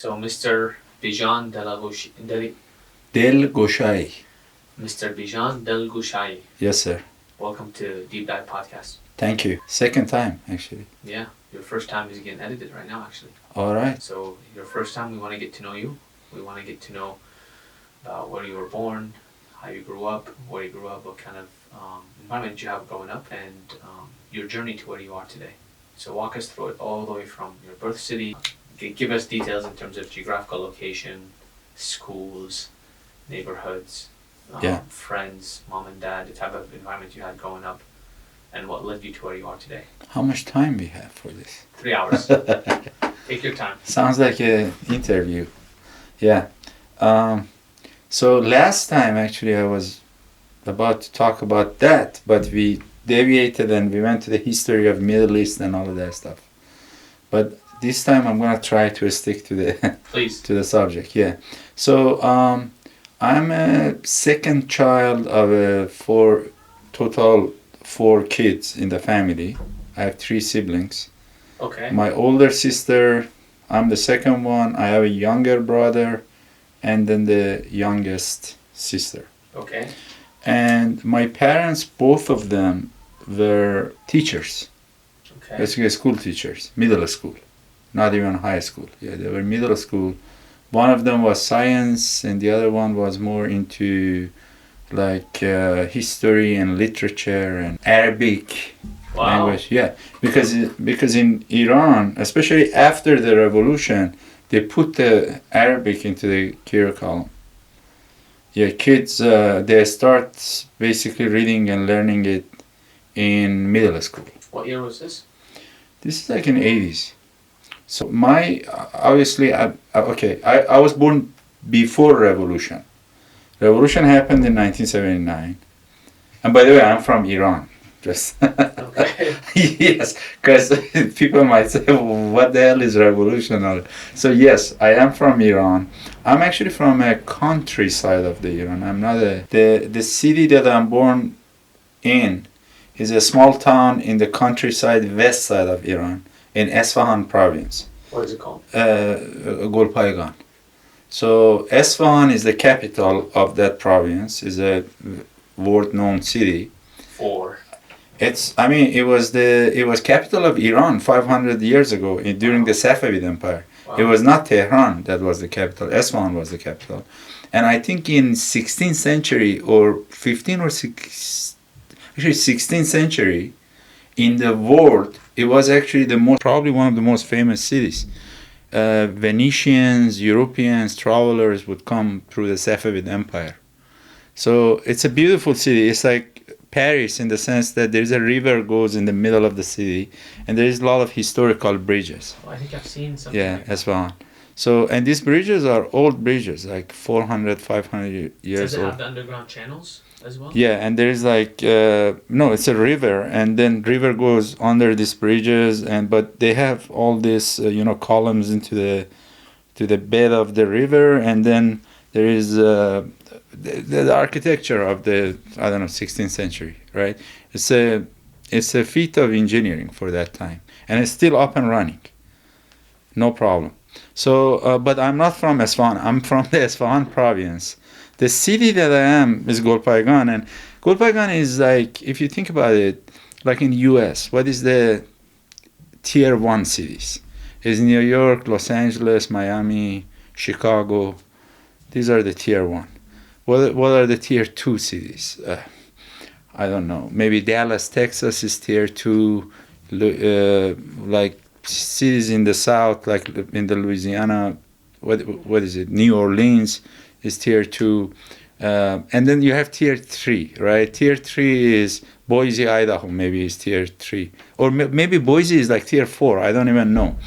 So, Mr. Bizhan Delgoshaei. Mr. Bizhan Delgoshaei, Yes, sir. welcome to Deep Dive Podcast. Thank you. Second time, actually. Yeah, your first time is getting edited right now, actually. All right. So, your first time, we want to get to know you. We want to get to know about where you were born, how you grew up, where you grew up, what kind of environment you have growing up, and your journey to where you are today. So, walk us through it all the way from your birth city. Give us details in terms of geographical location, schools, neighborhoods, friends, mom and dad, the type of environment you had growing up, and what led you to where you are today. How much time we have for this? 3 hours. Take your time. Sounds like an interview. Yeah. So last time, actually, I was about to talk about that, but we deviated and we went to the history of Middle East and all of that stuff. But this time I'm gonna try to stick to the Please. to the subject. Yeah. So I'm a second child of total four kids in the family. I have three siblings. Okay. My older sister, I'm the second one. I have a younger brother, and then the youngest sister. Okay. And my parents, both of them, were teachers. Okay. Basically, school teachers, middle school, not even high school. Yeah, they were middle school. One of them was science, and the other one was more into like history and literature and Arabic language. Yeah, because in Iran, especially after the revolution, they put the Arabic into the curriculum. Yeah, kids they start basically reading and learning it in middle school. What year was this? This is like in 80s. So my obviously I was born before revolution. Revolution happened in 1979. And by the way, I'm from Iran. Just Okay. yes, because people might say, well, what the hell is revolution? So yes, I am from Iran. I'm actually from a countryside of the Iran. I'm not the city that I'm born in is a small town in the countryside west side of Iran in Esfahan province. What is it called? Golpaigan. So Esfahan is the capital of that province. Is a world-known city. It was capital of Iran 500 years ago during the Safavid Empire. Wow. It was not Tehran that was the capital. Esfahan was the capital. And I think in 16th century or 16th century in the world, it was actually probably one of the most famous cities. Venetians, Europeans, travelers would come through the Safavid Empire. So it's a beautiful city. It's like Paris in the sense that there's a river goes in the middle of the city, and there is a lot of historical bridges. Oh, I think I've seen something. Yeah, as well. So, and these bridges are old bridges, like 400, 500 years Does it old. have the underground channels as well? Yeah, and there's like no, it's a river, and then river goes under these bridges, but they have all these columns into the bed of the river, and then there is the architecture of the 16th century, right? It's a feat of engineering for that time, and it's still up and running, no problem. So, but I'm not from Esfahan. I'm from the Esfahan province. The city that I am is Golpaigan, and Golpaigan is like, if you think about it, like in the U.S., what is the tier 1 cities? Is New York, Los Angeles, Miami, Chicago. These are the tier 1. What are the tier 2 cities? I don't know. Maybe Dallas, Texas is tier 2. Like cities in the south, like in the Louisiana, what is it? New Orleans is tier 2. And then you have tier 3, right? Tier 3 is Boise, Idaho, maybe is tier 3. Or maybe Boise is like tier 4. I don't even know,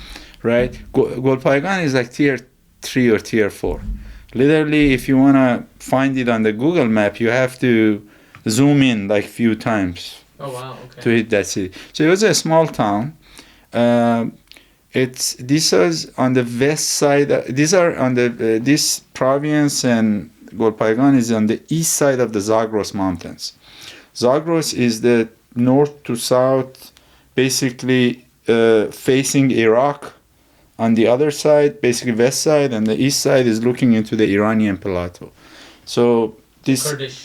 right? Golpaigan is like tier 3 or tier 4. Literally, if you want to find it on the Google map, you have to zoom in like few times. Oh, wow, okay. To hit that city. So it was a small town. This is on the west side. These are on this province, and Golpaigan is on the east side of the Zagros Mountains. Zagros is the north to south, basically facing Iraq on the other side, basically west side, and the east side is looking into the Iranian plateau. So this Kurdish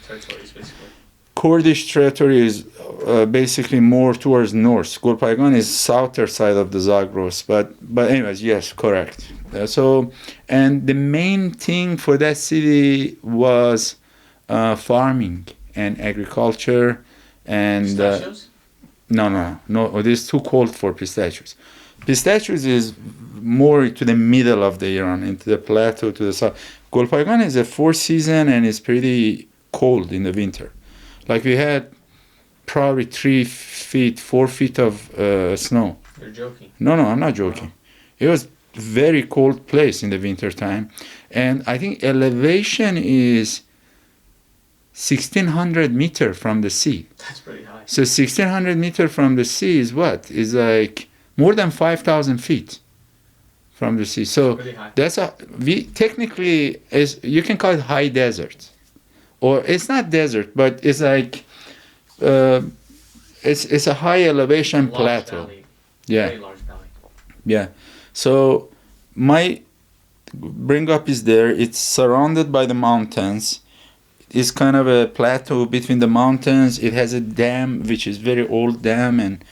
territories, basically. Kurdish territory is basically more towards north. Gulpaygan is southern side of the Zagros, but anyways, yes, correct. And the main thing for that city was farming and agriculture and Pistachios? No. It is too cold for pistachios. Pistachios is more to the middle of the Iran, into the plateau to the south. Gulpaygan is a four season and it's pretty cold in the winter. Like we had probably 3 feet, 4 feet of snow. You're joking. No, I'm not joking. It was very cold place in the winter time, and I think elevation is 1,600 meter from the sea. That's pretty high. So 1,600 meter from the sea is what? Is like more than 5,000 feet from the sea. So pretty high. we technically is, you can call it high desert, or it's not desert, but it's like it's a high elevation Large plateau. Valley. Yeah. Very large valley. Yeah. So my bring up is there. It's surrounded by the mountains. It's kind of a plateau between the mountains. It has a dam, which is very old dam, and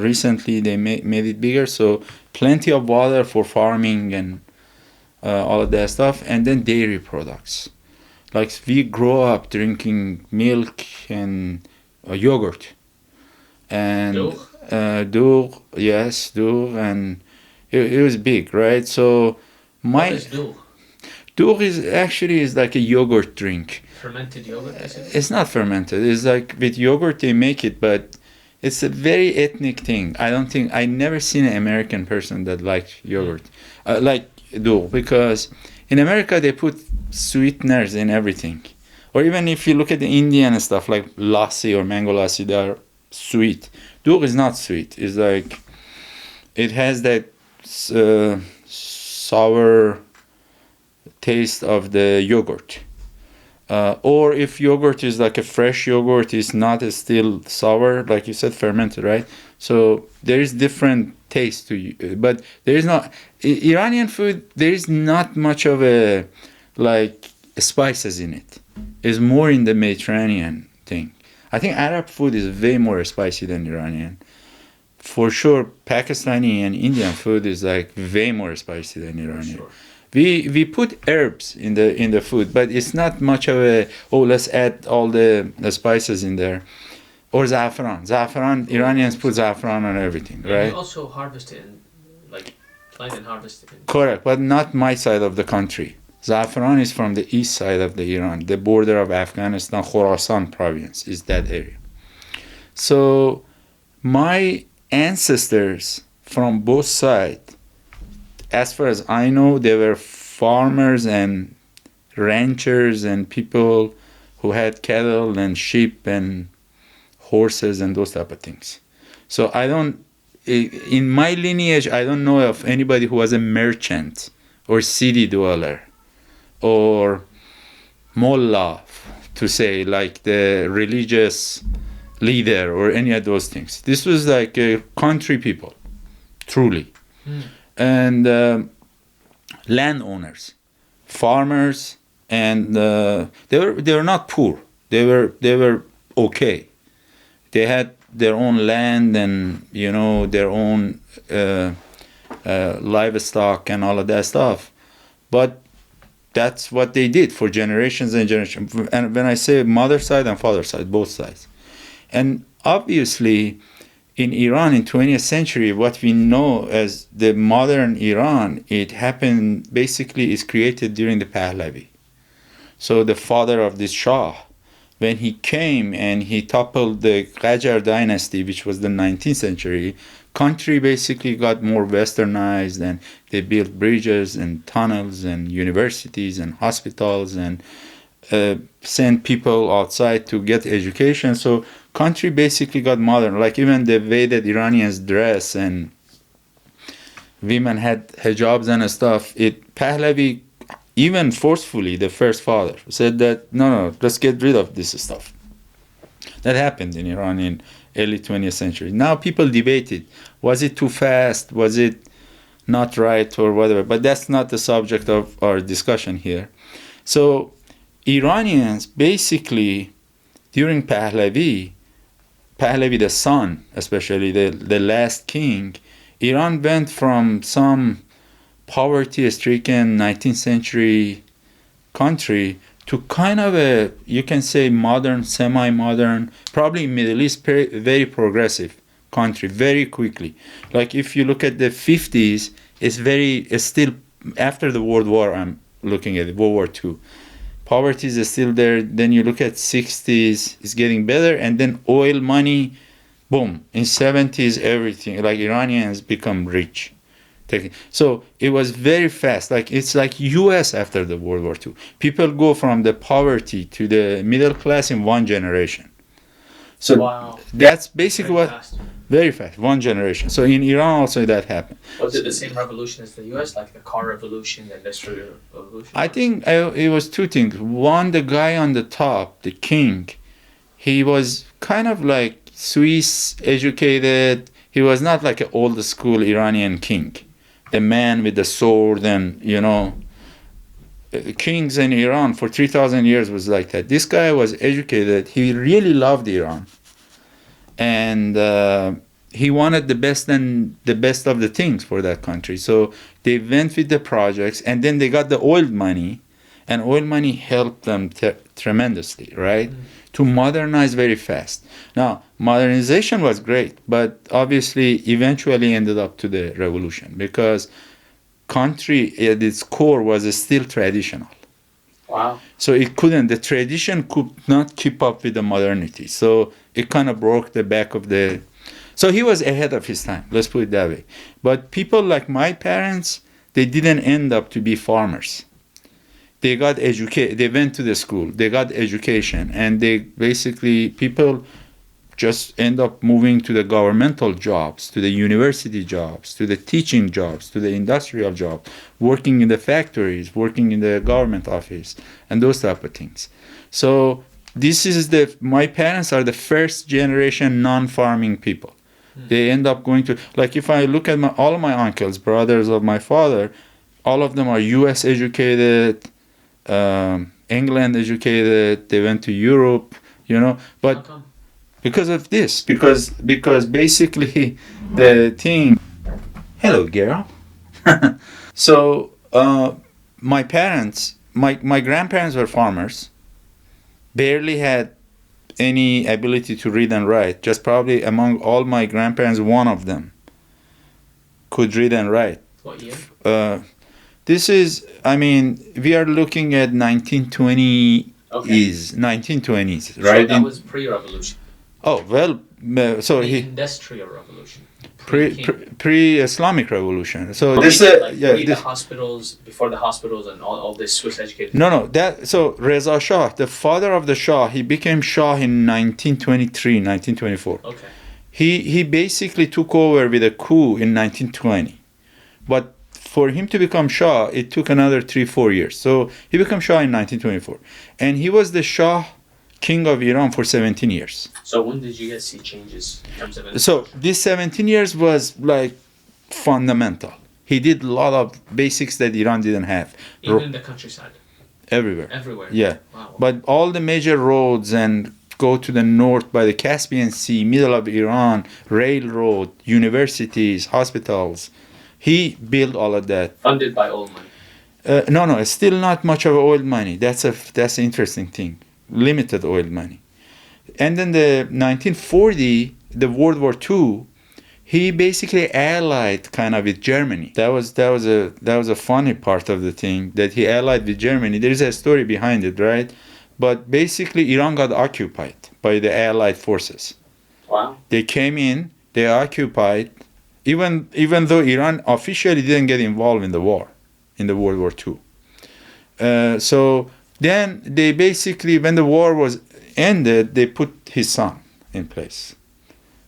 recently they made it bigger. So plenty of water for farming and all of that stuff. And then dairy products. Like we grow up drinking milk and yogurt. And dur, yes, dur, and it was big, right? So What is dur? Dur is like a yogurt drink. Fermented yogurt, basically? It's not fermented. It's like with yogurt they make it, but it's a very ethnic thing. I never seen an American person that likes yogurt, like dur, because in America they put sweeteners in everything. Or even if you look at the Indian stuff like lassi or mango lassi, they are sweet. Dur is not sweet. It's like it has that sour taste of the yogurt. Or if yogurt is like a fresh yogurt, it's not still sour, like you said, fermented, right? So there is different taste to you, but there is not Iranian food. There is not much of a like spices in it. It's more in the Mediterranean thing. I think Arab food is way more spicy than Iranian. For sure, Pakistani and Indian food is like way more spicy than Iranian. Sure. We put herbs in the food, but it's not much of a let's add all the spices in there. Or Za'afran, Iranians put za'afran on everything, right? You also harvest it plant and harvest it. Correct, but not my side of the country. Za'afran is from the east side of the Iran, the border of Afghanistan, Khorasan province is that area. So my ancestors from both sides, as far as I know, they were farmers and ranchers and people who had cattle and sheep and horses and those type of things. So in my lineage, I don't know of anybody who was a merchant or city dweller or mullah, to say, like the religious leader or any of those things. This was like country people, truly. And landowners, farmers, and they were not poor. They were okay. They had their own land and their own livestock and all of that stuff, but that's what they did for generations and generations. And when I say mother side and father side, both sides. And obviously, in Iran in 20th century, what we know as the modern Iran, it happened, basically is created during the Pahlavi. So the father of this Shah, when he came and he toppled the Qajar dynasty, which was the 19th century, country basically got more westernized, and they built bridges and tunnels and universities and hospitals and sent people outside to get education. So country basically got modern, like even the way that Iranians dress and women had hijabs and stuff. Pahlavi, even forcefully, the first father said that no, let's get rid of this stuff. That happened in Iran in early 20th century. Now people debated, was it too fast? Was it not right or whatever. But that's not the subject of our discussion here. So Iranians basically during Pahlavi the son, especially the last king, Iran went from some poverty-stricken 19th century country to kind of a, you can say, modern, semi-modern, probably Middle East, very progressive country very quickly. Like if you look at the 50s, it's still, after the World War, I'm looking at it, World War II. Poverty is still there. Then you look at 60s, it's getting better. And then oil money, boom. In 70s, everything, like Iranians become rich. So it was very fast. Like it's like US after the World War II. People go from the poverty to the middle class in one generation. So wow. That's basically very what fast. Very fast, one generation. So in Iran also that happened. Was it the same revolution as the US, like the car revolution, the industrial revolution? I think it was two things. One, the guy on the top, the king, he was kind of like Swiss educated. He was not like an old school Iranian king. The man with the sword and, kings in Iran for 3,000 years was like that. This guy was educated. He really loved Iran. And he wanted the best of the things for that country. So they went with the projects, and then they got the oil money, and oil money helped them tremendously, right? To modernize very fast. Now, modernization was great, but obviously eventually ended up to the revolution because country at its core was still traditional. Wow. So the tradition could not keep up with the modernity. So it kind of broke the back of the... So he was ahead of his time, let's put it that way. But people like my parents, they didn't end up to be farmers. They got educated, they went to the school, they got education, and people just end up moving to the governmental jobs, to the university jobs, to the teaching jobs, to the industrial jobs, working in the factories, working in the government office, and those type of things. So my parents are the first generation non-farming people. They end up going to, like if I look at all of my uncles, brothers of my father, all of them are US educated, England educated, they went to Europe, but because of this, because basically the thing, hello girl. So my parents, my grandparents were farmers, barely had any ability to read and write. Just probably among all my grandparents, one of them could read and write. What year? We are looking at 1920s, Okay. 1920s, right? So that was pre-revolution. Oh, well, so Industrial revolution. Pre-Islamic revolution. So the hospitals, before the hospitals and all this Swiss educated. No. So Reza Shah, the father of the Shah, he became Shah in 1923, 1924. Okay. He basically took over with a coup in 1920. But for him to become Shah, it took another 3-4 years. So he became Shah in 1924. And he was the Shah king of Iran for 17 years. So when did you guys see changes in terms of... So this 17 years was like fundamental. He did a lot of basics that Iran didn't have. Even in the countryside? Everywhere. Yeah. Wow. But all the major roads and go to the north by the Caspian Sea, middle of Iran, railroad, universities, hospitals. He built all of that. Funded by oil money? No, it's still not much of oil money. That's an interesting thing. Limited oil money. And then the 1940, the World War II, he basically allied kind of with Germany. That was a funny part of the thing, that he allied with Germany. There is a story behind it, right? But basically Iran got occupied by the allied forces. Wow. They came in, they occupied, even though Iran officially didn't get involved in the war, in the World War II. So then they basically, when the war was ended, they put his son in place,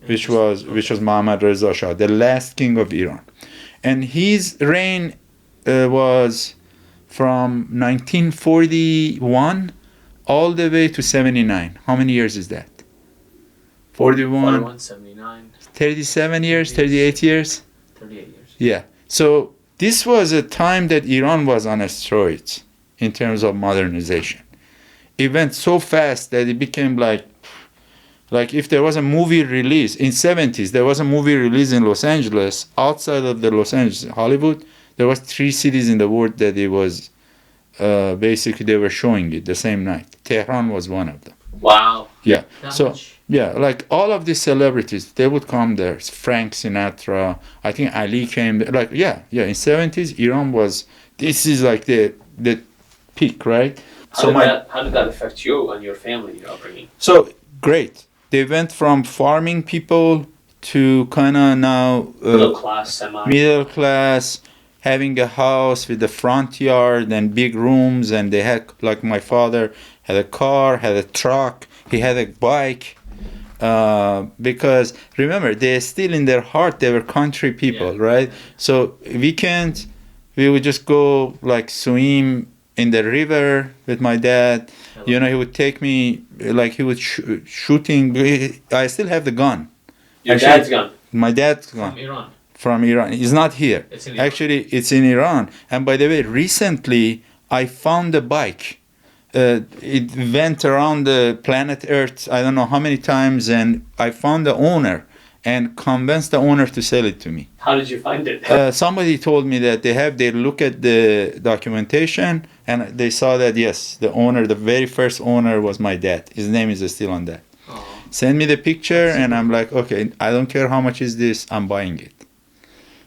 which was Mohammad Reza Shah, the last king of Iran. And his reign was from 1941 all the way to 79. How many years is that? 41, 79. 37 years, 38 years? 38 years. Yeah. So this was a time that Iran was on steroids in terms of modernization. It went so fast that it became like if there was a movie release in 70s, there was a movie release in Los Angeles. Outside of the Los Angeles, Hollywood, there was 3 cities in the world that it was basically they were showing it the same night. Tehran was one of them. Wow. Yeah. That So much? yeah, like all of these celebrities, they would come there. Frank Sinatra, I think Ali came there. Like yeah, in 70s, Iran was. This is like the peak, right? How did that affect you and your family, your upbringing? So great. They went from farming people to kind of now Middle class, semi. middle class, having a house with a front yard and big rooms, and they had like my father had a car, had a truck, he had a bike. Because remember, they still in their heart they were country people, Yeah. right? So weekends we would just go like swim in the river with my dad. You know, he would take me, like he would shooting. I still have the gun. Your Actually, dad's gun My dad's gun from Iran. from Iran. It's not here. It's in Iran. Actually, it's in Iran. And by the way, recently I found a bike. It went around the planet Earth, I don't know how many times, and I found the owner and convinced the owner to sell it to me. How did you find it? Somebody told me that they look at the documentation and they saw that, yes, the owner, the very first owner was my dad. His name is still on that. Oh. Send me the picture and I'm like, okay, I don't care how much is this, I'm buying it.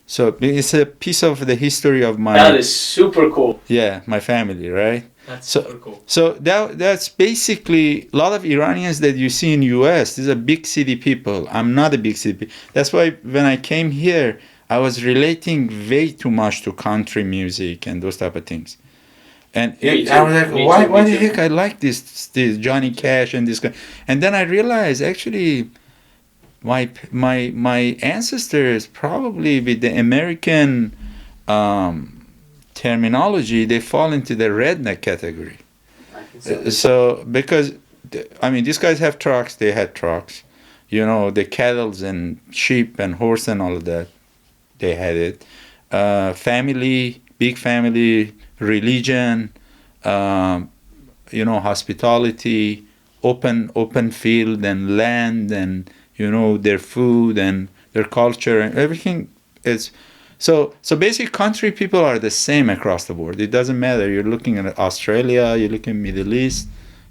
So it's a piece of the history of That is super cool. my family, right? That's So- super cool. So that's basically a lot of Iranians that you see in US. These are big city people. I'm not a big city. That's why when I came here, I was relating way too much to country music and those type of things. And Me too. I was like, Me why too, me the too. heck I like this Johnny Cash and this guy? And then I realized actually my ancestors probably with the American terminology, they fall into the redneck category. I can see it. So because these guys have trucks, they had trucks, you know, the cattle and sheep and horse and all of that, they had it. Family, big family, religion, hospitality, open field and land, and their food and their culture and everything is. So basically, country people are the same across the board. It doesn't matter. You're looking at Australia, you're looking at Middle East,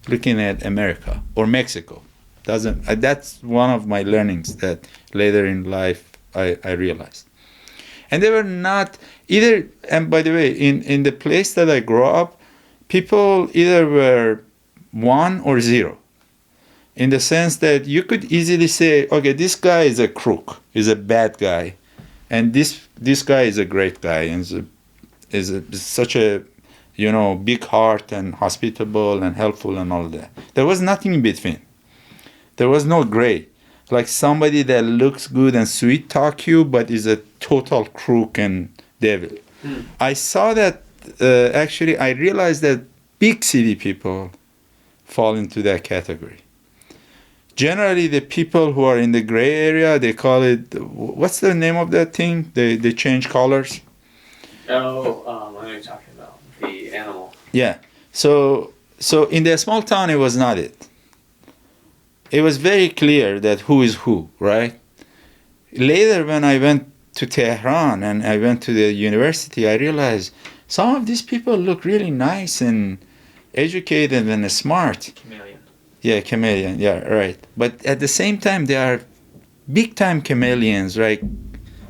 looking at America or Mexico. That's one of my learnings that later in life I realized. And they were not either. And by the way, in the place that I grew up, people either were 1 or 0. In the sense that you could easily say, okay, this guy is a crook, is a bad guy. And this guy is a great guy and is such a big heart and hospitable and helpful and all that. There was nothing in between. There was no gray. Like somebody that looks good and sweet talk you, but is a total crook and devil. I saw that actually. I realized that big city people fall into that category. Generally, the people who are in the gray area, they call it, what's the name of that thing? They change colors. Oh, what are you talking about? The animal. Yeah. So in the small town, it was not it. It was very clear that who is who, right? Later, when I went to Tehran and I went to the university, I realized some of these people look really nice and educated and smart. Chameleon. Yeah, chameleon. Yeah, right. But at the same time, they are big time chameleons, right?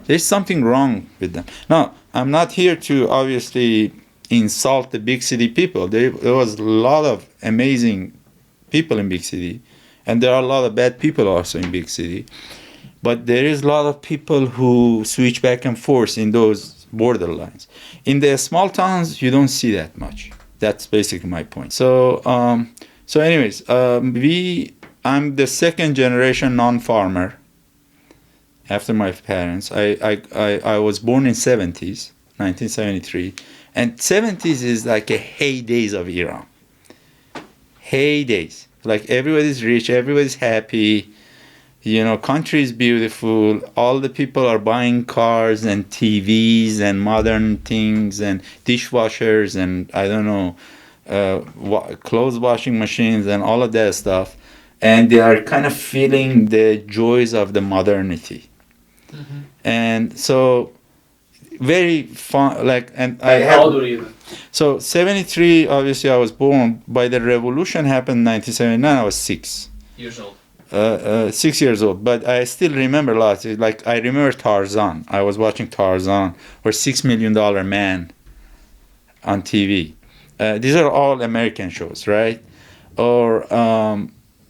There's something wrong with them. Now, I'm not here to obviously insult the big city people. There was a lot of amazing people in big city, and there are a lot of bad people also in big city. But there is a lot of people who switch back and forth in those borderlines. In the small towns, you don't see that much. That's basically my point. So anyways, I'm the second generation non-farmer after my parents. I was born in 70s, 1973. And 70s is like a heydays of Iran. Heydays. Like everybody's rich, everybody's happy. country is beautiful. All the people are buying cars and TVs and modern things and dishwashers and I don't know, clothes washing machines and all of that stuff. And they are kind of feeling the joys of the modernity. Mm-hmm. And so, very fun. And How old were you then? So 73, obviously, I was born. By the revolution happened in 1979, I was 6 years old. 6 years old, but I still remember lots. Like I remember Tarzan. I was watching Tarzan or $6 Million Man on TV. These are all American shows, right? Or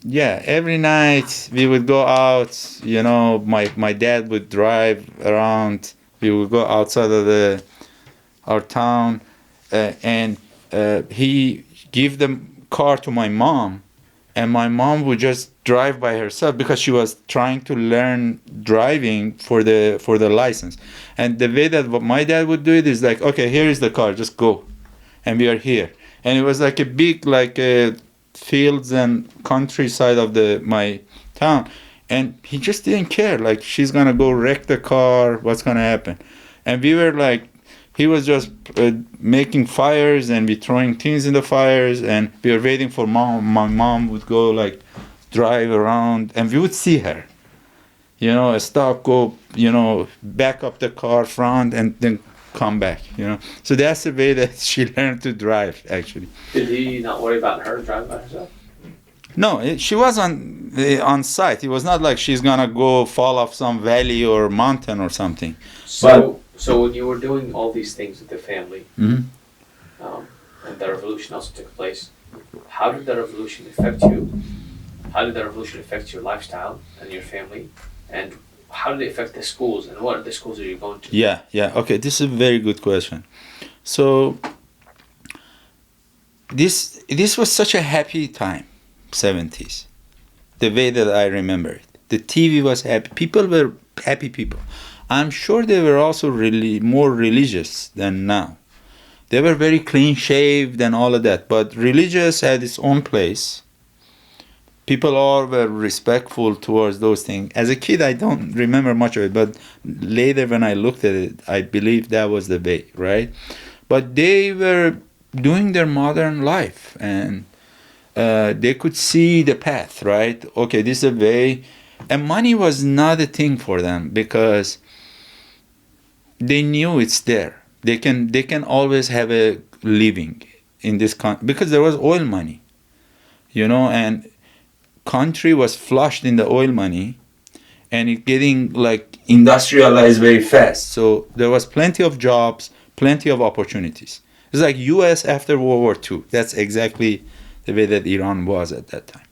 yeah, every night we would go out. My dad would drive around. We would go outside of our town, and he give the car to my mom, and my mom would just drive by herself because she was trying to learn driving for the license. And the way that what my dad would do it is like, okay, here is the car, just go, and we are here. And it was like a big fields and countryside of my town, and he just didn't care. Like, she's gonna go wreck the car, what's gonna happen? And we were like, he was just making fires and we throwing things in the fires, and we were waiting for mom. My mom would go drive around, and we would see her, stop, go, back up the car front, and then come back. So that's the way that she learned to drive, actually. Did he not worry about her driving by herself? No, she was on site. It was not like she's gonna go fall off some valley or mountain or something. So when you were doing all these things with the family, Mhm. And the revolution also took place, how did the revolution affect you? How did the revolution affect your lifestyle and your family? And how did it affect the schools? And what are the schools that you're going to? Yeah. Okay, this is a very good question. So this was such a happy time, 70s. The way that I remember it. The TV was happy. People were happy people. I'm sure they were also really more religious than now. They were very clean shaved and all of that, but religious had its own place. People all were respectful towards those things. As a kid, I don't remember much of it, but later when I looked at it, I believe that was the way, right? But they were doing their modern life, and they could see the path, right? Okay, this is the way. And money was not a thing for them because they knew it's there. They can always have a living in this country because there was oil money, and country was flushed in the oil money, and it getting industrialized very fast. So there was plenty of jobs, plenty of opportunities. It's like U.S. after World War II. That's exactly the way that Iran was at that time.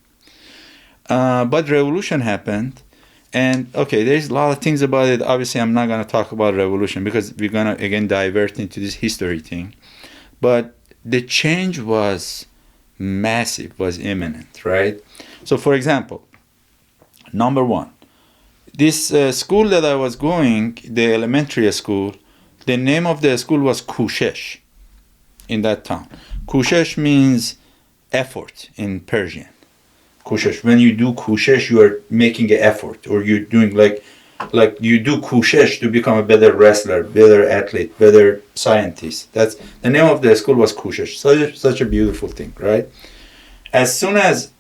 But revolution happened. And okay, there's a lot of things about it. Obviously, I'm not going to talk about revolution because we're going to, again, divert into this history thing. But the change was massive, was imminent, right? So, for example, number one, this school that I was going, the elementary school, the name of the school was Kushesh in that town. Kushesh means effort in Persian. Kushesh. When you do kushesh, you are making an effort, or you're doing like you do kushesh to become a better wrestler, better athlete, better scientist. That's the name of the school was Kushesh. Such a beautiful thing, right? As soon as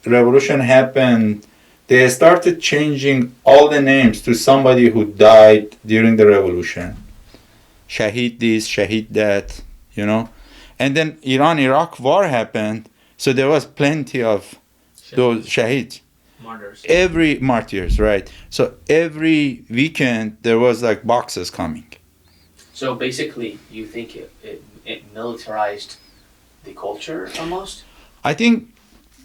revolution happened, they started changing all the names to somebody who died during the revolution. Shahid this, Shahid that, And then Iran-Iraq war happened, so there was plenty of those shahids. Martyrs. Every martyrs, right? So every weekend there was boxes coming. So basically, you think it militarized the culture almost? I think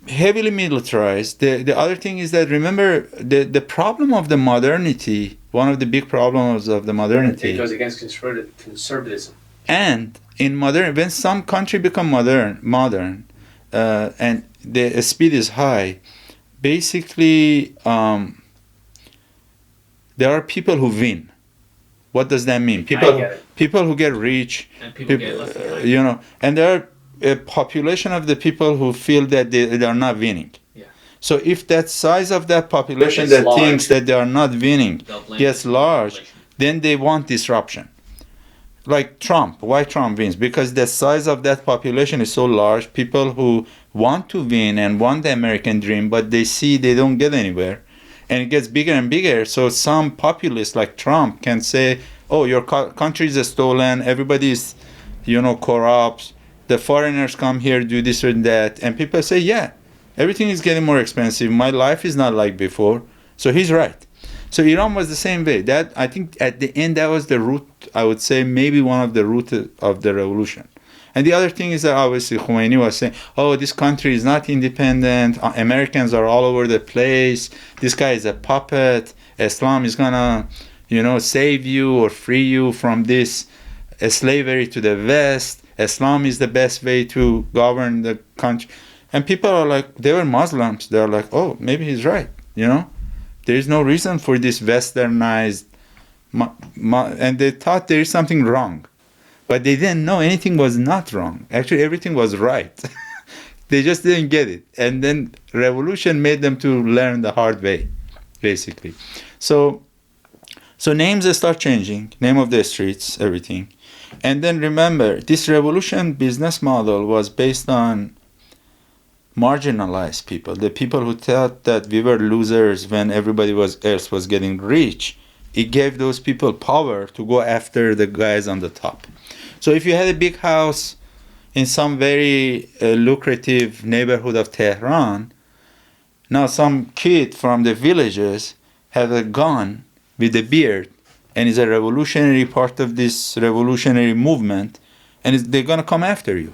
heavily militarized. The other thing is that, remember, the problem of the modernity, one of the big problems of the modernity. It goes against conservatism. And in modern, when some country become modern, and the speed is high, basically there are people who win. What does that mean? People who get rich, and people get left behind. And there are a population of the people who feel that they are not winning. Yeah. So if that size of that population It's that large. thinks that they are not winning They'll blame gets the large, population. then they want disruption. Like Trump, why Trump wins? Because the size of that population is so large. People who want to win and want the American dream, but they see they don't get anywhere, and it gets bigger and bigger. So some populists like Trump can say, "Oh, your country is stolen. Everybody is, corrupt. The foreigners come here, do this or that," and people say, "Yeah, everything is getting more expensive. My life is not like before." So he's right. So Iran was the same way. That, I think, at the end, that was the root. I would say maybe one of the root of the revolution. And the other thing is that obviously Khomeini was saying, "Oh, this country is not independent. Americans are all over the place. This guy is a puppet. Islam is gonna, save you or free you from this slavery to the West. Islam is the best way to govern the country." And people are like, they were Muslims. They're like, "Oh, maybe he's right. There is no reason for this westernized," and they thought there is something wrong. But they didn't know anything was not wrong. Actually, everything was right. They just didn't get it. And then revolution made them to learn the hard way, basically. So names start changing, name of the streets, everything. And then remember, this revolution business model was based on marginalized people, the people who thought that we were losers when everybody else was getting rich. It gave those people power to go after the guys on the top. So if you had a big house in some very lucrative neighborhood of Tehran, now some kid from the villages has a gun with a beard and is a revolutionary part of this revolutionary movement, and they're going to come after you.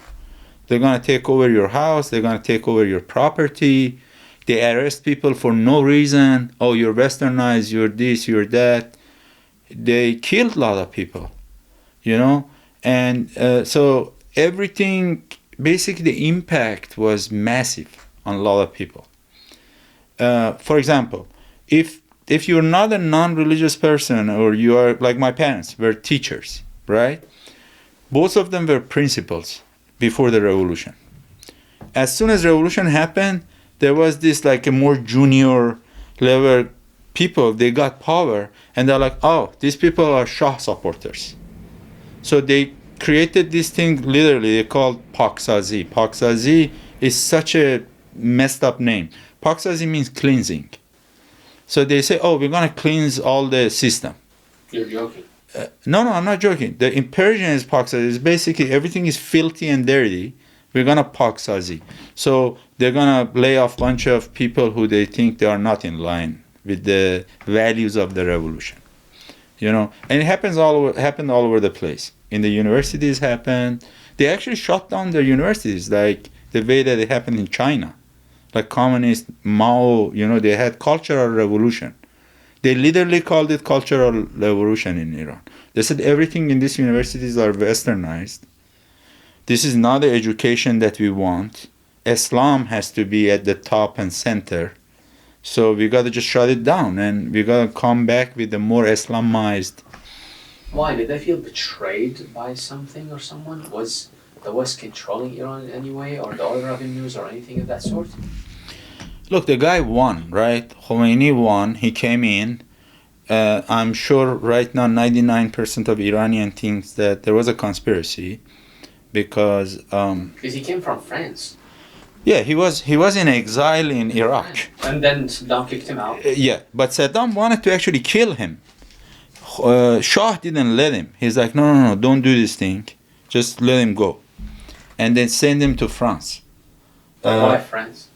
They're going to take over your house. They're going to take over your property. They arrest people for no reason. "Oh, you're westernized, you're this, you're that." They killed a lot of people, And so everything, basically the impact was massive on a lot of people. For example, if you're not a non-religious person, or you are, like my parents, were teachers, right? Both of them were principals before the revolution. As soon as revolution happened, there was this like a more junior level people, they got power, and they're like, "Oh, these people are Shah supporters." So they created this thing, literally, they called Paksazi. Paksazi is such a messed up name. Paksazi means cleansing. So they say, "Oh, we're going to cleanse all the system." You're joking. No, I'm not joking. In Persian is Paksazi. It's basically everything is filthy and dirty. We're going to Paksazi. So they're going to lay off a bunch of people who they think they are not in line with the values of the revolution. And it happened all over the place. In the universities happened. They actually shut down their universities, like the way that it happened in China. Like communist Mao, they had cultural revolution. They literally called it cultural revolution in Iran. They said everything in these universities are westernized. This is not the education that we want. Islam has to be at the top and center. So we got to just shut it down, and we got to come back with a more Islamized. Why? Did they feel betrayed by something or someone? Was the West controlling Iran in any way, or the oil revenues, or anything of that sort? Look, the guy won, right? Khomeini won. He came in. I'm sure right now 99% of Iranian thinks that there was a conspiracy because he came from France. Yeah, he was in exile in Iraq. And then Saddam kicked him out. Yeah, but Saddam wanted to actually kill him. Shah didn't let him. He's like, no, don't do this thing. Just let him go. And then send him to France. Why France?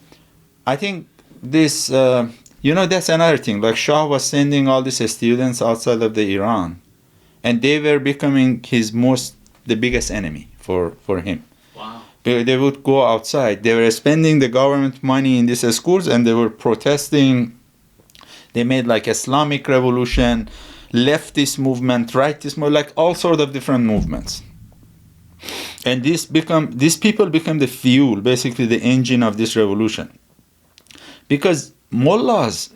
I think this, that's another thing. Like Shah was sending all these students outside of the Iran. And they were becoming the biggest enemy for him. Wow. They would go outside. They were spending the government money in these schools, and they were protesting. They made like Islamic revolution, leftist movement, rightist movement, like all sort of different movements. And these people become the fuel, basically the engine of this revolution. Because mullahs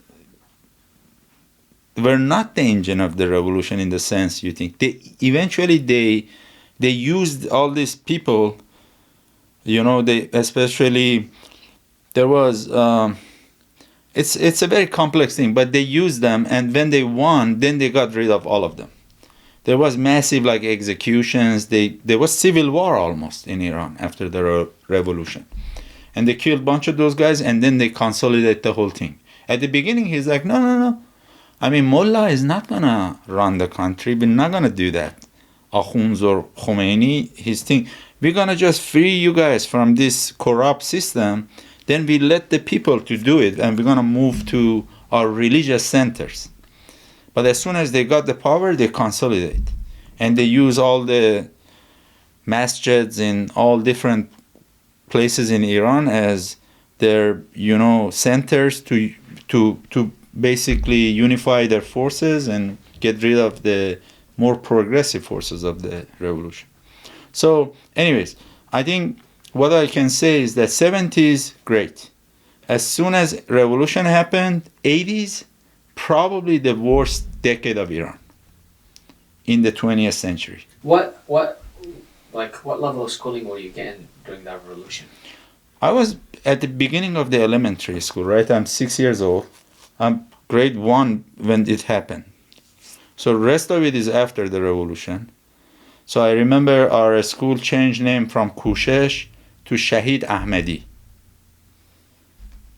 were not the engine of the revolution in the sense you think. They used all these people. There was It's a very complex thing, but they used them, and when they won, then they got rid of all of them. There was massive like executions. There was civil war almost in Iran after the revolution, and they killed a bunch of those guys, and then they consolidate the whole thing. At the beginning, he's like, no, no, no. I mean, Mullah is not gonna run the country. We're not gonna do that. Akhunds or Khomeini, his thing. We're gonna just free you guys from this corrupt system. Then we let the people to do it, and we're gonna move to our religious centers. But as soon as they got the power, they consolidate, and they use all the masjids in all different places in Iran as their, centers to basically unify their forces and get rid of the more progressive forces of the revolution. So, anyways, I think what I can say is that 70s, great. As soon as revolution happened, 80s, probably the worst decade of Iran in the 20th century. What level of schooling were you getting during that revolution? I was at the beginning of the elementary school, right? I'm 6 years old. I'm grade 1 when it happened. So rest of it is after the revolution. So I remember our school changed name from Kushesh to Shahid Ahmadi.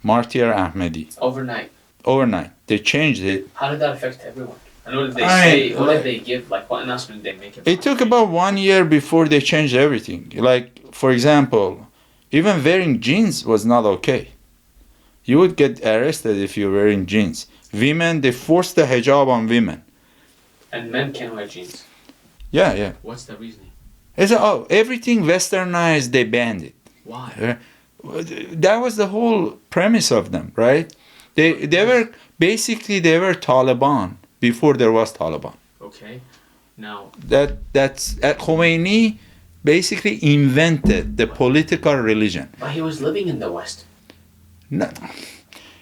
Martyr Ahmadi. Overnight. They changed it. How did that affect everyone? And what did they say? What did they give? Like, what announcement did they make? It took about 1 year before they changed everything. Like, for example, even wearing jeans was not okay. You would get arrested if you're wearing jeans. Women, they forced the hijab on women. And men can't wear jeans. Yeah. What's the reasoning? It's everything westernized, they banned it. Why? That was the whole premise of them, right? They were Taliban before there was Taliban. Okay. Now that's Khomeini basically invented the political religion. But he was living in the West. No.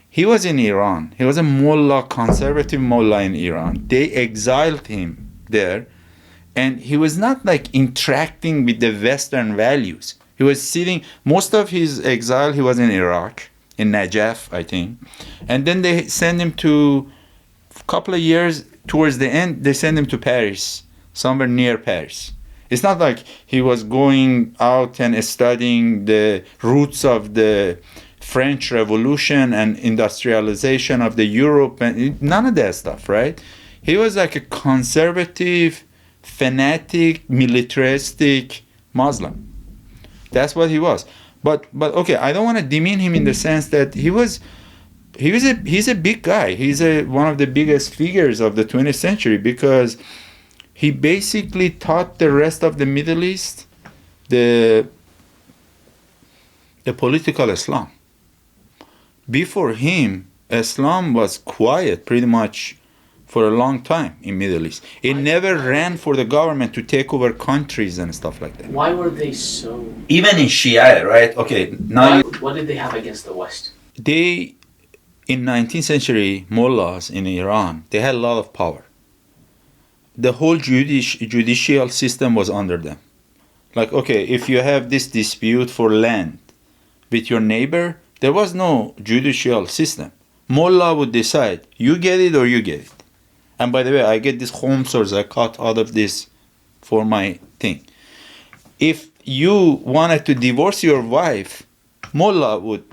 He was in Iran. He was a mullah, conservative mullah in Iran. They exiled him there, and he was not like interacting with the Western values. He was sitting, most of his exile, he was in Iraq, in Najaf, I think. And then they sent him to, a couple of years, towards the end, they sent him to Paris, somewhere near Paris. It's not like he was going out and studying the roots of the French Revolution and industrialization of the Europe, and none of that stuff, right? He was like a conservative, fanatic, militaristic Muslim. That's what he was. But okay, I don't want to demean him in the sense that he's a big guy. He's one of the biggest figures of the 20th century because he basically taught the rest of the Middle East the political Islam. Before him, Islam was quiet pretty much for a long time in Middle East. It never ran for the government to take over countries and stuff like that. Why were they so... Even in Shia, right? Okay, now... What did they have against the West? They, in 19th century, mullahs in Iran, they had a lot of power. The whole judicial system was under them. Like, okay, if you have this dispute for land with your neighbor, there was no judicial system. Mullah would decide, you get it or you get it. And by the way, I get this khums or zakat out of this for my thing. If you wanted to divorce your wife, Mullah would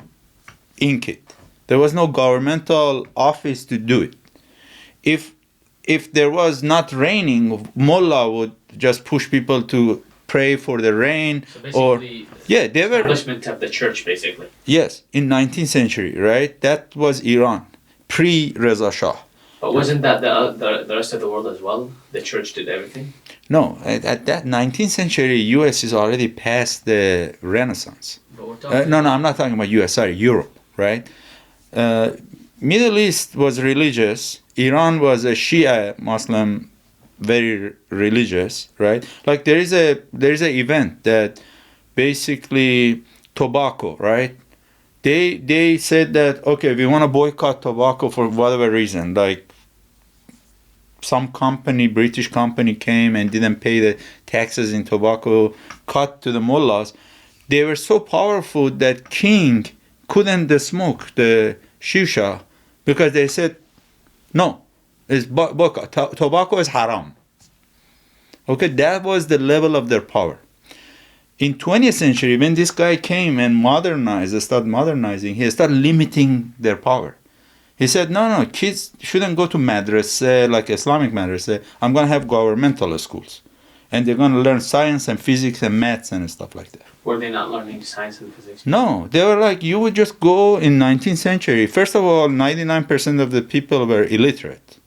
ink it. There was no governmental office to do it. If there was not raining, Mullah would just push people to pray for the rain. So basically, they were establishment of the church, basically. Yes, in 19th century, right? That was Iran, pre-Reza Shah. But wasn't that the rest of the world as well? The church did everything? No, at that 19th century, U.S. is already past the Renaissance. But we're talking No, I'm not talking about U.S., sorry, Europe, right? Middle East was religious. Iran was a Shia Muslim, very religious, right? Like there is a event that basically tobacco, right? They said that, okay, we want to boycott tobacco for whatever reason. Like some company, British company came and didn't pay the taxes in tobacco, cut to the mullahs. They were so powerful that king couldn't smoke the shisha because they said, no, tobacco is haram. Okay, that was the level of their power. In 20th century, when this guy came and started modernizing, he started limiting their power. He said, no, kids shouldn't go to madrasa, like Islamic madrasa. I'm going to have governmental schools. And they're going to learn science and physics and maths and stuff like that. Were they not learning science and physics? No, they were like, you would just go in 19th century. First of all, 99% of the people were illiterate.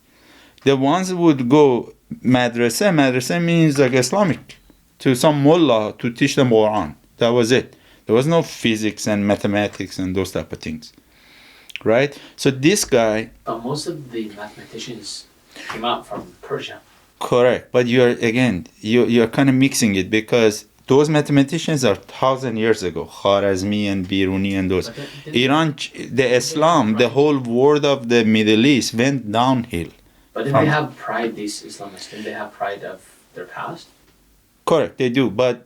The ones who would go madrasa means like Islamic, to some mullah to teach them Quran. That was it. There was no physics and mathematics and those type of things. Right? So this guy... But most of the mathematicians came out from Persia. Correct. But you're kind of mixing it, because those mathematicians are 1,000 years ago. Khwarazmi and Biruni and those. Iran, the Islam, the whole world of the Middle East went downhill. But did they have pride, these Islamists? Did they have pride of their past? Correct, they do. But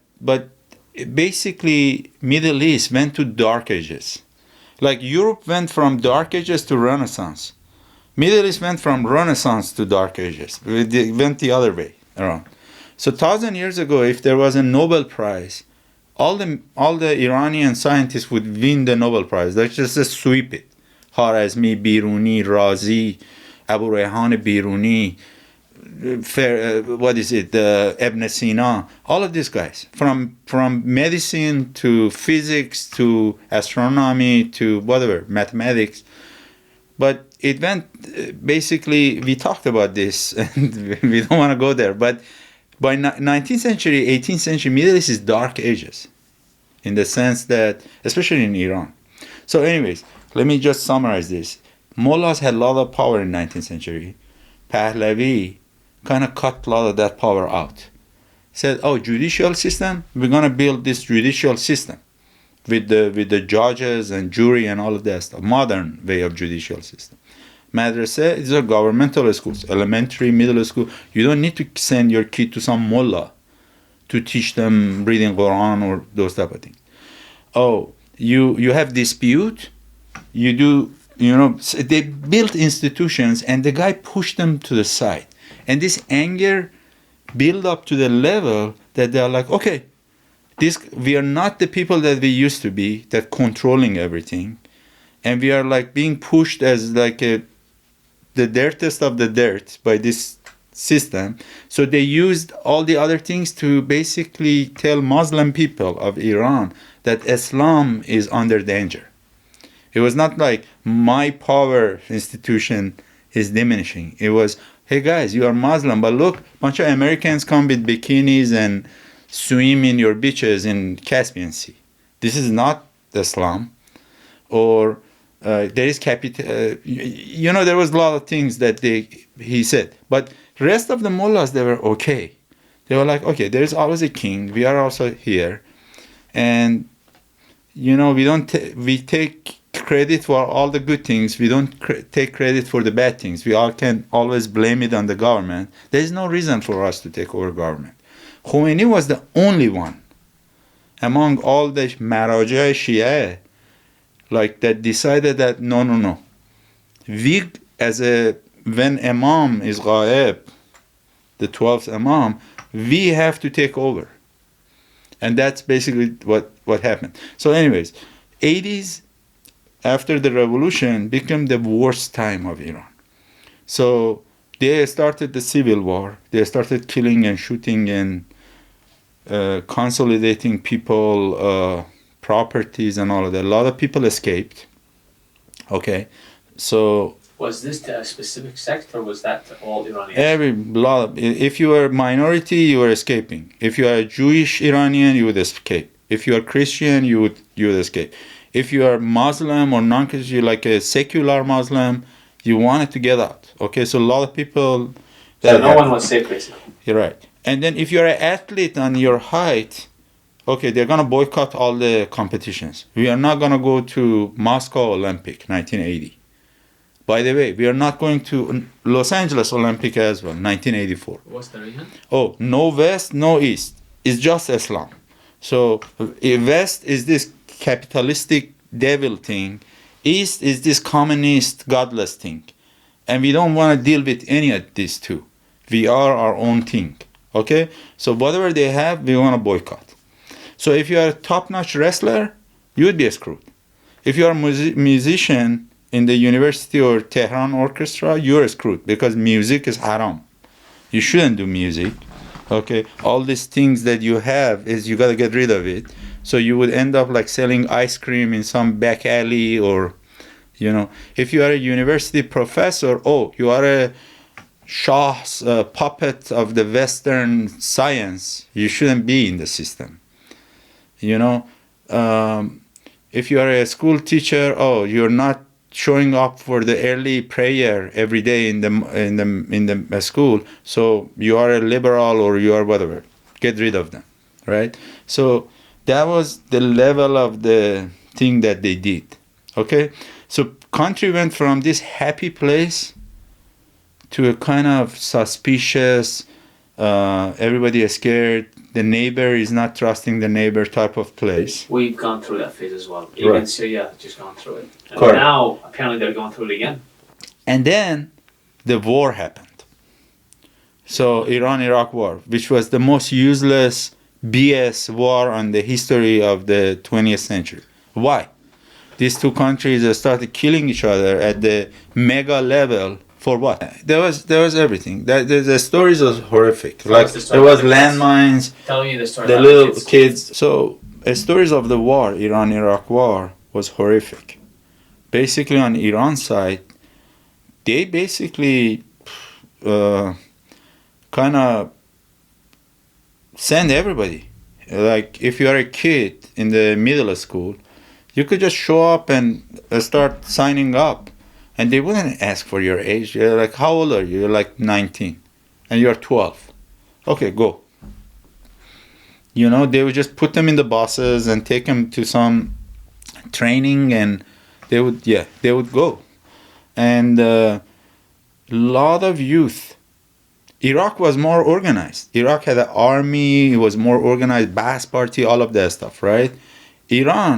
basically, Middle East went to Dark Ages. Like Europe went from Dark Ages to Renaissance. Middle East went from Renaissance to Dark Ages. It went the other way around. So 1,000 years ago, if there was a Nobel Prize, all the Iranian scientists would win the Nobel Prize. Let's just sweep it. Khwarazmi, Biruni, Razi, Abu Rayhan Biruni, Ibn Sina, all of these guys, from medicine to physics to astronomy to whatever, mathematics. But it went, basically, we talked about this, and we don't want to go there, but by 19th century, 18th century, Middle East is Dark Ages, in the sense that, especially in Iran. So anyways, let me just summarize this. Mullahs had a lot of power in 19th century. Pahlavi kind of cut a lot of that power out. Said, judicial system, we're going to build this judicial system with the judges and jury and all of that stuff. Modern way of judicial system. Madrasa is a governmental schools, elementary, middle school. You don't need to send your kid to some mullah to teach them reading Quran or those type of things. You have dispute, you do, they built institutions and the guy pushed them to the side. And this anger built up to the level that they're like, okay, we are not the people that we used to be, that controlling everything. And we are like being pushed as like the dirtiest of the dirt by this system. So they used all the other things to basically tell Muslim people of Iran that Islam is under danger. It was not like my power institution is diminishing. It was, hey guys, you are Muslim, but look, a bunch of Americans come with bikinis and swim in your beaches in Caspian Sea. This is not Islam. Or there is there was a lot of things that he said. But rest of the mullahs, they were okay. They were like, okay, there is always a king. We are also here. And, we take credit for all the good things. We don't take credit for the bad things. We all can always blame it on the government. There is no reason for us to take over government. Khomeini was the only one among all the Maraja Shia that decided that no. We when Imam is Ghaib, the 12th Imam, we have to take over. And that's basically what happened. So anyways, 80s, after the revolution, became the worst time of Iran. So they started the civil war. They started killing and shooting and consolidating people, properties and all of that. A lot of people escaped. Okay, so... Was this to a specific sect, or was that to all Iranians? If you were a minority, you were escaping. If you are a Jewish Iranian, you would escape. If you are Christian, you would escape. If you are Muslim or non-Christian, like a secular Muslim, you wanted to get out. Okay, so a lot of people... So no one was safe, basically. You're right. And then if you're an athlete on your height, okay, they're going to boycott all the competitions. We are not going to go to Moscow Olympic, 1980. By the way, we are not going to Los Angeles Olympic as well, 1984. What's the reason? No West, no East. It's just Islam. So West is this capitalistic devil thing. East is this communist, godless thing. And we don't want to deal with any of these two. We are our own thing. Okay? So whatever they have, we want to boycott. So if you are a top-notch wrestler, you would be screwed. If you are a musician in the university or Tehran orchestra, you're screwed because music is haram. You shouldn't do music. Okay? All these things that you have is you got to get rid of it. So you would end up like selling ice cream in some back alley, or, you know, if you are a university professor, oh, you are a Shah's puppet of the Western science, you shouldn't be in the system. You know, if you are a school teacher, oh, you're not showing up for the early prayer every day in the school, so you are a liberal or you are whatever. Get rid of them, right? So that was the level of the thing that they did. Okay, so country went from this happy place to a kind of suspicious, everybody is scared, the neighbor is not trusting the neighbor type of place. We've gone through that phase as well. Even Right. Syria has just gone through it. And Correct. now, apparently, they're going through it again. And then the war happened. So Iran-Iraq war, which was the most useless BS war on the history of the 20th century. Why? These two countries started killing each other at the mega level. For what? There was everything. The stories was horrific. Tell Like us the story there was of the kids. landmines, Tell me the story the of little kids. So stories of the war, Iran-Iraq war, was horrific. Basically, on Iran side, they basically kind of send everybody. Like if you are a kid in the middle school, you could just show up and start signing up, and they wouldn't ask for your age. You're like, how old are you? You're like 19, and you're 12. Okay, go. You know, they would just put them in the buses and take them to some training, and they would go. And a lot of youth. Iraq was more organized. Iraq had an army, it was more organized, Baas Party, all of that stuff, right? Iran,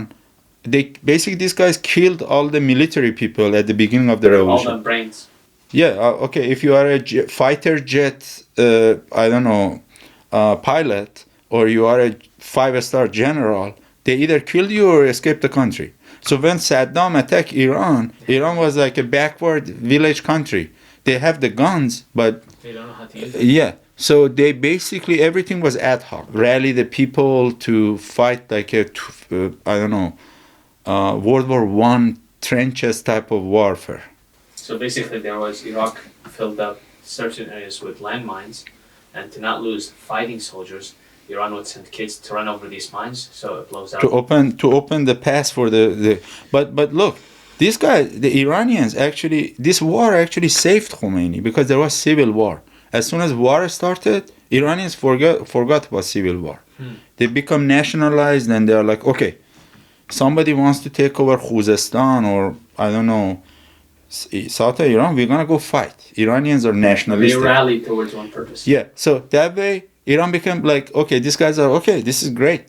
these guys killed all the military people at the beginning of the revolution. All the brains. Yeah, okay, if you are a fighter jet, pilot, or you are a 5-star general, they either killed you or escaped the country. So when Saddam attacked Iran, Iran was like a backward village country. They have the guns, but They don't know how to use it. yeah. So they basically, everything was ad hoc. Rally the people to fight like World War I trenches type of warfare. So basically, there was Iraq filled up certain areas with landmines, and to not lose fighting soldiers, Iran would send kids to run over these mines, so it blows out. To open the pass for the but look, these guys, the Iranians actually, this war actually saved Khomeini because there was civil war. As soon as war started, Iranians forgot about civil war. They become nationalized and they're like, okay, somebody wants to take over Khuzestan or I don't know, South Iran, we're gonna go fight. Iranians are They nationalistic. rallied towards one purpose. Yeah, so that way Iran became like, okay, these guys are okay, this is great.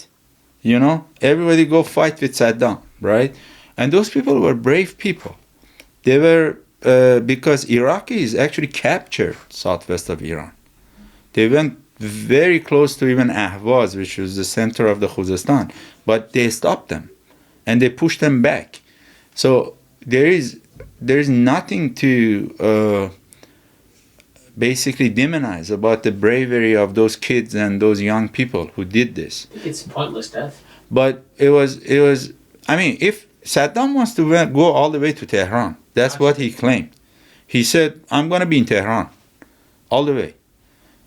You know, everybody go fight with Saddam, right? And those people were brave people. They were, because Iraqis actually captured southwest of Iran. They went very close to even Ahvaz, which was the center of the Khuzestan, but they stopped them and they pushed them back. So there is nothing to basically demonize about the bravery of those kids and those young people who did this. I think it's pointless death. But it was. I mean, if Saddam wants to go all the way to Tehran, that's what he claimed. He said, "I'm going to be in Tehran, all the way,"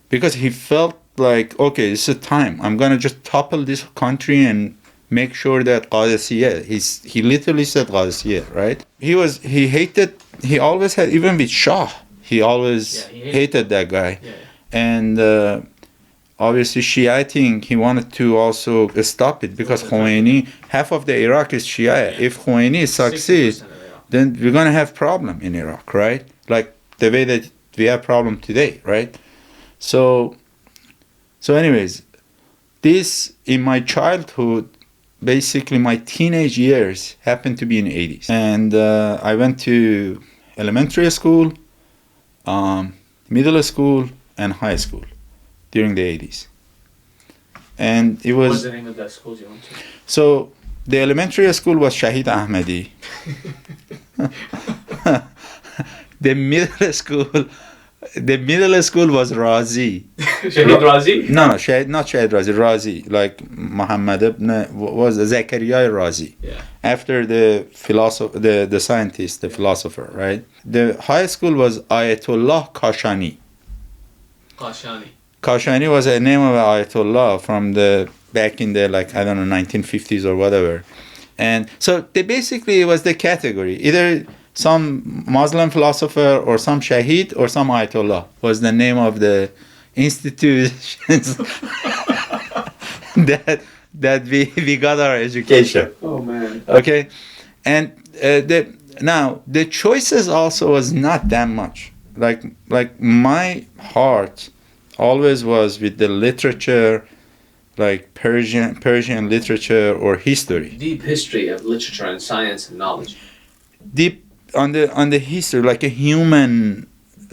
because he felt like, okay, this is time. I'm going to just topple this country and make sure that Qadisiyah. He literally said Qadisiyah, right? He always had, even with Shah, he always hated that guy. Yeah. And obviously Shiite, he wanted to also stop it because Khomeini, half of the Iraq is Shia. If Khomeini succeeds, 60% of Iraq. then we're going to have problem in Iraq, right? Like the way that we have problem today, right? So anyways, this, in my childhood, basically my teenage years happened to be in the 80s. And I went to elementary school, middle school, and high school during the 80s. And it was... What was the name of the schools you went to? So the elementary school was Shahid Ahmadi. The middle school was Razi. Shahid Razi? No, Shahid, not Shahid Razi. Razi, like Muhammad ibn, was Zakaria Razi. Yeah. After the philosopher, the scientist, the philosopher, right? The high school was Ayatollah Kashani. Kashani was a name of Ayatollah from the back in the, like, I don't know, 1950s or whatever. And so they basically, it was the category, either some Muslim philosopher or some Shahid or some Ayatollah was the name of the institutions that we got our education. Oh man. Okay, and the choices also was not that much. Like my heart always was with the literature, like Persian literature or history. Deep history of literature and science and knowledge. Deep on the history, like a human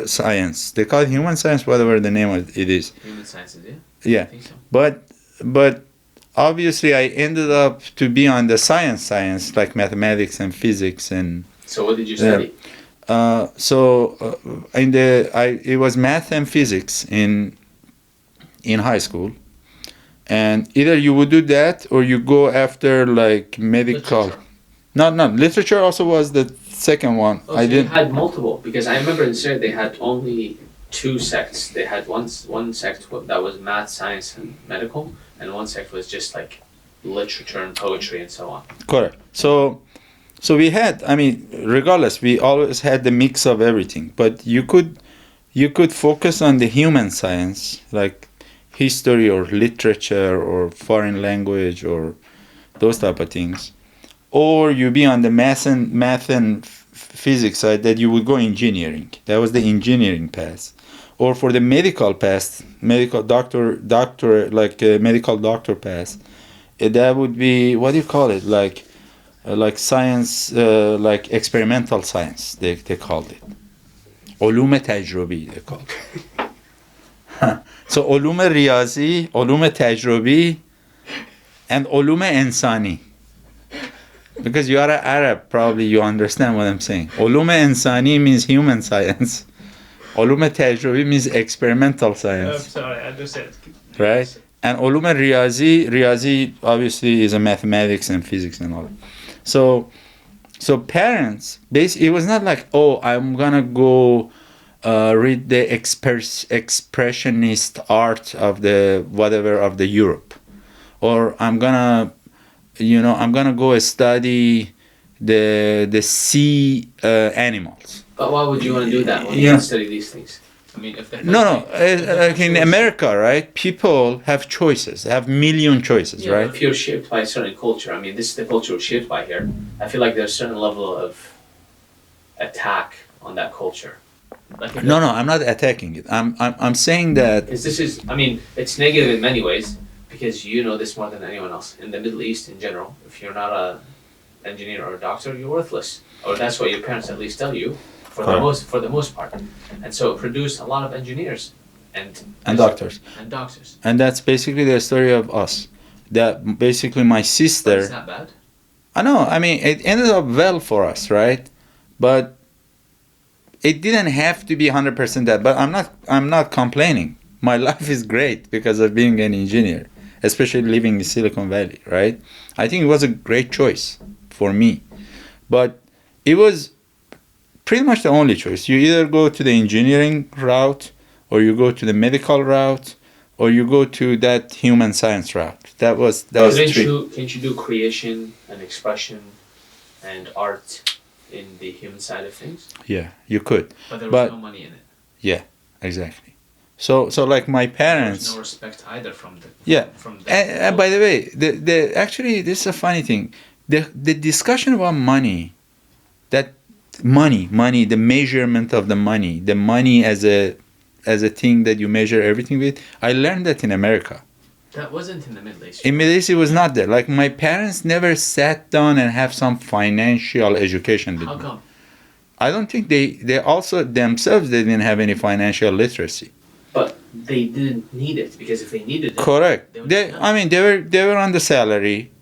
science. They call it human science, whatever the name of it is. Human sciences, yeah. Yeah, I think so. But obviously I ended up to be on the science, like mathematics and physics and. So what did you study? It was math and physics in high school, and either you would do that or you go after like medical. Literature. No, literature also was the second one. Oh, so you had multiple, because I remember in Syria they had only two sects. They had one sect that was math, science, and medical, and one sect was just like literature and poetry and so on. Correct. So we had, I mean, regardless, we always had the mix of everything. But you could focus on the human science, like history or literature or foreign language or those type of things. Or you be on the math and physics side, that you would go engineering. That was the engineering path. Or for the medical path, medical doctor, like a medical doctor path, that would be, what do you call it? Like science, like experimental science, they called it. علوم تجربی, they called it. So علوم ریاضی, علوم تجربی, and علوم انسانی. Because you are an Arab, probably you understand what I'm saying. علوم انسانی means human science. علوم تجربی means experimental science. I'm sorry, I understand. Right? And علوم ریاضی obviously is a mathematics and physics and all that. So parents, it was not like, oh, I'm gonna go read the expressionist art of the whatever of the Europe, or I'm gonna go study the sea animals. But why would you want to do that when you can study these things? I mean, if like in America, right? People have choices. They have million choices, right? If you're shaped by a certain culture, I mean, this is the culture we're shaped by here. I feel like there's a certain level of attack on that culture. Like No, I'm not attacking it. I'm saying that. Because this is, I mean, it's negative in many ways, because you know this more than anyone else. In the Middle East in general, if you're not an engineer or a doctor, you're worthless. Or that's what your parents at least tell you. For the most part, and so it produced a lot of engineers and doctors. And that's basically the story of us. That basically my sister. But it's not bad. I know. I mean, it ended up well for us, right? But it didn't have to be 100% that. But I'm not complaining. My life is great because of being an engineer, especially living in Silicon Valley, right? I think it was a great choice for me, but it was pretty much the only choice. You either go to the engineering route, or you go to the medical route, or you go to that human science route. That was Can't you do creation and expression and art in the human side of things? Yeah, you could. But there was no money in it. Yeah, exactly. So like my parents. There was no respect either from the. Yeah. And by the way, actually, this is a funny thing. The discussion about money, that money, the measurement of the money as a thing that you measure everything with. I learned that in America. That wasn't in the Middle East. In Middle East, it was not there. Like my parents never sat down and have some financial education with How me. come? I don't think they also themselves they didn't have any financial literacy. But they didn't need it, because if they needed it, Correct. they would They, have done I mean, they were on the salary,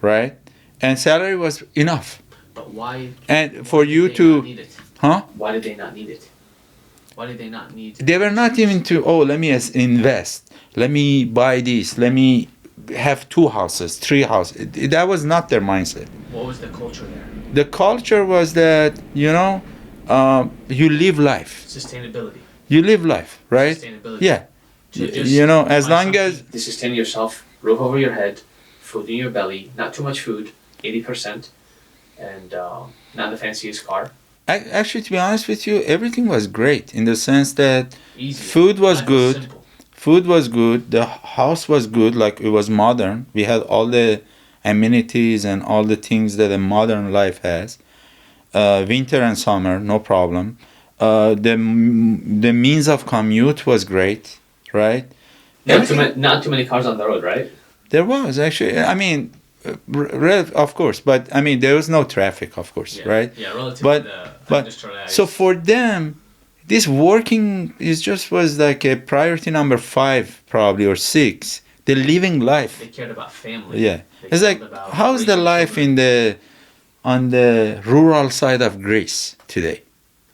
right? And salary was enough. But why? And for did you they to, not need it? huh? Why did they not need it? Why did they not need? They were not even to. Oh, let me invest. Let me buy this. Let me have 2 houses, 3 houses. That was not their mindset. What was the culture there? The culture was that you live life. Sustainability. You live life, right? Sustainability. Yeah. So just As find long as something to sustain yourself, roof over your head, food in your belly, not too much food, 80%, and not the fanciest car. actually, to be honest with you, everything was great in the sense that Easy. food was Life good. simple. Food was good. The house was good. Like it was modern. We had all the amenities and all the things that a modern life has. Winter and summer, no problem. The means of commute was great, right? Not too many cars on the road, right? There was actually. I mean, of course, but I mean there was no traffic, of course, Yeah. right? Yeah, relative But- to the but- industrialized. So for them, this working was like a priority number 5 probably or 6. The living life. they cared about family. Yeah. They It's like cared about how's the raising life children. on the rural side of Greece today?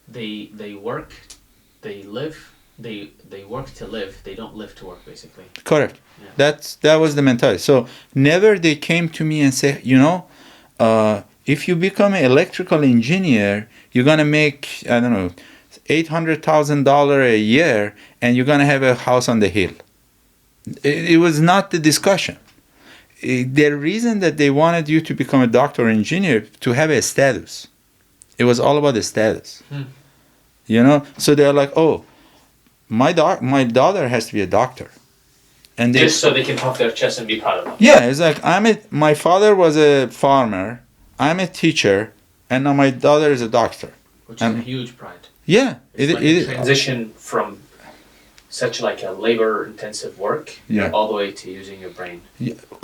They work, they live, they work to live. They don't live to work, basically. Correct. Yeah. That was the mentality. So never they came to me and say, if you become an electrical engineer, you're gonna make I don't know $800,000 a year, and you're gonna have a house on the hill. It was not the discussion. The reason that they wanted you to become a doctor or engineer to have a status. It was all about the status. So they're like, oh, my daughter has to be a doctor, and they Just so they can puff their chest and be proud of them. yeah, it's like my father was a farmer, I'm a teacher, and now my daughter is a doctor. Which is a huge pride. Yeah, It's like a transition from such like a labor-intensive work Yeah. all the way to using your brain.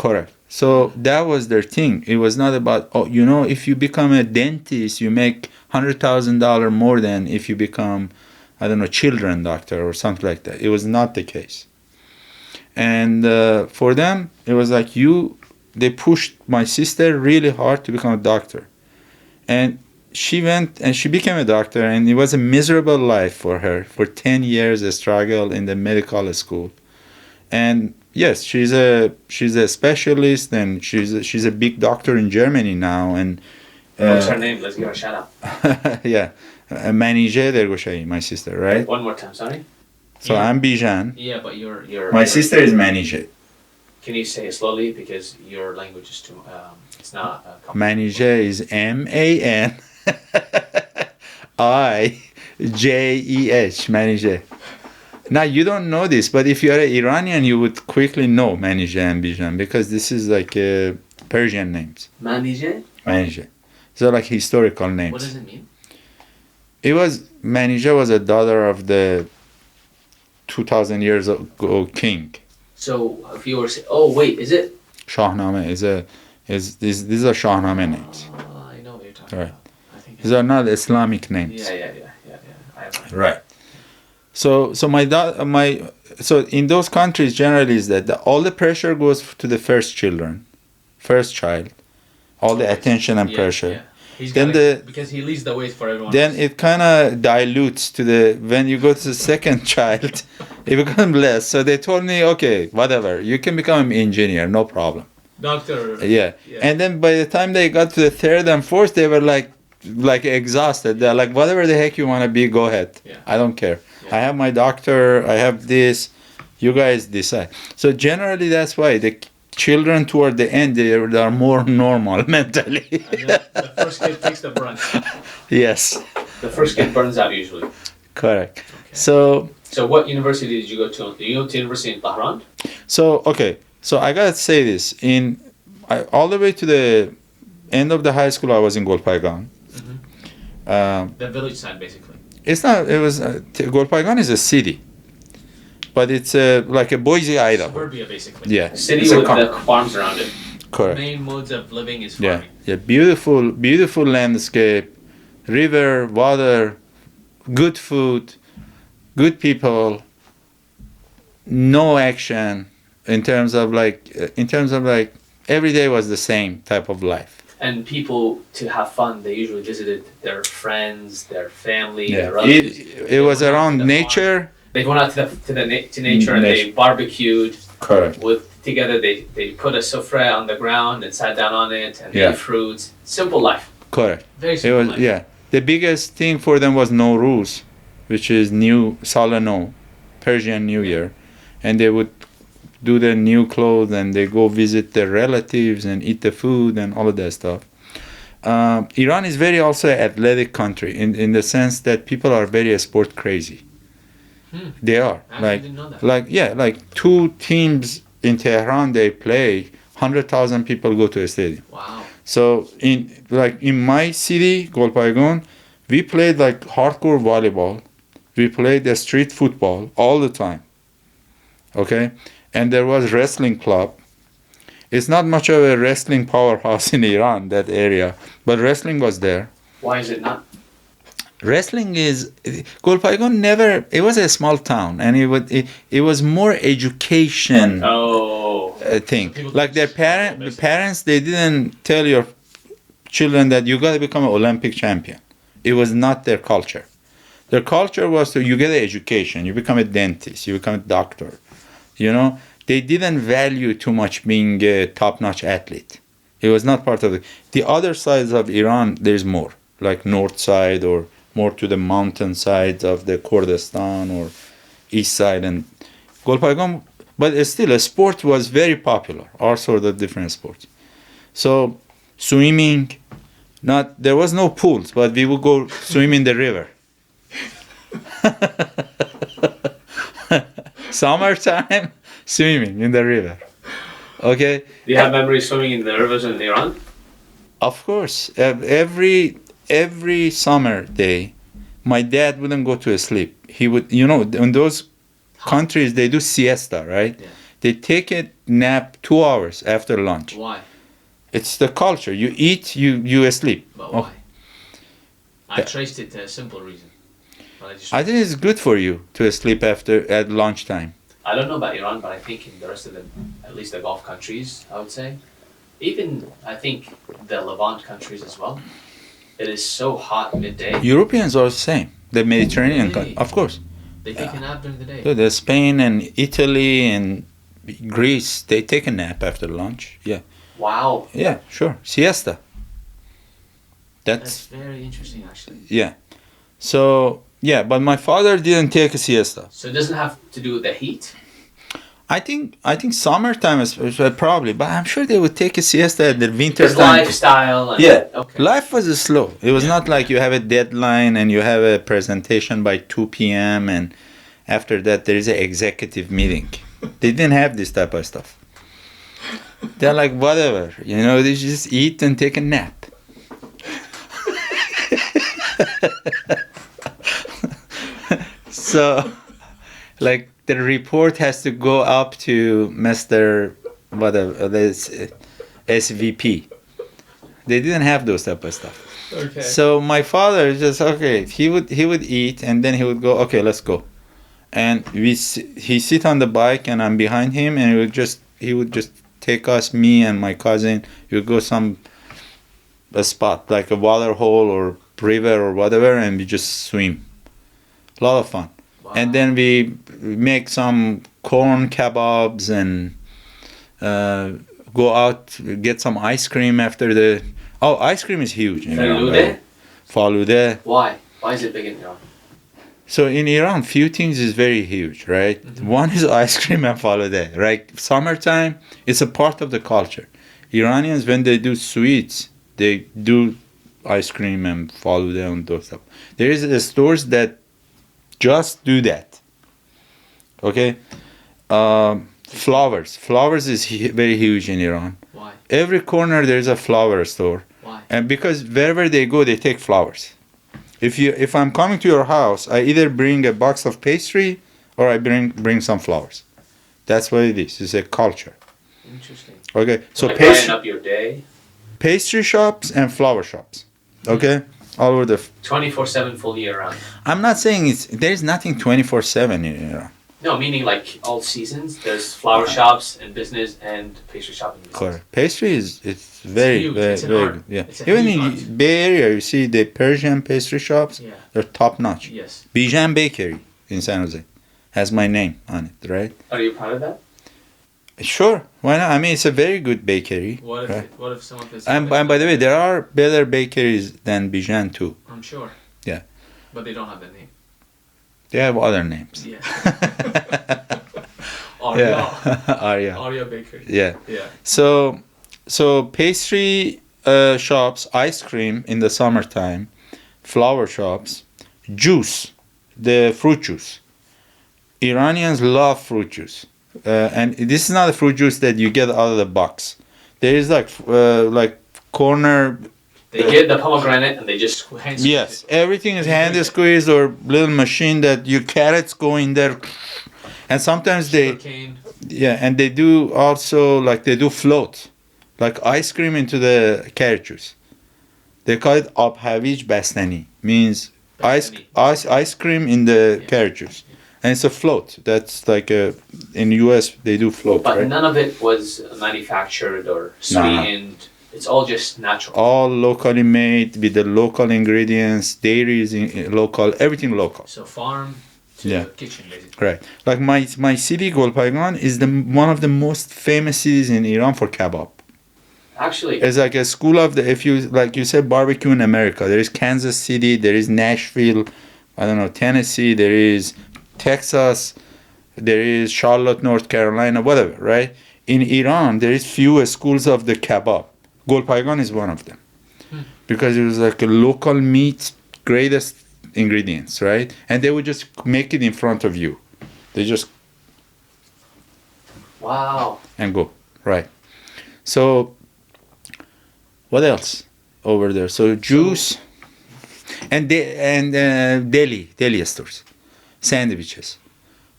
correct. So that was their thing. It was not about if you become a dentist, you make $100,000 more than if you become, I don't know, children doctor or something like that. It was not the case. And for them, it was like they pushed my sister really hard to become a doctor. And she went and she became a doctor, and it was a miserable life for her. For 10 years, a struggle in the medical school. And yes, she's a specialist, and she's a big doctor in Germany now. And What's her name? Let's give her a shout out. yeah, Manije Delgoshaei, my sister, right? One more time, sorry. So Yeah. I'm Bizhan. Yeah, but you're. My sister is Manije. Can you say it slowly, because your language is too? It's not. Manije is MANIJEH. Manije. Now you don't know this, but if you are an Iranian, you would quickly know Manije and Bizhan, because this is like Persian names. Manije? Manije. So like historical names. What does it mean? Manije was a daughter of the 2,000 years ago king. So if you were say, oh wait, is it? Shahnameh these are Shahnameh names. I know what you're talking Right. about. I think. These are not Islamic names. Yeah. I have Right. So so in those countries generally is that all the pressure goes to the first child, all the attention and pressure. Yeah. He's Then because he leads the way for everyone. Then else. it kind of dilutes to when you go to the second child, it becomes less. So they told me, okay, whatever, you can become an engineer, no problem. Doctor. Yeah. And then by the time they got to the third and fourth, they were like exhausted. They're like, whatever the heck you want to be, go ahead. Yeah. I don't care. Yeah. I have my doctor. I have this. You guys decide. So generally, that's why the children toward the end they are more normal mentally. And the first kid takes the brunt. Yes. The first kid burns out usually. Correct. Okay. So what university did you go to? Did you go to university in Tehran? okay. So I gotta say this. All the way to the end of the high school, I was in Golpaigan. The village side, basically. It's not. It was Golpaigan is a city, but it's like a Boise, Idaho. Suburbia, basically. Yeah. A city It's a with the farms around it. Correct. The main modes of living is Yeah, farming. yeah, beautiful landscape, river, water, good food, good people, no action in terms of like every day was the same type of life. And people, to have fun, they usually visited their friends, their family, Yeah, their relatives. it was went out around to the nature. farm. They went out to nature and they barbecued. Correct. Together they put a sofra on the ground and sat down on it and Yeah. ate fruits. Simple life. Correct. Very It simple was life. yeah. The biggest thing for them was Nowruz, which is New Salano, Persian New Year, and they would do their new clothes and they go visit their relatives and eat the food and all of that stuff. Iran is very also athletic country in the sense that people are very sport crazy. They are I didn't know that. like two teams in Tehran they play 100,000 people go to a stadium. Wow. So in my city Golpaygon, we played like hardcore volleyball. We played the street football all the time. Okay, and there was wrestling club. It's not much of a wrestling powerhouse in Iran, that area, but wrestling was there. Why is it not? Wrestling is Golpaygon never. It was a small town, and it was more education thing. So Like the parents, they didn't tell your children that you got to become an Olympic champion. It was not their culture. Their culture was you get an education, you become a dentist, you become a doctor. You know, they didn't value too much being a top-notch athlete. It was not part of it. The other sides of Iran, there's more, like north side or more to the mountain side of the Kurdistan or east side and Golpaygon. But still, a sport was very popular, all sorts of different sports. So swimming, there was no pools, but we would go swim in the river. Summertime, swimming in the river. Okay. Do you have memories swimming in the rivers in Iran? Of course. Every summer day, my dad wouldn't go to sleep. He would, in those countries, they do siesta, right? Yeah. They take a nap 2 hours after lunch. Why? It's the culture. You eat, you sleep. But why? I traced it to a simple reason. I think it's good for you to sleep at lunchtime. I don't know about Iran, but I think in the rest of at least the Gulf countries, I would say, even I think the Levant countries as well, it is so hot midday. Europeans are the same. The Mediterranean, Really? of course. They take a nap during the day. The Spain and Italy and Greece, they take a nap after lunch. Yeah. Wow. Yeah, sure. Siesta. That's very interesting, actually. Yeah. So, yeah, but my father didn't take a siesta. So it doesn't have to do with the heat? I think summertime is probably, but I'm sure they would take a siesta at the winter It's time. lifestyle. And, Yeah. Okay. Life was slow. It was not like you have a deadline and you have a presentation by 2 p.m. and after that there is an executive meeting. They didn't have this type of stuff. They're like, whatever, they just eat and take a nap. So, like, the report has to go up to Mr. whatever, this SVP. They didn't have those type of stuff. Okay. So my father just he would eat and then he would go, okay, let's go. And he sit on the bike and I'm behind him and he would just take us, me and my cousin, we would go a spot like a water hole or river or whatever and we just swim. A lot of fun. Wow. And then we make some corn kebabs and go out, get some ice cream after ice cream is huge in Iran. Falude? Falude. Why? Why is it big in Iran? So in Iran, few things is very huge, right? Mm-hmm. One is ice cream and falude, right? Summertime, it's a part of the culture. Iranians, when they do sweets, they do ice cream and falude and those stuff. There is stores that just do that. Okay? Flowers is very huge in Iran. Why? Every corner there's a flower store. Why? And because wherever they go, they take flowers. If I'm coming to your house, I either bring a box of pastry or I bring some flowers. That's what it is. It's a culture. Interesting. Okay, so like brighten up your day. Pastry shops and flower shops. Okay, all over the. 24/7, full year round. I'm not saying there's nothing 24/7 in Iran. No, meaning like all seasons. There's flower shops and business and pastry shop and business. Correct. Pastry it's very huge. very It's an very art. good. Yeah. It's a Even huge in art. Bay Area, you see the Persian pastry shops. Yeah. They're top notch. Yes. Bizhan Bakery in San Jose has my name on it, right? Are you proud of that? Sure. Why not? I mean, it's a very good bakery. What if right? what if someone says? And by the way, there are better bakeries than Bizhan too. I'm sure. Yeah. But they don't have that name. They have other names. Yeah. Arya. Yeah. Arya. Arya Bakery. Yeah. Yeah. So pastry shops, ice cream in the summertime, flower shops, juice, the fruit juice. Iranians love fruit juice, and this is not a fruit juice that you get out of the box. There is like corner. They get the pomegranate and they just hand squeeze Yes, it. everything is hand squeezed or little machine that your carrots go in there, and sometimes Sugarcane. and they do also like they do float, like ice cream into the carrot juice. They call it ab havij bastani, means ice cream in the carrot juice, and it's a float. That's like in the U.S. they do float, But right? none of it was manufactured or sweetened. It's all just natural. All locally made with the local ingredients, dairies local, everything local. So farm to Yeah. kitchen, basically. Right. Like my city, Golpaigan, is one of the most famous cities in Iran for kebab. Actually, It's like a school of the, if you, like you said, barbecue in America. There is Kansas City, there is Nashville, I don't know, Tennessee, there is Texas, there is Charlotte, North Carolina, whatever, right? In Iran, there is few schools of the kebab. Golpaigan is one of them. Because it was like a local meat, greatest ingredients, right? And they would just make it in front of you. They just wow. and go, right? So what else over there? So juice and deli stores, sandwiches.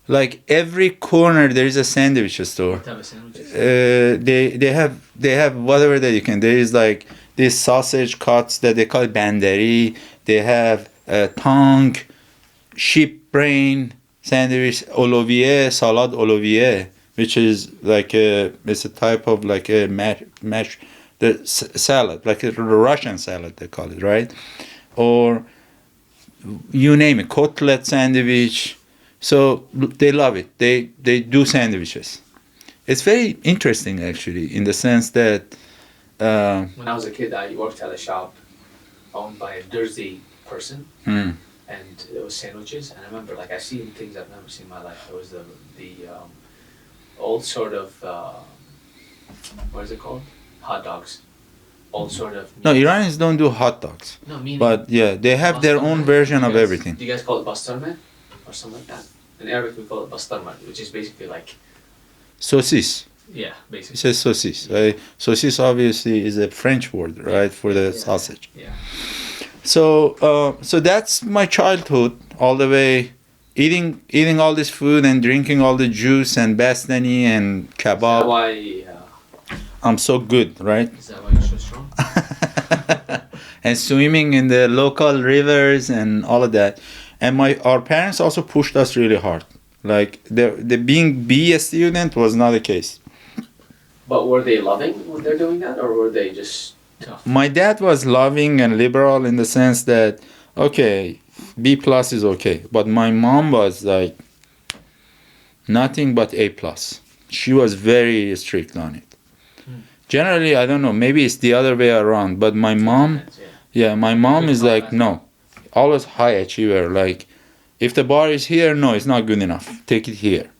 Like every corner there is a sandwich store. What type of sandwiches? They have whatever that you can. There is like these sausage cuts that they call bandari. They have tongue, sheep brain sandwich, olivier, salad olivier, which is like it's a type of like a mash salad, like a Russian salad they call it, right? Or you name it, cutlet sandwich. So they love it. They do sandwiches. It's very interesting actually, in the sense that When I was a kid, I worked at a shop owned by a Jersey person, and it was sandwiches. And I remember, like, I seen things I've never seen in my life. It was the old sort of what is it called? Hot dogs. Old sort of. no, Iranians don't do hot dogs, No, meaning. but yeah, they have their own bastarma. version of You guys- everything. Do you guys call it bastarma or something like that? In Arabic, we call it bastarma, which is basically like, Saucisse. yeah, It basically. says saucisse. Right? Saucisse obviously is a French word, right, for the Yeah. sausage. Yeah. So that's my childhood, all the way eating all this food and drinking all the juice and bastani and Is that kebab. why? I'm so good, right? Is that why you're so strong? And swimming in the local rivers and all of that. And our parents also pushed us really hard. Like the being a student was not the case. But were they loving when they're doing that, or were they just tough? My dad was loving and liberal in the sense that, okay, B plus is okay. But my mom was like nothing but A plus. She was very strict on it. Generally, I don't know, maybe it's the other way around. But my mom, yeah, my mom is like, no, always high achiever. Like, if the bar is here, no, it's not good enough. Take it here,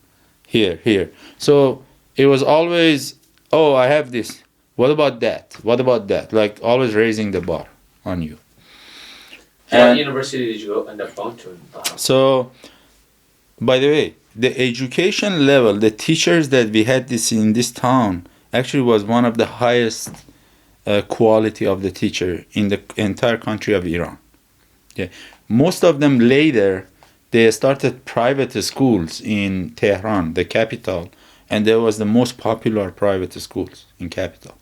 here. So it was always, oh, I have this. What about that? What about that? Like always raising the bar on you. What university did you end up going to in Bahrain? So, by the way, the education level, the teachers that we had in this town actually was one of the highest quality of the teacher in the entire country of Iran. Yeah, most of them later they started private schools in Tehran, the capital, and there was the most popular private schools in capital.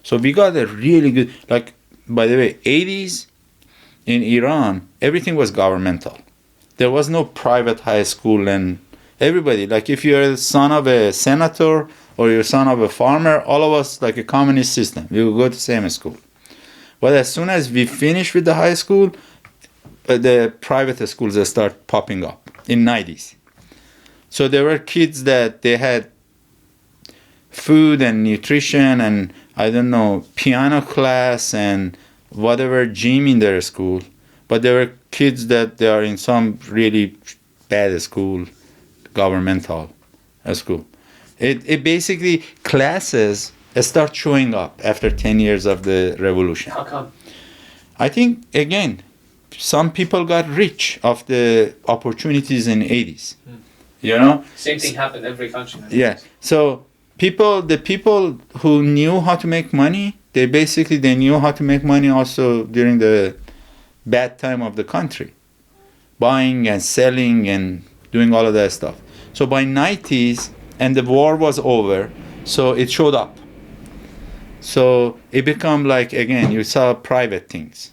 So we got a really good, like, by the way, 80s in Iran, everything was governmental. There was no private high school, and everybody, like if you're the son of a senator or you're son of a farmer, all of us like a communist system. We would go to the same school. But as soon as we finish with the high school, the private schools start popping up in 90s. So there were kids that they had food and nutrition and I don't know, piano class and whatever gym in their school. But there were kids that they are in some really bad school, governmental school. It basically, classes start showing up after 10 years of the revolution. How come? I think, again, some people got rich of the opportunities in 80s. You know? Same thing happened in every country. Yeah. So the people who knew how to make money, they knew how to make money also during the bad time of the country. Buying and selling and doing all of that stuff. So by 90s, and the war was over, so it showed up. So it became like, again, you saw private things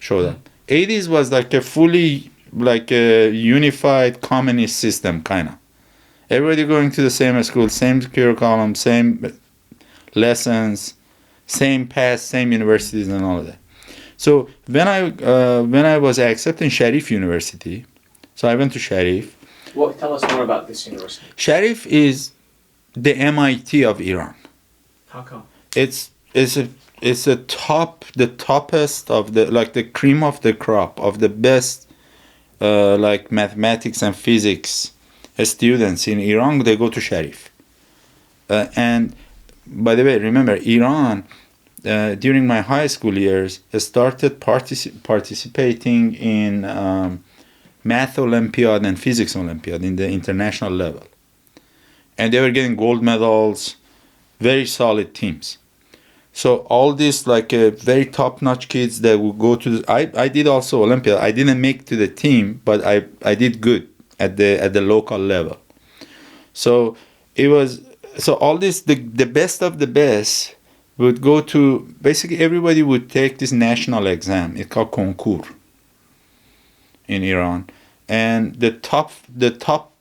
showed up. 80s was like a fully, like a unified communist system, kind of. Everybody going to the same school, same curriculum, same lessons, same paths, same universities and all of that. So when I was accepted in Sharif University, so I went to Sharif. Well, tell us more about this university. Sharif is the MIT of Iran. How come? It's the toppest of the, like the cream of the crop of the best like mathematics and physics students in Iran. They go to Sharif. And by the way, remember, Iran during my high school years started participating in math Olympiad and physics Olympiad in the international level. And they were getting gold medals, very solid teams. So all these like very top-notch kids that would go to I did also Olympiad. I didn't make to the team, but I did good at the local level. So it was, so all this, the best of the best would go to, basically everybody would take this national exam. It's called concours in Iran. And the top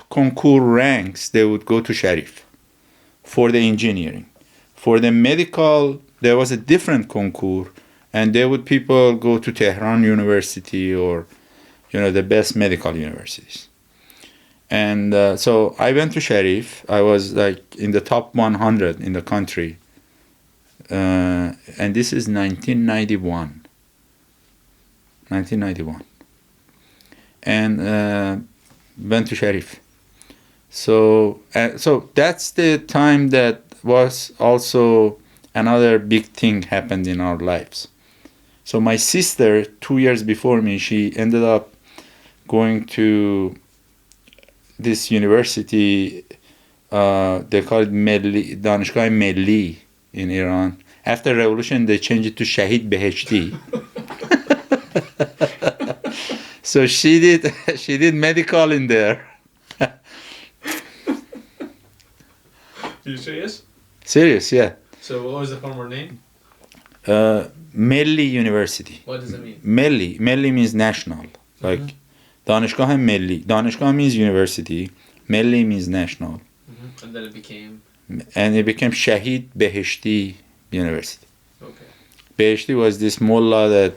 concours ranks, they would go to Sharif for the engineering. For the medical, there was a different concours, and people go to Tehran University or, the best medical universities. And so I went to Sharif. I was like in the top 100 in the country. And this is 1991. And went to Sharif. So that's the time that was also another big thing happened in our lives. So my sister, 2 years before me, she ended up going to this university, they call it Delgoshaei Milli in Iran. After revolution, they changed it to Shahid Beheshti. So she did medical in there. Are you serious? Serious, yeah. So what was the former name? Milli University. What does it mean? Milli means national. Like Danishgah Milli. Danishgah means university. Milli means national. And then it became? And it became Shahid Beheshti University. Okay. Beheshti was this mullah that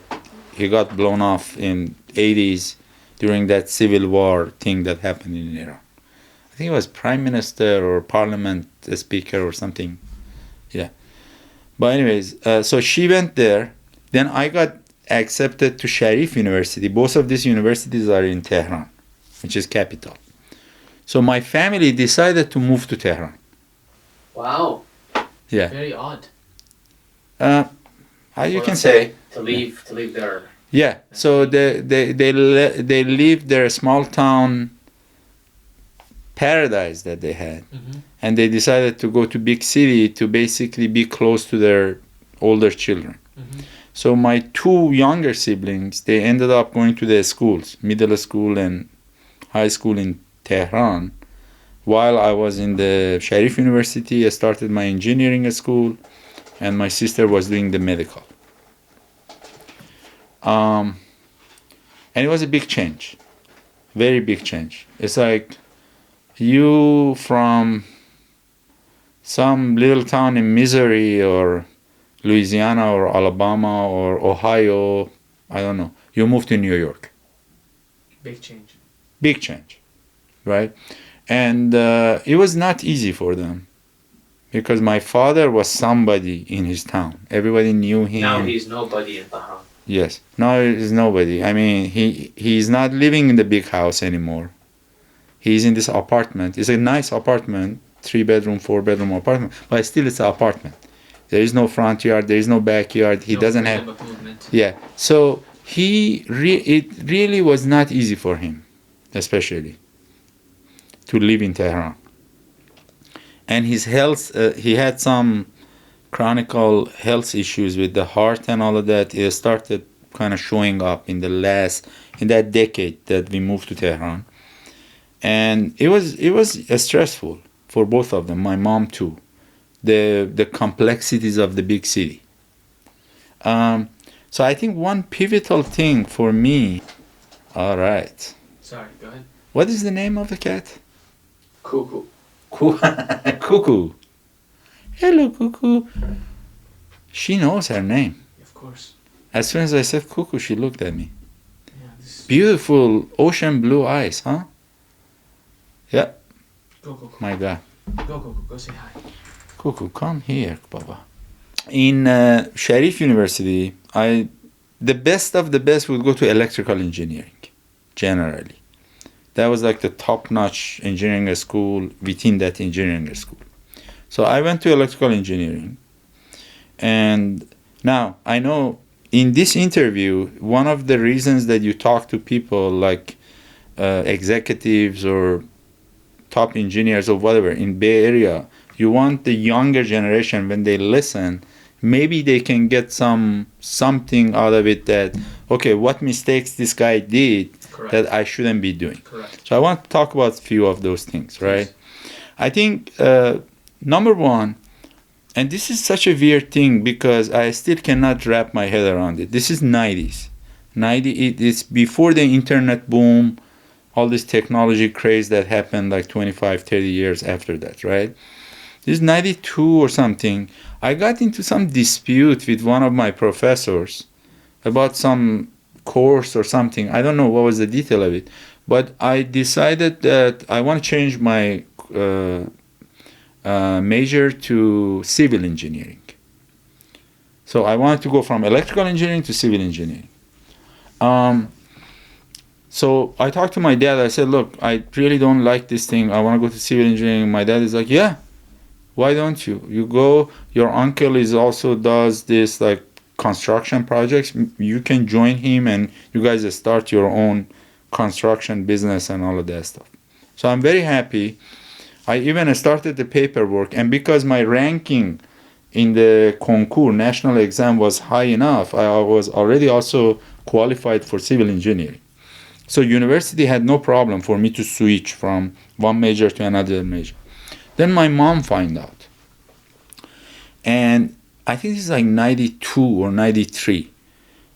he got blown off in 80s during that civil war thing that happened in Iran. I think he was prime minister or parliament speaker or something. Yeah. But anyways, so she went there. Then I got accepted to Sharif University. Both of these universities are in Tehran, which is capital. So my family decided to move to Tehran. Wow. Yeah. Very odd. You can say. To leave their... Yeah. So they leave their small town paradise that they had, and they decided to go to big city to basically be close to their older children. So my two younger siblings, they ended up going to their schools, middle school and high school in Tehran. While I was in the Sharif University, I started my engineering school, and my sister was doing the medical. And it was a big change, very big change. It's like you from some little town in Missouri or Louisiana or Alabama or Ohio, I don't know, you move to New York. Big change. Big change, right? And it was not easy for them because my father was somebody in his town. Everybody knew him. Now he's nobody in Tehran. Yes, now he's nobody. I mean, he's not living in the big house anymore. He's in this apartment. It's a nice apartment, 3-bedroom, 4-bedroom apartment, but still it's an apartment. There is no front yard. There is no backyard. He doesn't have. Movement. Yeah. So it really was not easy for him, especially to live in Tehran. And his health, he had some chronic health issues with the heart and all of that. It started kind of showing up in that decade that we moved to Tehran, and it was stressful for both of them. My mom too, the complexities of the big city. So I think one pivotal thing for me. All right. Sorry, go ahead. What is the name of the cat? Cuckoo. Cuckoo. Hello, Cuckoo. She knows her name. Of course. As soon as I said Cuckoo, she looked at me. Yeah, this... Beautiful ocean blue eyes, huh? Yeah. Go. My God. Go say hi. Cuckoo, come here, Baba. In Sharif University, the best of the best would go to electrical engineering, generally. That was like the top-notch engineering school within that engineering school. So I went to electrical engineering. And now, I know in this interview, one of the reasons that you talk to people like executives or top engineers or whatever in Bay Area, you want the younger generation, when they listen, maybe they can get something out of it that, okay, what mistakes this guy did. Correct. That I shouldn't be doing. Correct. So I want to talk about a few of those things, right? Please. I think number one, and this is such a weird thing because I still cannot wrap my head around it. This is 90s. It's before the internet boom, all this technology craze that happened like 25, 30 years after that, right? This is 92 or something. I got into some dispute with one of my professors about some course or something. I don't know what was the detail of it, but I decided that I want to change my major to civil engineering. So I wanted to go from electrical engineering to civil engineering. So I talked to my dad. I said, look, I really don't like this thing. I want to go to civil engineering. My dad is like, yeah, why don't you? You go, your uncle also does this like construction projects. You can join him and you guys start your own construction business and all of that stuff. So I'm very happy. I even started the paperwork, and because my ranking in the concours national exam was high enough, I was already also qualified for civil engineering. So university had no problem for me to switch from one major to another major. Then my mom found out, and I think this is like 92 or 93.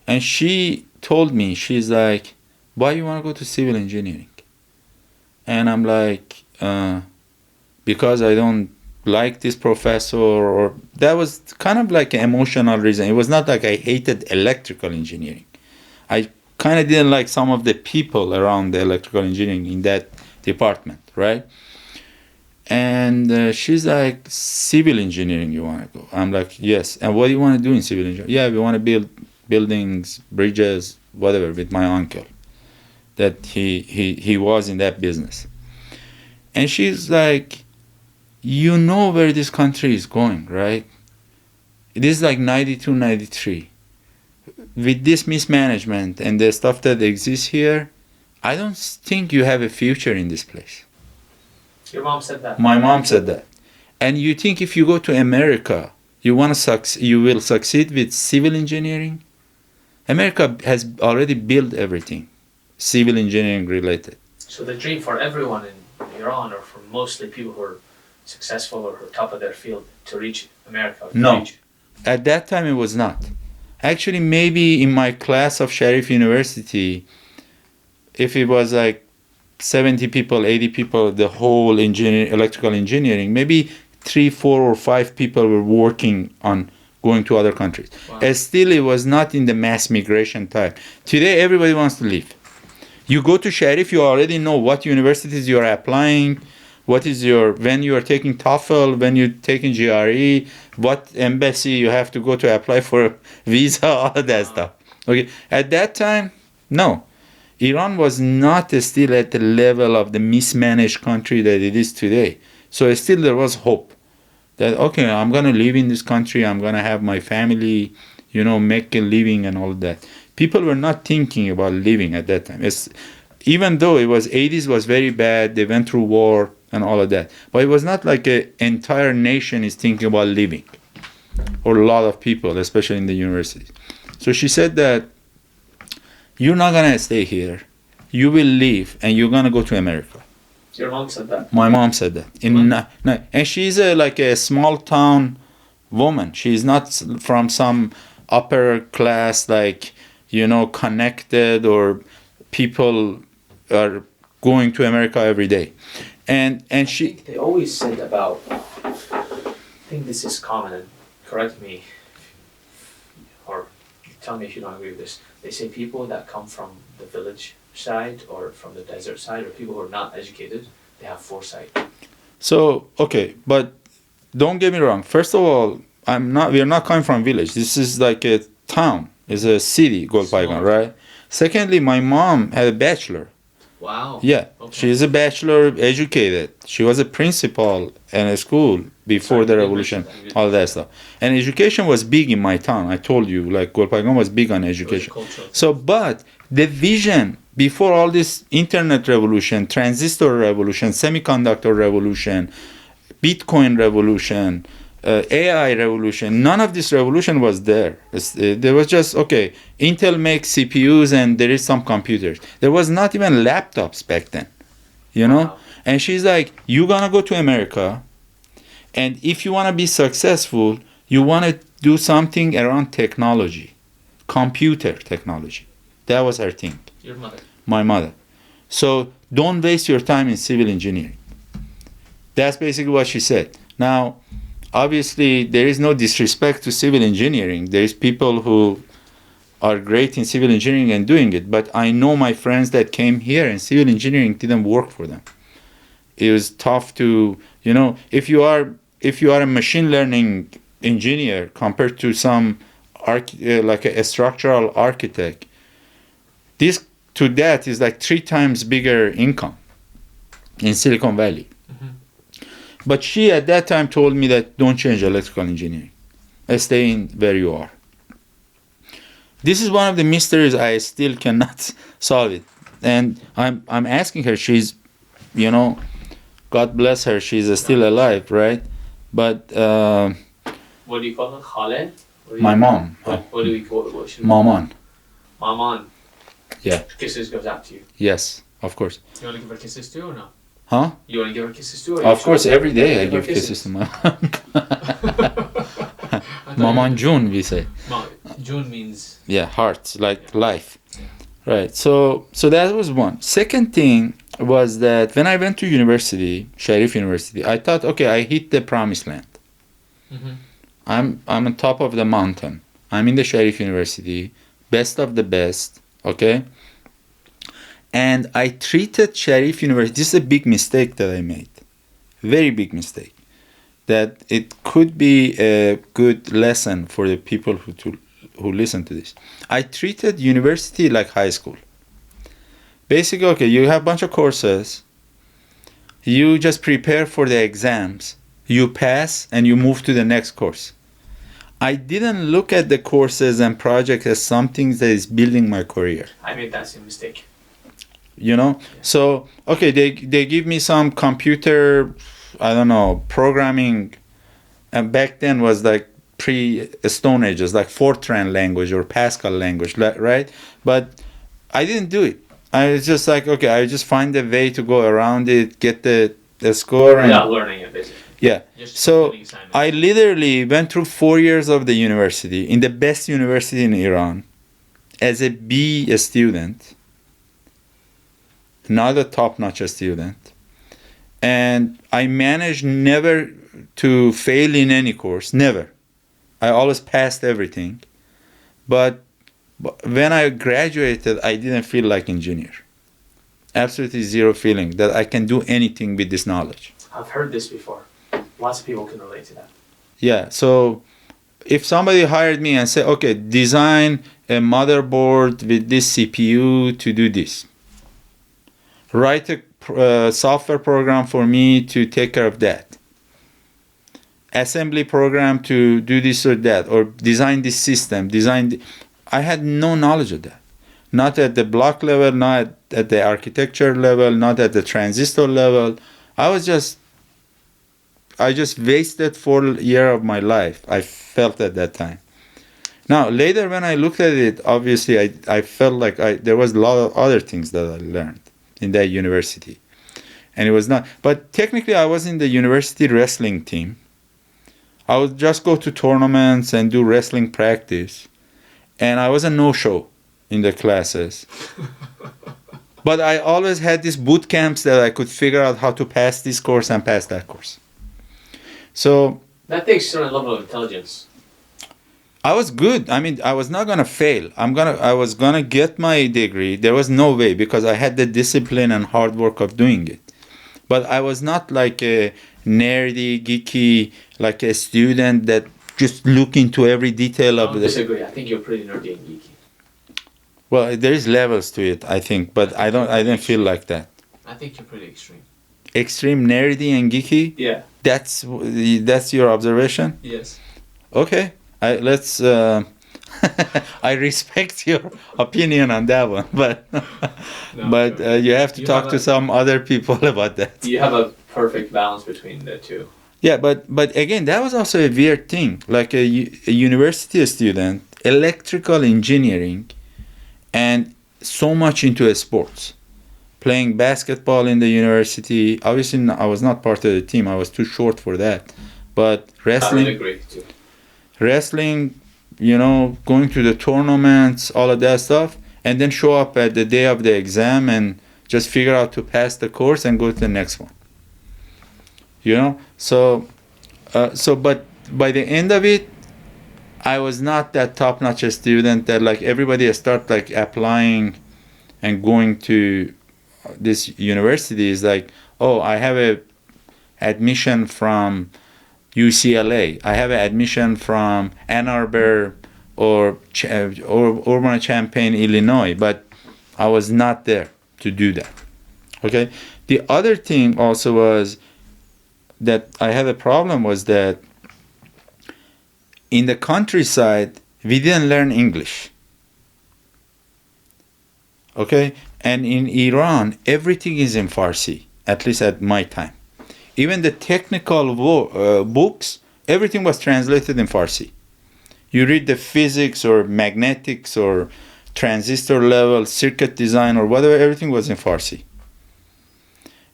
And she told me, she's like, why you want to go to civil engineering? And I'm like, because I don't like this professor, or that was kind of like an emotional reason. It was not like I hated electrical engineering. I kind of didn't like some of the people around the electrical engineering in that department, right? And she's like, civil engineering, you want to go? I'm like, yes. And what do you want to do in civil engineering? Yeah, we want to build buildings, bridges, whatever, with my uncle. That he was in that business. And she's like, you know where this country is going, right? It is like 92, 93. With this mismanagement and the stuff that exists here, I don't think you have a future in this place. Your mom said that? My mom said that. And you think if you go to America, you will succeed with civil engineering? America has already built everything, civil engineering related. So the dream for everyone in Iran, or for mostly people who are successful or who are top of their field, to reach America. Or to No. reach. At that time, it was not. Actually, maybe in my class of Sharif University, if it was like 70 people, 80 people, the whole electrical engineering, maybe 3, 4, or 5 people were working on going to other countries. Wow. Still, it was not in the mass migration type. Today, everybody wants to leave. You go to Sharif, you already know what universities you are applying, when you are taking TOEFL, when you're taking GRE, what embassy you have to go to apply for a visa, all of that stuff. Okay, at that time, no. Iran was not still at the level of the mismanaged country that it is today. So still there was hope that, okay, I'm going to live in this country, I'm going to have my family, make a living and all that. People were not thinking about living at that time. Even though it was 80s was very bad, they went through war and all of that. But it was not like an entire nation is thinking about living, or a lot of people, especially in the universities. So she said that you're not going to stay here. You will leave and you're going to go to America. Your mom said that? My mom said that. And she's like a small town woman. She's not from some upper class, connected, or people are going to America every day. And she... They always said about, I think this is common, and correct me, or tell me if you don't agree with this. They say people that come from the village side or from the desert side, or people who are not educated, they have foresight. So, okay, but don't get me wrong. First of all, we are not coming from village. This is like a town. It's a city, Golpaigan, right? Secondly, my mom had a bachelor. Wow. Yeah, okay. She is a bachelor, educated. She was a principal in a school before the revolution, all that stuff. And education was big in my town. I told you, Golpaigan was big on education. So, but the vision before all this internet revolution, transistor revolution, semiconductor revolution, Bitcoin revolution, AI revolution, none of this revolution was there. There was just, okay, Intel makes CPUs and there is some computers. There was not even laptops back then, Wow. And she's like, you're going to go to America, and if you want to be successful, you want to do something around technology, computer technology. That was her thing. Your mother? My mother. So don't waste your time in civil engineering. That's basically what she said. Now, obviously, there is no disrespect to civil engineering. There is people who are great in civil engineering and doing it. But I know my friends that came here and civil engineering didn't work for them. It was tough to, if you are a machine learning engineer compared to some like a structural architect, that is like 3 times bigger income in Silicon Valley. But she at that time told me that don't change electrical engineering. Stay in where you are. This is one of the mysteries I still cannot solve it. And I'm asking her, she's, God bless her, she's still alive, right? But what do you call her? Khale? My mom. What do we call it? Maman. Maman. Yeah. Kisses goes out to you. Yes, of course. You want to give her kisses too or no? Huh? You want to give her kisses too? Or Of course, every day I give kisses to my Maman June, we say. June means... Yeah, hearts, like life. Right, so that was one. Second thing was that when I went to university, Sharif University, I thought, okay, I hit the promised land. I'm on top of the mountain. I'm in the Sharif University, best of the best, okay? And I treated Sharif University, this is a big mistake that I made, very big mistake, that it could be a good lesson for the people who listen to this. I treated university like high school. Basically, okay, you have a bunch of courses, you just prepare for the exams, you pass, and you move to the next course. I didn't look at the courses and projects as something that is building my career. I made that same mistake. So okay, they give me some computer, I don't know, programming, and back then was like pre-Stone Ages, like Fortran language or Pascal language, right? But I didn't do it. I was just like, okay, I just find a way to go around it, get the score. And Without learning it, basically. yeah. Just So completing assignments. I literally went through 4 years of the university in the best university in Iran as a B student, not a top-notch student. And I managed never to fail in any course, never. I always passed everything. But when I graduated, I didn't feel like engineer. Absolutely zero feeling that I can do anything with this knowledge. I've heard this before. Lots of people can relate to that. Yeah, so if somebody hired me and said, okay, design a motherboard with this CPU to do this, write a software program for me to take care of that, assembly program to do this or that, or design this system, I had no knowledge of that. Not at the block level, not at the architecture level, not at the transistor level. I just wasted 4 years of my life. I felt at that time. Now, later when I looked at it, obviously I felt like there was a lot of other things that I learned in that university. And it was not, but technically I was in the university wrestling team. I would just go to tournaments and do wrestling practice. And I was a no-show in the classes. But I always had these boot camps that I could figure out how to pass this course and pass that course. So that takes a certain level of intelligence. I was good. I mean, I was not gonna fail. I was gonna get my degree. There was no way because I had the discipline and hard work of doing it. But I was not like a nerdy, geeky, like a student that just look into every detail of I disagree. I think you're pretty nerdy and geeky. Well, there is levels to it, I think, but I didn't feel like that. I think you're pretty extreme. Extreme nerdy and geeky? Yeah. That's your observation? Yes. Okay. I respect your opinion on that one, but you have to talk to some other people about that. You have a perfect balance between the two. Yeah, but again, that was also a weird thing. Like a university student, electrical engineering, and so much into sports. Playing basketball in the university. Obviously, I was not part of the team. I was too short for that. But wrestling. I would agree too. Wrestling, going to the tournaments, all of that stuff, and then show up at the day of the exam and just figure out to pass the course and go to the next one. So but by the end of it, I was not that top-notch student that like everybody start like applying and going to this university is like, oh, I have a admission from UCLA. I have an admission from Ann Arbor or Urbana-Champaign, Illinois, but I was not there to do that. Okay. The other thing also was that I had a problem was that in the countryside, we didn't learn English. Okay? And in Iran, everything is in Farsi, at least at my time. Even the technical books, everything was translated in Farsi. You read the physics or magnetics or transistor level, circuit design or whatever, everything was in Farsi.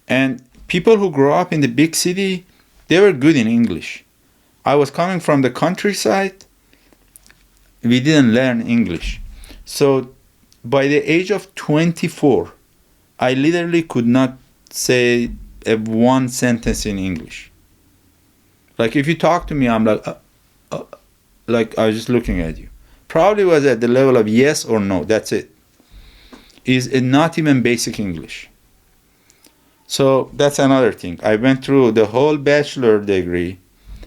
And people who grow up in the big city, they were good in English. I was coming from the countryside, we didn't learn English. So by the age of 24, I literally could not say one sentence in English. Like if you talk to me, I'm like I was just looking at you. Probably was at the level of yes or no, that's it. Is not even basic English. So that's another thing. I went through the whole bachelor degree,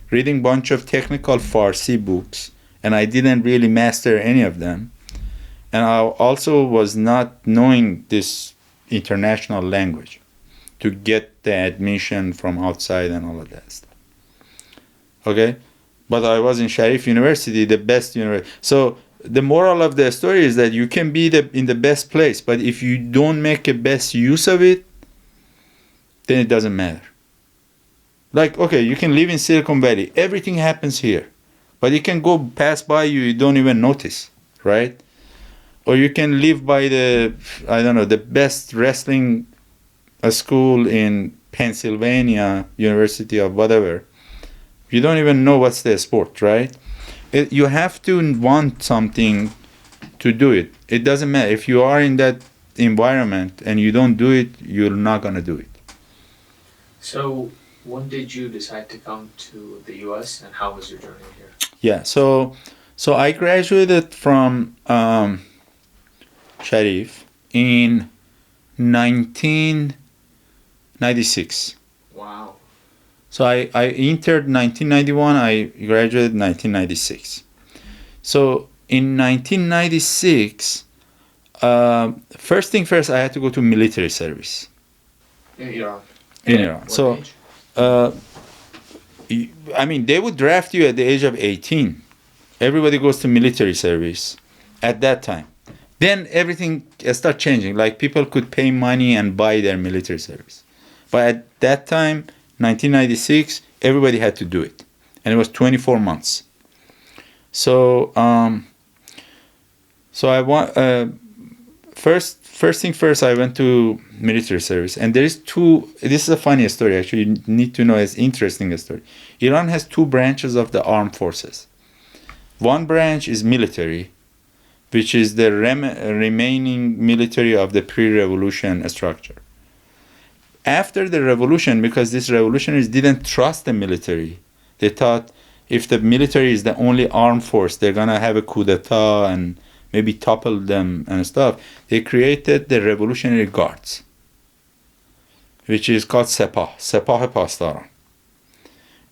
reading a bunch of technical Farsi books, and I didn't really master any of them. And I also was not knowing this international language to get the admission from outside and all of that stuff. Okay? But I was in Sharif University, the best university. So the moral of the story is that you can be in the best place, but if you don't make a best use of it, then it doesn't matter. Like, okay, you can live in Silicon Valley. Everything happens here. But it can go pass by you, you don't even notice, right? or you can live by the, I don't know, the best wrestling school in Pennsylvania, University of whatever. You don't even know what's the sport, right? You have to want something to do it. It doesn't matter. If you are in that environment and you don't do it, you're not going to do it. So, when did you decide to come to the U.S. and how was your journey here? Yeah, so I graduated from Sharif in 1996. Wow. So I entered 1991, I graduated 1996. So in 1996, first thing first, I had to go to military service. In Iran. In Iran. What So, age? I mean, they would draft you at the age of 18. Everybody goes to military service at that time. Then everything started changing. Like people could pay money and buy their military service. But at that time, 1996, everybody had to do it. And it was 24 months. So, I want, first thing first, I went to military service. And this is a funny story, actually. You need to know, it's interesting story. Iran has two branches of the armed forces. One branch is military, which is the remaining military of the pre-revolution structure. After the revolution, because these revolutionaries didn't trust the military, they thought if the military is the only armed force, they're going to have a coup d'etat and maybe topple them and stuff. They created the Revolutionary Guards, which is called Sepah Pastaran.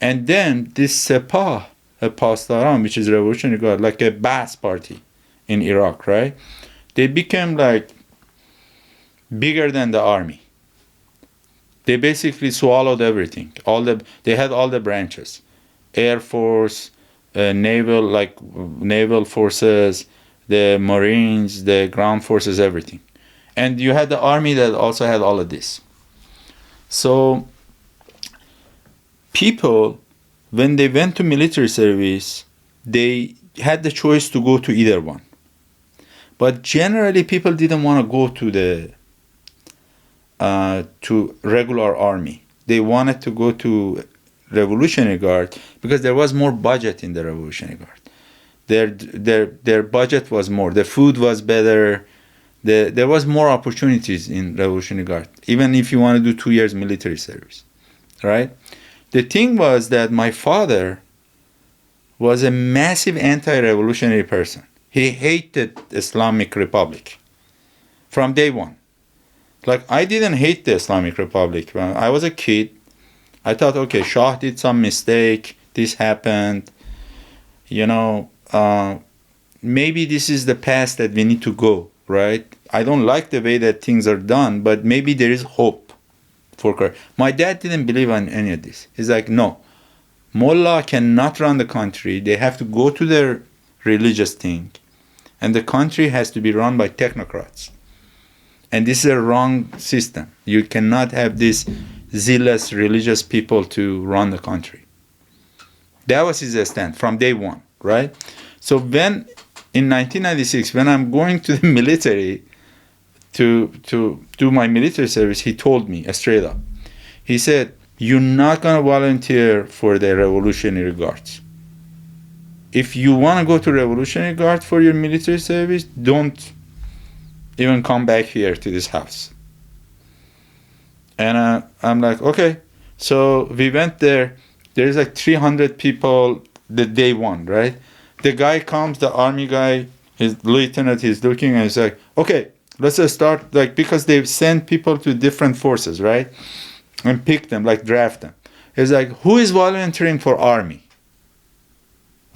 And then this Sepah Pastaran, which is Revolutionary Guard, like a Baas party in Iraq, right? They became like bigger than the army. They basically swallowed everything. They had all the branches, Air Force, naval forces, the Marines, the ground forces, everything. And you had the army that also had all of this. So people, when they went to military service, they had the choice to go to either one. But generally, people didn't want to go to to regular army. They wanted to go to Revolutionary Guard because there was more budget in the Revolutionary Guard. Their budget was more. The food was better. There was more opportunities in Revolutionary Guard, even if you want to do 2 years military service, right? The thing was that my father was a massive anti-revolutionary person. He hated Islamic Republic from day one. Like, I didn't hate the Islamic Republic. When I was a kid, I thought, okay, Shah did some mistake. This happened. Maybe this is the path that we need to go, right? I don't like the way that things are done, but maybe there is hope for correct. My dad didn't believe in any of this. He's like, no, Mullah cannot run the country. They have to go to their religious thing. And the country has to be run by technocrats. And this is a wrong system. You cannot have these zealous religious people to run the country. That was his stand from day one, right? So when, in 1996, when I'm going to the military to do my military service, he told me straight up. He said, you're not going to volunteer for the Revolutionary Guards. If you want to go to Revolutionary Guard for your military service, don't even come back here to this house. And I'm like, okay. So we went there. There's like 300 people the day one, right? The guy comes, the army guy, his lieutenant, he's looking and he's like, okay, let's just start, like, because they've sent people to different forces, right? And pick them, like draft them. He's like, who is volunteering for army?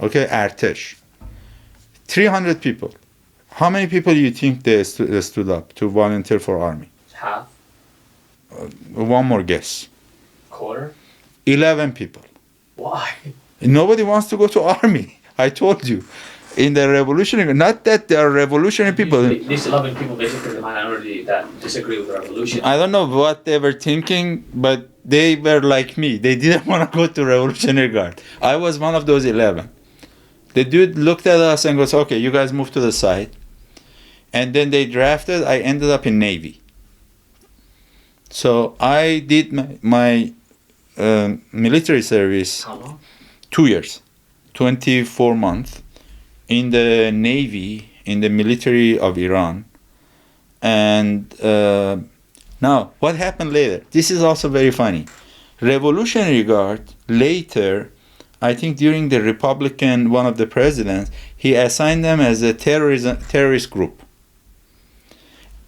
Okay, Artesh. 300 people. How many people do you think they stood up to volunteer for army? Half. One more guess. Quarter. 11 people. Why? Nobody wants to go to army. I told you. In the revolutionary, not that they are revolutionary people. These 11 people basically the minority that disagree with the revolution. I don't know what they were thinking, but they were like me. They didn't want to go to Revolutionary Guard. I was one of those 11. The dude looked at us and goes, okay, you guys move to the side. And then they drafted, I ended up in Navy. So I did my military service. How long? 2 years, 24 months in the Navy, in the military of Iran. And now, what happened later? This is also very funny. Revolutionary Guard, later, I think during the Republican, one of the presidents, he assigned them as a terrorist group.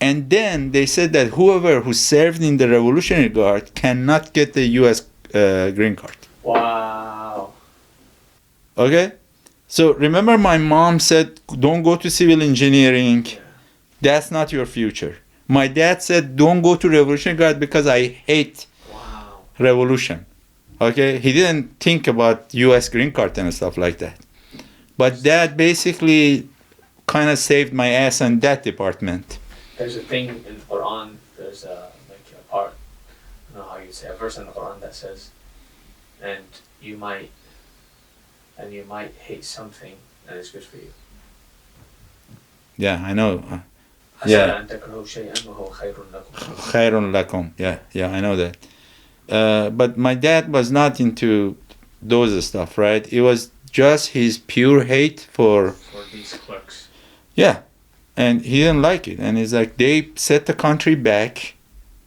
And then they said that whoever who served in the Revolutionary Guard cannot get the U.S. Green card. Wow. Okay? So remember my mom said, don't go to civil engineering. Yeah. That's not your future. My dad said, don't go to Revolutionary Guard because I hate Wow. revolution. Okay? He didn't think about U.S. green card and stuff like that. But that basically kind of saved my ass in that department. There's a thing in the Quran, there's like a part, I don't know how you say, a verse in the Quran that says, and you might hate something that is good for you. Yeah, I know. عسى أن تكرهوا شيئا وهو خير لكم. Khairun lakum. Yeah, I know that. But my dad was not into those stuff, right? It was just his pure hate for these clerks. Yeah. And he didn't like it. And it's like they set the country back.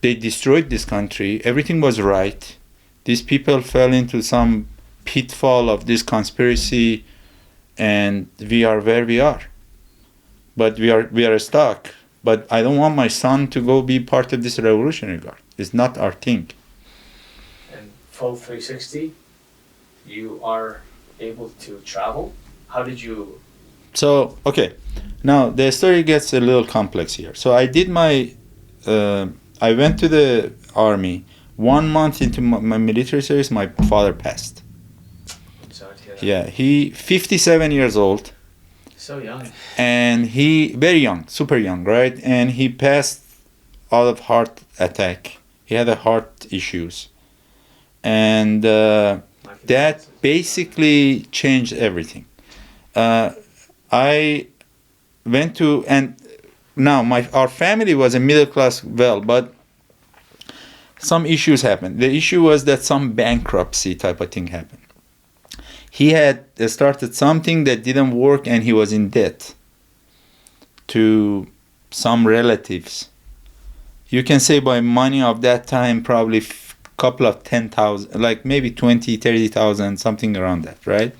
They destroyed this country. Everything was right. These people fell into some pitfall of this conspiracy, and we are where we are. But we are stuck. But I don't want my son to go be part of this Revolutionary Guard. It's not our thing. And full 360, you are able to travel. How did you? So, okay. Now, the story gets a little complex here. So I did I went to the army. 1 month into my military service, my father passed. I'm sorry to hear that. Yeah, he 57 years old. So young. And he, very young, super young, right? And he passed out of heart attack. He had heart issues. And that basically changed everything. I went to, and now our family was a middle class, but some issues happened. The issue was that some bankruptcy type of thing happened. He had started something that didn't work, and he was in debt to some relatives. You can say by money of that time, probably couple of 10,000, like maybe 20, 30,000, something around that, right?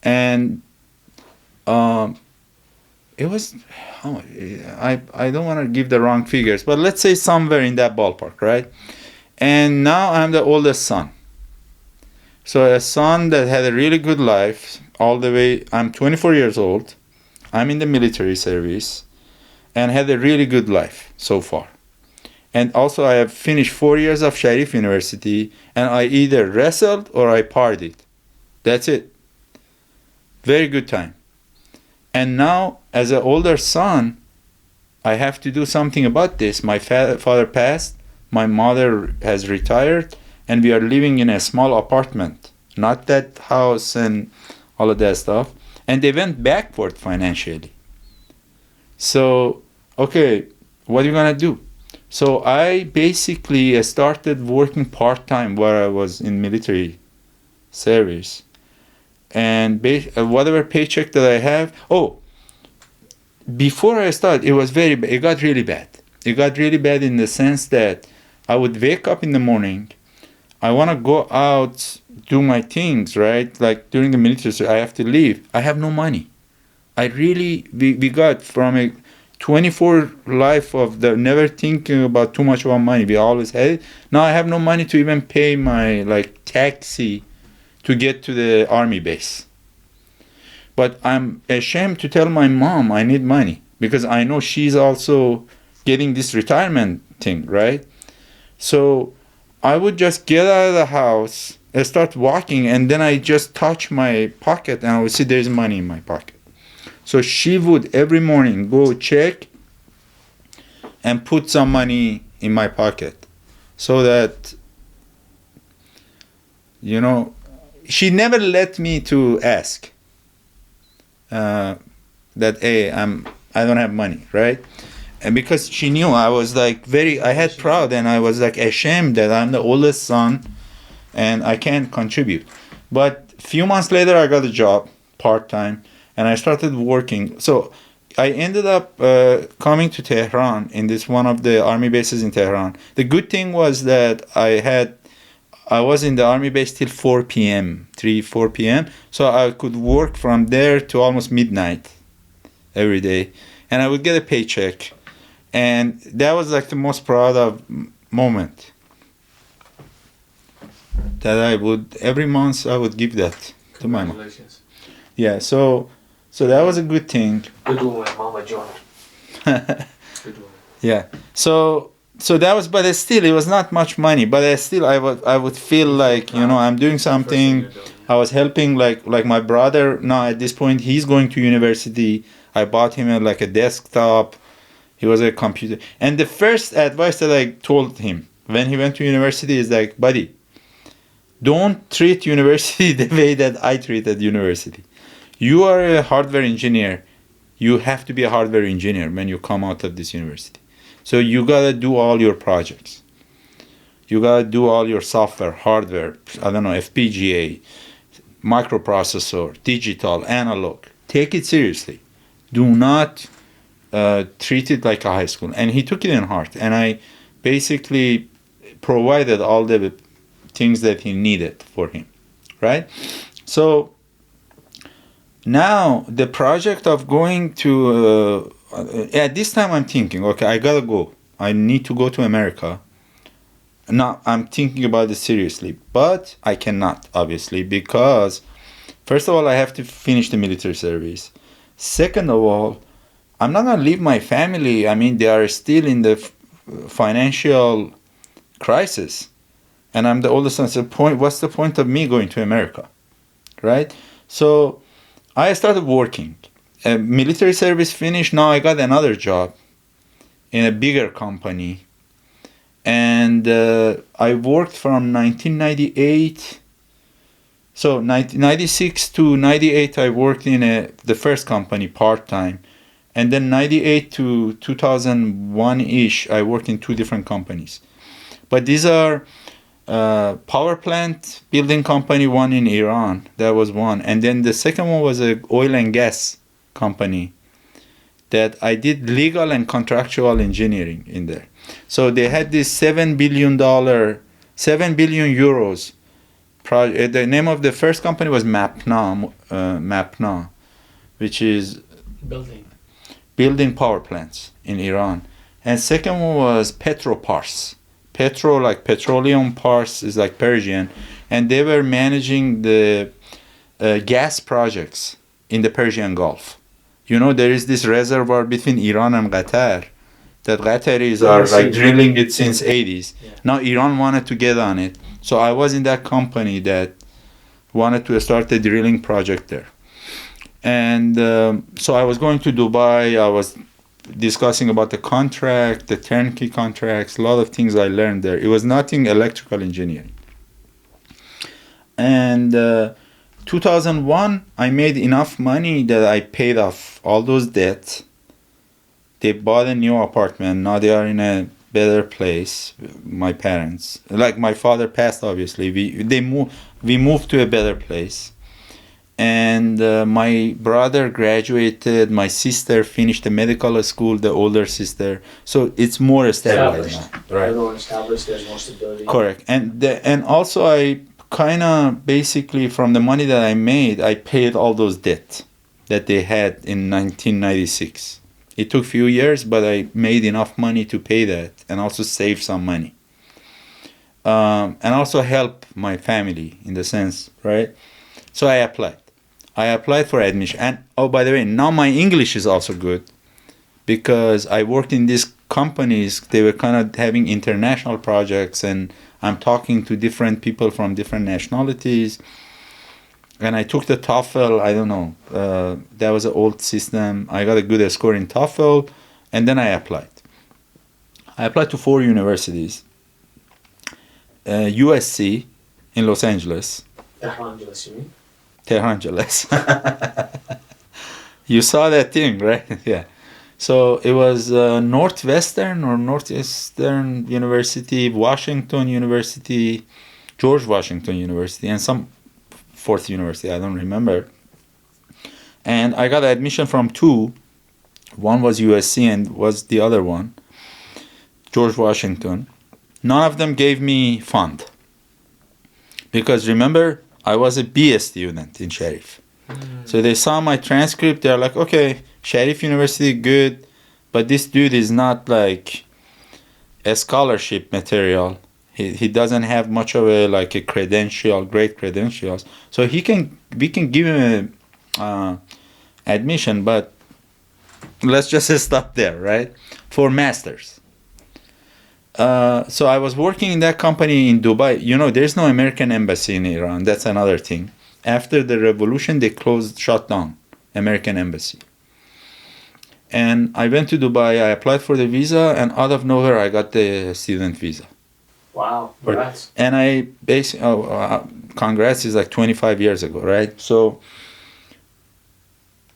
And it was, I don't want to give the wrong figures, but let's say somewhere in that ballpark, right? And now I'm the oldest son. So a son that had a really good life all the way, I'm 24 years old, I'm in the military service, and had a really good life so far. And also I have finished 4 years of Sharif University, and I either wrestled or I partied. That's it. Very good time. And now, as an older son, I have to do something about this. My father passed, my mother has retired, and we are living in a small apartment, not that house and all of that stuff. And they went backward financially. So, okay, what are you going to do? So I basically started working part-time where I was in military service. And whatever paycheck that I have, before I started, it got really bad. It got really bad in the sense that I would wake up in the morning, I want to go out, do my things, right? Like during the military service, I have to leave. I have no money. We got from a 24 life of the never thinking about too much about money. We always had it. Now I have no money to even pay my taxi to get to the army base. But I'm ashamed to tell my mom I need money because I know she's also getting this retirement thing, right? So I would just get out of the house and start walking, and then I just touch my pocket and I would see there's money in my pocket. So she would every morning go check and put some money in my pocket so that, she never let me to ask that, hey, I don't have money, right? And because she knew I was like I had proud and I was like ashamed that I'm the oldest son and I can't contribute. But a few months later, I got a job part time and I started working. So I ended up coming to Tehran in this one of the army bases in Tehran. The good thing was that I was in the army base till 4 p.m., 4 p.m. So I could work from there to almost midnight every day. And I would get a paycheck. And that was like the most proud of moment. That I would, every month I would give that to my mom. Congratulations. Yeah, so that was a good thing. Good woman, Mama John. Good woman. Yeah. So that was, but still, it was not much money. But I would feel like, I'm doing something. I was helping, like my brother. Now at this point, he's going to university. I bought him a desktop. He was a computer. And the first advice that I told him when he went to university is like, buddy, don't treat university the way that I treated university. You are a hardware engineer. You have to be a hardware engineer when you come out of this university. So you gotta do all your projects. You gotta do all your software, hardware, I don't know, FPGA, microprocessor, digital, analog. Take it seriously. Do not treat it like a high school. And he took it in heart. And I basically provided all the things that he needed for him, right? So now the project of going to at this time I'm thinking, okay, I gotta go. I need to go to America. Now I'm thinking about it seriously, but I cannot, obviously, because first of all I have to finish the military service. Second of all, I'm not gonna leave my family. I mean, they are still in the financial crisis, and I'm the oldest son. So what's the point of me going to America, right? So I started working. Military service finished. Now I got another job in a bigger company, and I worked from 1998. So 1996 to 98, I worked in the first company part time. And then 98 to 2001-ish, I worked in two different companies. But these are power plant building company, one in Iran. That was one. And then the second one was an oil and gas company that I did legal and contractual engineering in there. So they had this $7 billion, 7 billion euros project. The name of the first company was MAPNA, which is building power plants in Iran. And second one was Petropars. Petro, like petroleum, Pars is like Persian. And they were managing the gas projects in the Persian Gulf. There is this reservoir between Iran and Qatar that Qataris are like drilling it since 80s. Yeah. Now Iran wanted to get on it. So I was in that company that wanted to start a drilling project there. And so I was going to Dubai. I was discussing about the contract, the turnkey contracts, a lot of things I learned there. It was nothing electrical engineering. And 2001, I made enough money that I paid off all those debts. They bought a new apartment. Now they are in a better place. My parents, like my father passed, obviously. We moved to a better place. And my brother graduated. My sister finished the medical school, the older sister. So it's more established now. Right. Everyone established, there's more stability. Correct. And also I kind of basically from the money that I made, I paid all those debts that they had in 1996. It took a few years, but I made enough money to pay that and also save some money. And also help my family in the sense, right? So I applied. For admission. And oh, by the way, now my English is also good because I worked in these companies. They were kind of having international projects and I'm talking to different people from different nationalities. And I took the TOEFL, I don't know, that was an old system. I got a good score in TOEFL and then I applied. I applied to 4 universities. USC in Los Angeles. Tehran, you mean? Tehran. You saw that thing, right? Yeah. So it was Northwestern or Northeastern University, Washington University, George Washington University, and some fourth university, I don't remember. And I got admission from two. One was USC and was the other one, George Washington. None of them gave me fund. Because remember, I was a B student in Sharif. So they saw my transcript, they're like, okay, Sharif University, good, but this dude is not like a scholarship material. He doesn't have much of a like a credential, great credentials. So we can give him a admission, but let's just stop there, right? For masters. So I was working in that company in Dubai. You know, there's no American embassy in Iran. That's another thing. After the revolution, they shut down American embassy. And I went to Dubai, I applied for the visa, and out of nowhere, I got the student visa. Wow, congrats. And I basically, congrats is like 25 years ago, right? So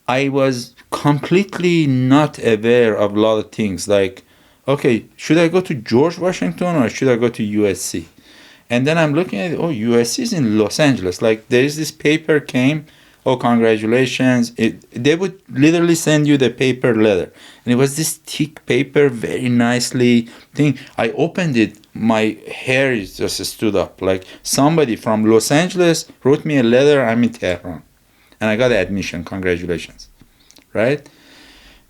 I was completely not aware of a lot of things. Like, okay, should I go to George Washington or should I go to USC? And then I'm looking at, oh, USC is in Los Angeles. Like, there is this paper came, oh, congratulations. They would literally send you the paper letter. And it was this thick paper, very nicely thing. I opened it, my hair just stood up. Like, somebody from Los Angeles wrote me a letter, I'm in Tehran. And I got admission, congratulations. Right?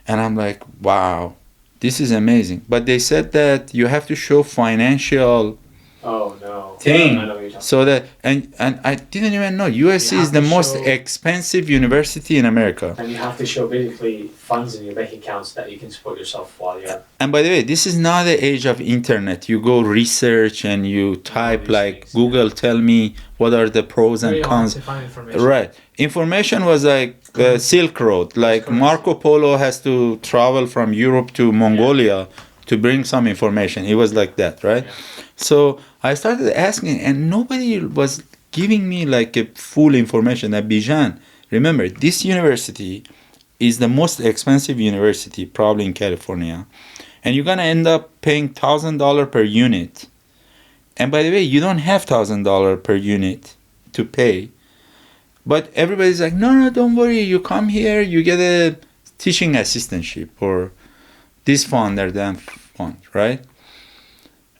And I'm like, wow, this is amazing. But they said that you have to show financial thing. I know what you're talking So that and I didn't even know USC is the most expensive university in America. And you have to show basically funds in your bank accounts that you can support yourself while you're. And by the way, this is not the age of internet. You go research and you type like Google, tell me what are the pros and cons. Right. Information was like Silk Road. Like Marco Polo has to travel from Europe to Mongolia to bring some information. It was like that, right? Yeah. So I started asking, and nobody was giving me like a full information that Bizhan, remember, this university is the most expensive university probably in California, and you're gonna end up paying $1,000 per unit. And by the way, you don't have $1,000 per unit to pay, but everybody's like, no, don't worry, you come here, you get a teaching assistantship or this fund or that fund, right?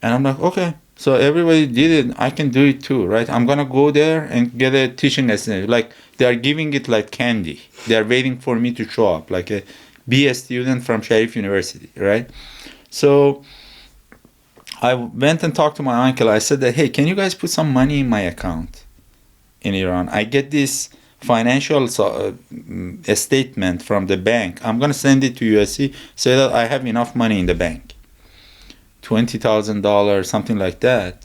And I'm like, okay. So everybody did it. I can do it too, right? I'm going to go there and get a teaching assistant. Like, they are giving it like candy. They are waiting for me to show up, like a BS student from Sharif University, right? So I went and talked to my uncle. I said that, hey, can you guys put some money in my account in Iran? I get this financial statement from the bank. I'm going to send it to USC so that I have enough money in the bank. $20,000, something like that.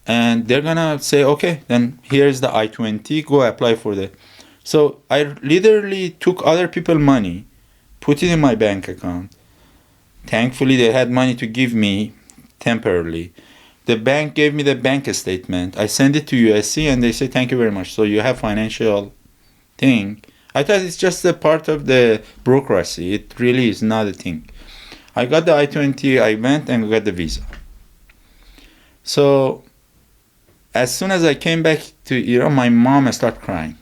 And they're gonna say, okay, then here's the I-20, go apply for the. So I literally took other people's money, put it in my bank account. Thankfully, they had money to give me temporarily. The bank gave me the bank statement. I sent it to USC and they say, thank you very much. So you have financial thing. I thought it's just a part of the bureaucracy. It really is not a thing. I got the I-20, I went and got the visa. So as soon as I came back to Iran, my mom started crying.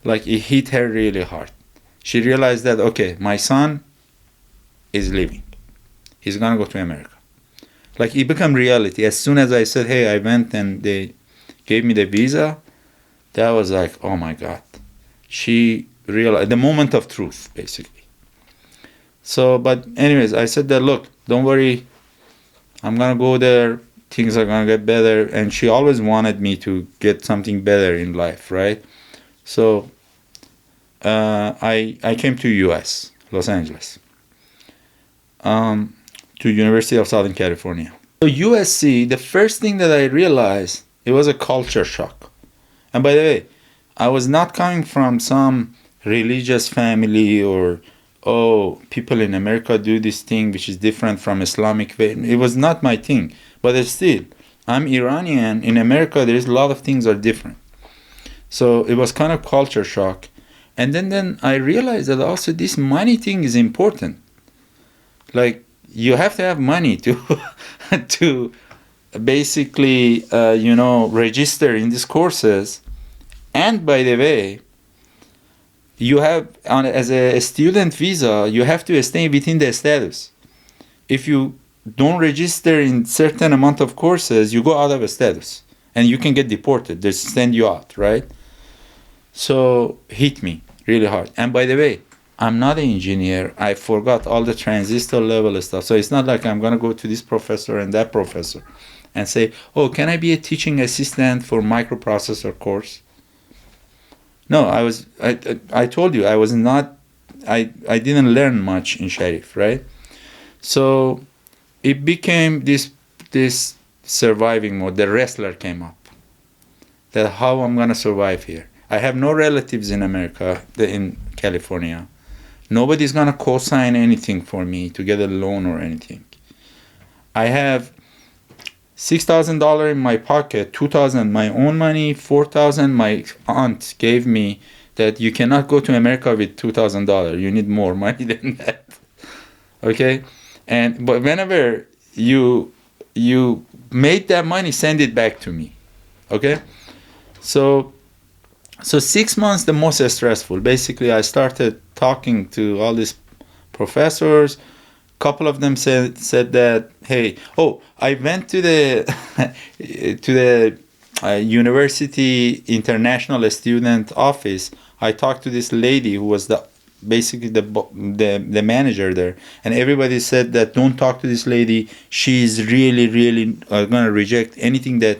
Like, it hit her really hard. She realized that, okay, my son is leaving. He's gonna go to America. Like, it became reality. As soon as I said, hey, I went and they gave me the visa, that was like, oh my God. She realized, the moment of truth, basically. So, but anyways, I said that, look, don't worry, I'm gonna go there, things are gonna get better. And she always wanted me to get something better in life, right? So I came to US, Los Angeles, to University of Southern California. So USC, the first thing that I realized, it was a culture shock. And by the way, I was not coming from some religious family or, oh, people in America do this thing which is different from Islamic faith. It was not my thing. But still, I'm Iranian. In America, there's a lot of things are different. So it was kind of culture shock. And then I realized that also this money thing is important. Like, you have to have money to to basically register in these courses. And by the way, you have as a student visa, you have to stay within the status. If you don't register in certain amount of courses, you go out of a status and you can get deported. They send you out, right? So hit me really hard. And by the way, I'm not an engineer. I forgot all the transistor level stuff. So it's not like I'm gonna go to this professor and that professor and say, "Oh, can I be a teaching assistant for microprocessor course?" No, I told you I was not. I didn't learn much in Sharif, right? So it became this surviving mode. The wrestler came up. That how I'm gonna survive here. I have no relatives in America, in California. Nobody's gonna co-sign anything for me to get a loan or anything. I have $6,000 in my pocket, $2,000 my own money, $4,000 my aunt gave me. That you cannot go to America with $2,000. You need more money than that. Okay, but whenever you made that money, send it back to me. Okay, so 6 months the most stressful. Basically, I started talking to all these professors. Couple of them said that, hey, I went to the to the university international student office. I talked to this lady who was basically the manager there, and everybody said that don't talk to this lady. She's really gonna reject anything that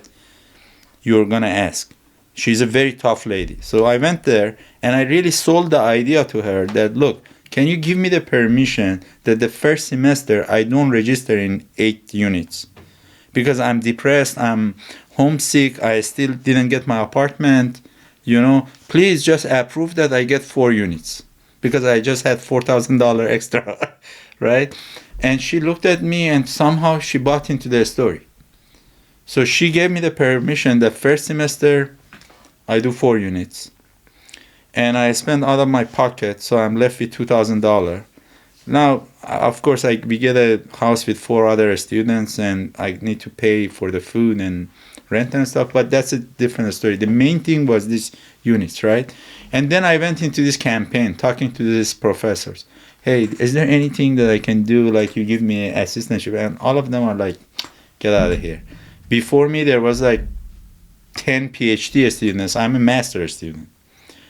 you're gonna ask. She's a very tough lady. So I went there and I really sold the idea to her that, look, can you give me the permission that the first semester I don't register in 8 units? Because I'm depressed, I'm homesick, I still didn't get my apartment, please just approve that I get 4 units. Because I just had $4,000 extra, right? And she looked at me and somehow she bought into the story. So she gave me the permission that first semester I do 4 units. And I spend out of my pocket, so I'm left with $2,000. Now, of course, we get a house with 4 other students, and I need to pay for the food and rent and stuff, but that's a different story. The main thing was these units, right? And then I went into this campaign, talking to these professors. Hey, is there anything that I can do? Like, you give me an assistantship? And all of them are like, get out of here. Before me, there was like 10 PhD students. I'm a master's student.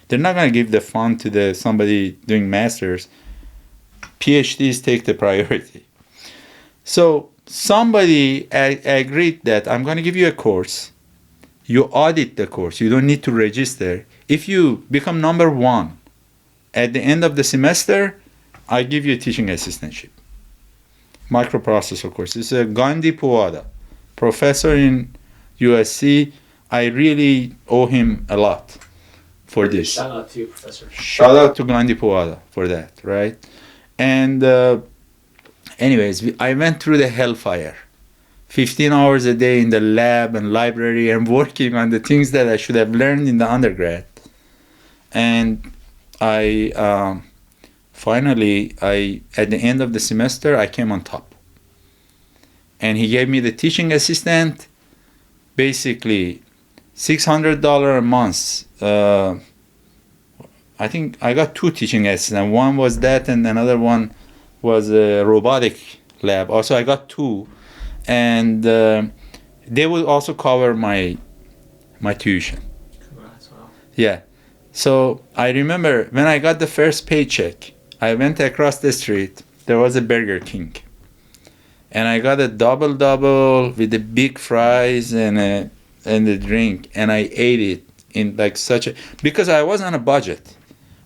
They're not going to give the fund to somebody doing masters. PhDs take the priority. So somebody agreed that I'm going to give you a course. You audit the course. You don't need to register. If you become number 1 at the end of the semester, I give you a teaching assistantship. Microprocessor course. It's a Gandhi Puwada, professor in USC. I really owe him a lot for this. Shout out to you, Professor. Shout out to Gandhi Puwada for that, right? And anyways, I went through the hellfire. 15 hours a day in the lab and library and working on the things that I should have learned in the undergrad. And I finally, at the end of the semester, I came on top. And he gave me the teaching assistant, basically $600 a month. I think I got 2 teaching assistants. One was that, and another one was a robotic lab. Also, I got 2, and they will also cover my tuition. Congrats, wow. Yeah. So I remember when I got the first paycheck, I went across the street. There was a Burger King, and I got a double with the big fries and the drink, and I ate it in like because I was on a budget.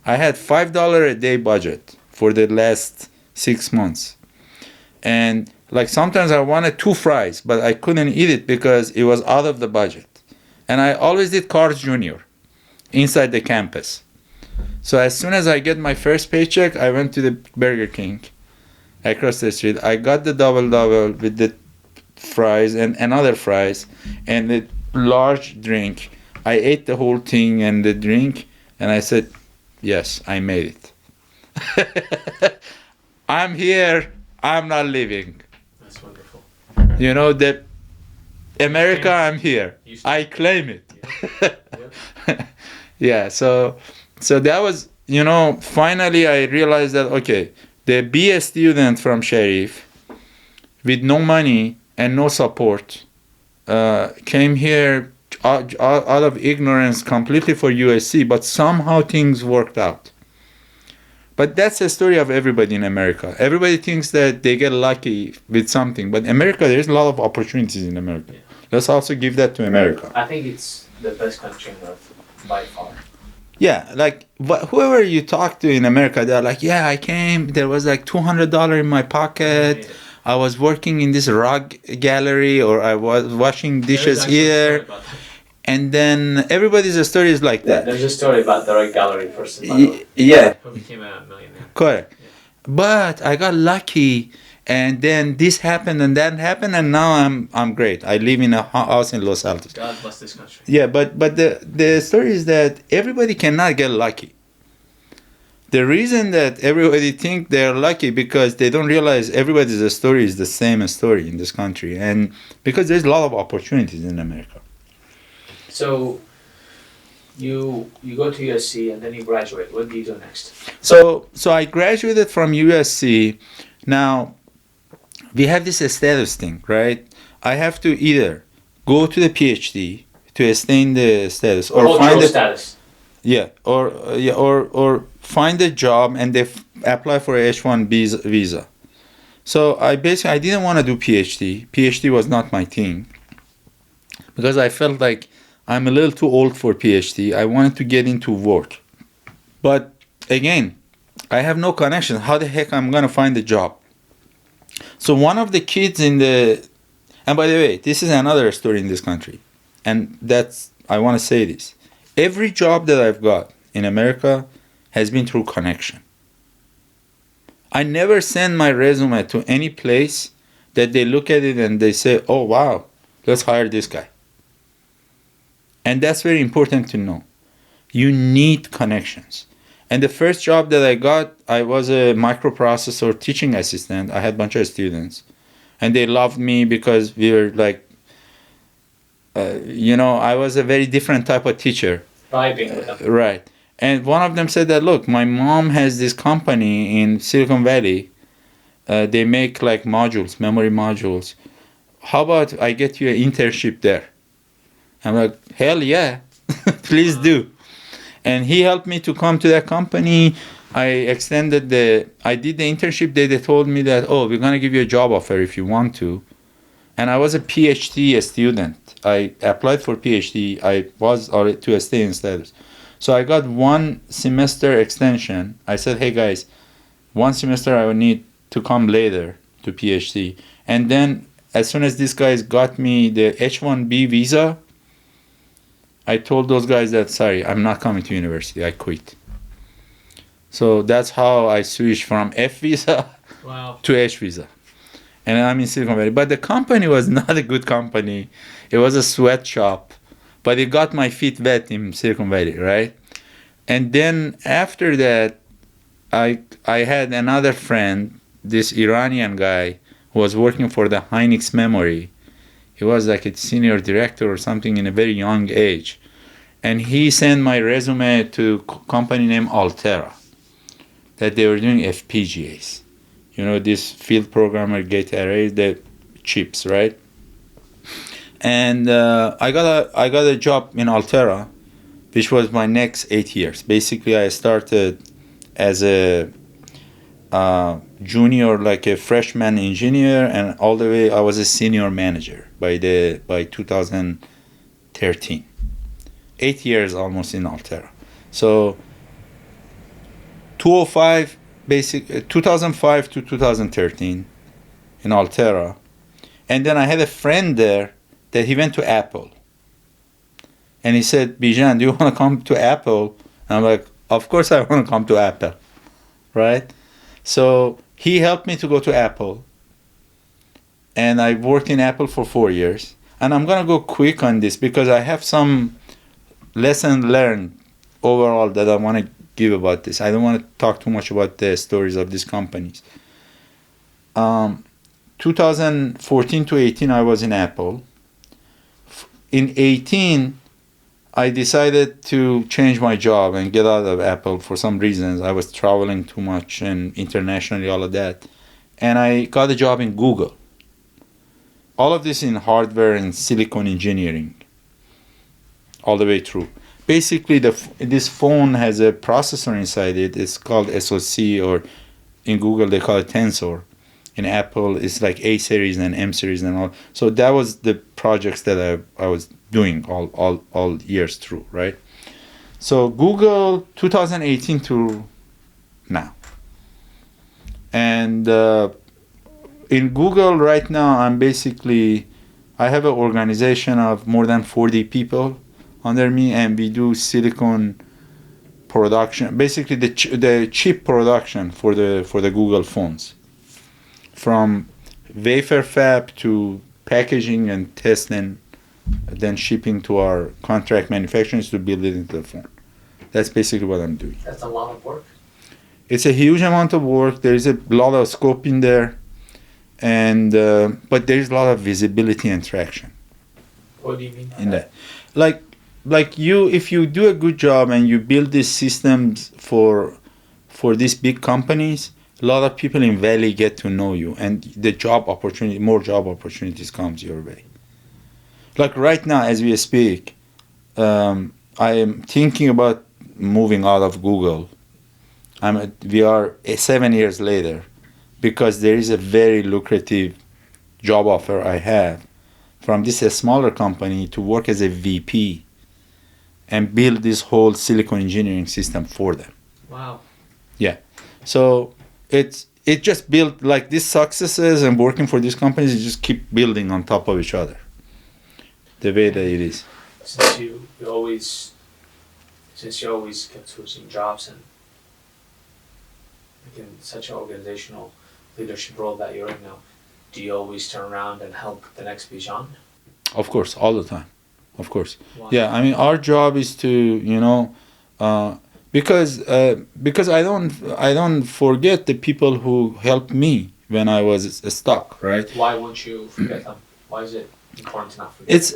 I had $5 a day budget for the last 6 months, and like sometimes I wanted 2 fries, but I couldn't eat it because it was out of the budget. And I always did Carl's Jr. inside the campus. So as soon as I get my first paycheck, I went to the Burger King across the street. I got the double with the fries and another fries and the large drink. I ate the whole thing and the drink, and I said, yes, I made it. I'm here. I'm not leaving. That's wonderful. You know, that America, Okay. I'm here. You should- I claim it. Yep. Yeah, so that was, finally I realized that, okay, the be a student from Sharif with no money and no support came here out of ignorance completely for USC, but somehow things worked out. But that's the story of everybody in America. Everybody thinks that they get lucky with something, but America, there's a lot of opportunities in America. Yeah. Let's also give that to America. I think it's the best country on earth by far. Yeah, like whoever you talk to in America, they're like, yeah, I came, there was like $200 in my pocket. I was working in this rug gallery, or I was washing dishes here. And then everybody's story is like that. There's a story about the art gallery person, by the way, Yeah, who became a millionaire. correct. Yeah. But I got lucky, and then this happened and that happened, and now I'm great. I live in a house in Los Altos. God bless this country. Yeah, but the story is that everybody cannot get lucky. The reason that everybody think they're lucky because they don't realize everybody's story is the same story in this country, and because there's a lot of opportunities in America. So you go to USC and then you graduate. What do you do next? So I graduated from USC. Now we have this status thing, right? I have to either go to the PhD to stay in the status, or find a status. Yeah, or find a job and they apply for a H-1 visa. So I didn't want to do PhD. PhD was not my thing because I felt like I'm a little too old for PhD. I wanted to get into work. But again, I have no connection. How the heck I'm going to find a job? So one of the kids and by the way, this is another story in this country. And I want to say this. Every job that I've got in America has been through connection. I never send my resume to any place that they look at it and they say, oh, wow, let's hire this guy. And that's very important to know. You need connections. And the first job that I got, I was a microprocessor teaching assistant. I had a bunch of students. And they loved me because we were like, I was a very different type of teacher. Vibing with them. Right. And one of them said that, look, my mom has this company in Silicon Valley. They make like modules, memory modules. How about I get you an internship there? I'm like, hell yeah, please do. And he helped me to come to that company. I did the internship. They told me that, oh, we're going to give you a job offer if you want to. And I was a PhD student. I applied for PhD. I was already to stay in status. So I got 1 semester extension. I said, hey guys, 1 semester I will need to come later to PhD. And then as soon as these guys got me the H-1B visa, I told those guys that, sorry, I'm not coming to university. I quit. So that's how I switched from F visa to H visa. And I'm in Silicon Valley. But the company was not a good company. It was a sweatshop. But it got my feet wet in Silicon Valley, right? And then after that, I had another friend, this Iranian guy, who was working for the Hynix Memory. He was like a senior director or something in a very young age. And he sent my resume to a company named Altera, that they were doing FPGAs. This field programmer gate arrays, the chips, right? And I got a job in Altera, which was my next 8 years. Basically, I started as a junior, like a freshman engineer, and all the way I was a senior manager by 2013. 8 years almost in Altera. So 2005 to 2013 in Altera. And then I had a friend there that he went to Apple. And he said, Bizhan, do you want to come to Apple? And I'm like, of course I want to come to Apple, right? So he helped me to go to Apple. And I worked in Apple for 4 years. And I'm going to go quick on this because I have some lesson learned overall that I want to give about this. I don't want to talk too much about the stories of these companies. 2014 to 18, I was in Apple. In 18, I decided to change my job and get out of Apple for some reasons. I was traveling too much and internationally, all of that. And I got a job in Google. All of this in hardware and silicon engineering, all the way through. Basically, this phone has a processor inside it. It's called SoC, or in Google they call it Tensor. In Apple, it's like A series and M series and all. So that was the projects that I was doing all years through, right? So Google 2018 to now. And in Google right now, I have an organization of more than 40 people under me, and we do silicon production, basically the chip production for the Google phones, from wafer fab to packaging and testing, then shipping to our contract manufacturers to build it into the phone. That's basically what I'm doing. That's a lot of work. It's a huge amount of work. There is a lot of scope in there, and but there is a lot of visibility and traction. What do you mean by in that? Like you, if you do a good job and you build these systems for these big companies, a lot of people in Valley get to know you, and the more job opportunities comes your way. Like right now, as we speak, I am thinking about moving out of Google. We are 7 years later, because there is a very lucrative job offer I have from this smaller company to work as a VP and build this whole silicon engineering system for them. Wow. Yeah. So it just built, like, these successes and working for these companies, you just keep building on top of each other. The way that it is. Since you always kept switching jobs and like in such an organizational leadership role that you're in now, do you always turn around and help the next Bizhan? Of course, all the time. Of course. Wow. Yeah, I mean, our job is to, because I don't forget the people who helped me when I was stuck, right? Why won't you forget them? Why is it important to not forget? It's,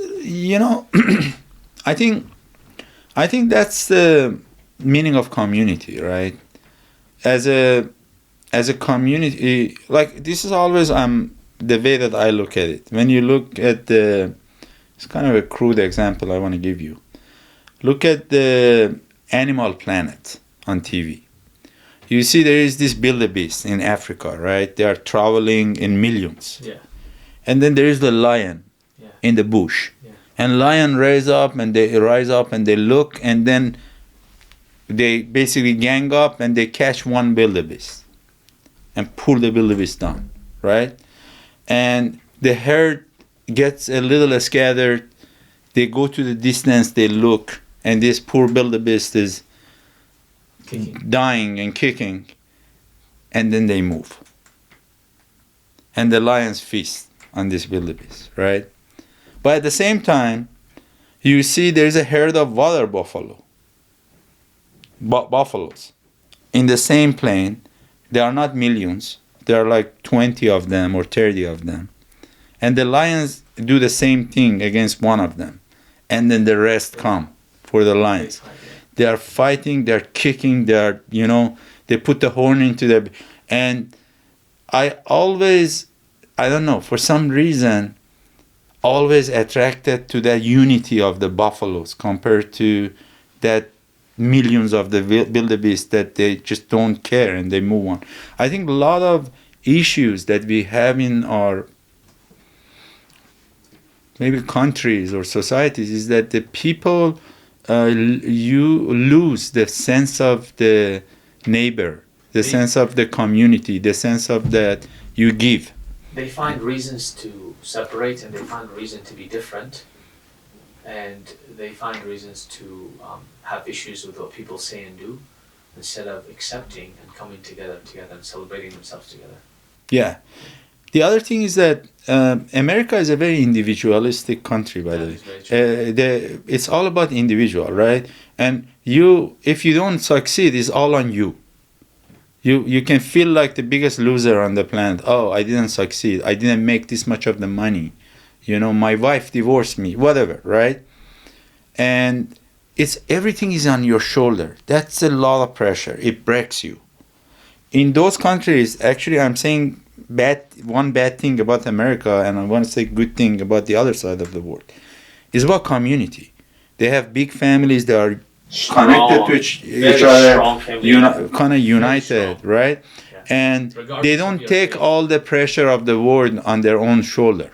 I think that's the meaning of community, right? As a community, like, this is always the way that I look at it. When you look at it's kind of a crude example I want to give you. Look at the Animal Planet on TV. You see there is this wildebeest in Africa, right? They are traveling in millions. Yeah. And then there is the lion in the bush. Yeah. And lion rise up and they look, and then they basically gang up and they catch one wildebeest and pull the wildebeest down, right? And the herd gets a little scattered. They go to the distance, they look, and this poor wildebeest is dying and kicking, and then they move. And the lions feast on this wildebeest, right? But at the same time, you see there's a herd of water buffaloes in the same plain. They are not millions. There are like 20 of them or 30 of them. And the lions do the same thing against one of them. And then the rest come for the lions. They are fighting, they're kicking, they put the horn into the... And I don't know, for some reason, always attracted to that unity of the buffaloes compared to that millions of the wildebeest that they just don't care and they move on. I think a lot of issues that we have in our maybe countries or societies is that the people, you lose the sense of the neighbor, the sense of the community, the sense of that you give. They find reasons to separate, and they find reason to be different, and they find reasons to have issues with what people say and do, instead of accepting and coming together and celebrating themselves together. Yeah. The other thing is that America is a very individualistic country, by the way. It's all about individual, right? And if you don't succeed, it's all on you. You can feel like the biggest loser on the planet. Oh, I didn't succeed. I didn't make this much of the money. My wife divorced me, whatever, right? And it's everything is on your shoulder. That's a lot of pressure. It breaks you. In those countries, actually, I'm saying one bad thing about America, and I want to say good thing about the other side of the world, is about community. They have big families. They are connected to each other, kind of united, right? Yeah. And Regardless they of don't your take faith. all the pressure of the world on their own shoulder.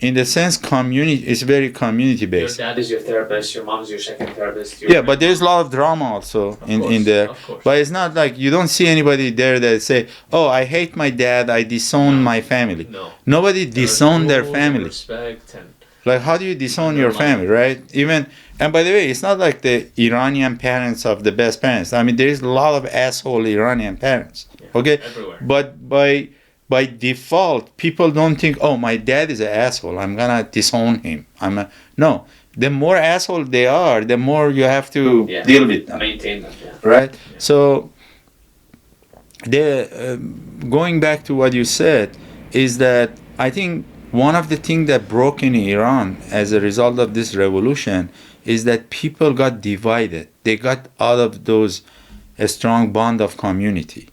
In the sense, community is very community Your based. dad is your therapist, your mom is your second therapist. Yeah, but there's a lot of drama also in there. Of course. But it's not like you don't see anybody there that say, "Oh, I hate my dad. I disown my family." No. Nobody disown their Rules and family. Respect and Like, how do you disown your family, right? And by the way, it's not like the Iranian parents of the best parents. I mean, there is a lot of asshole Iranian parents. Okay, everywhere. but by default, people don't think, "Oh, my dad is an asshole. I'm gonna disown him." No. The more asshole they are, the more you have to deal with them. Maintain them. Yeah. Right? Yeah. So, going back to what you said, is that I think one of the things that broke in Iran as a result of this revolution is that people got divided. They got out of those a strong bond of community,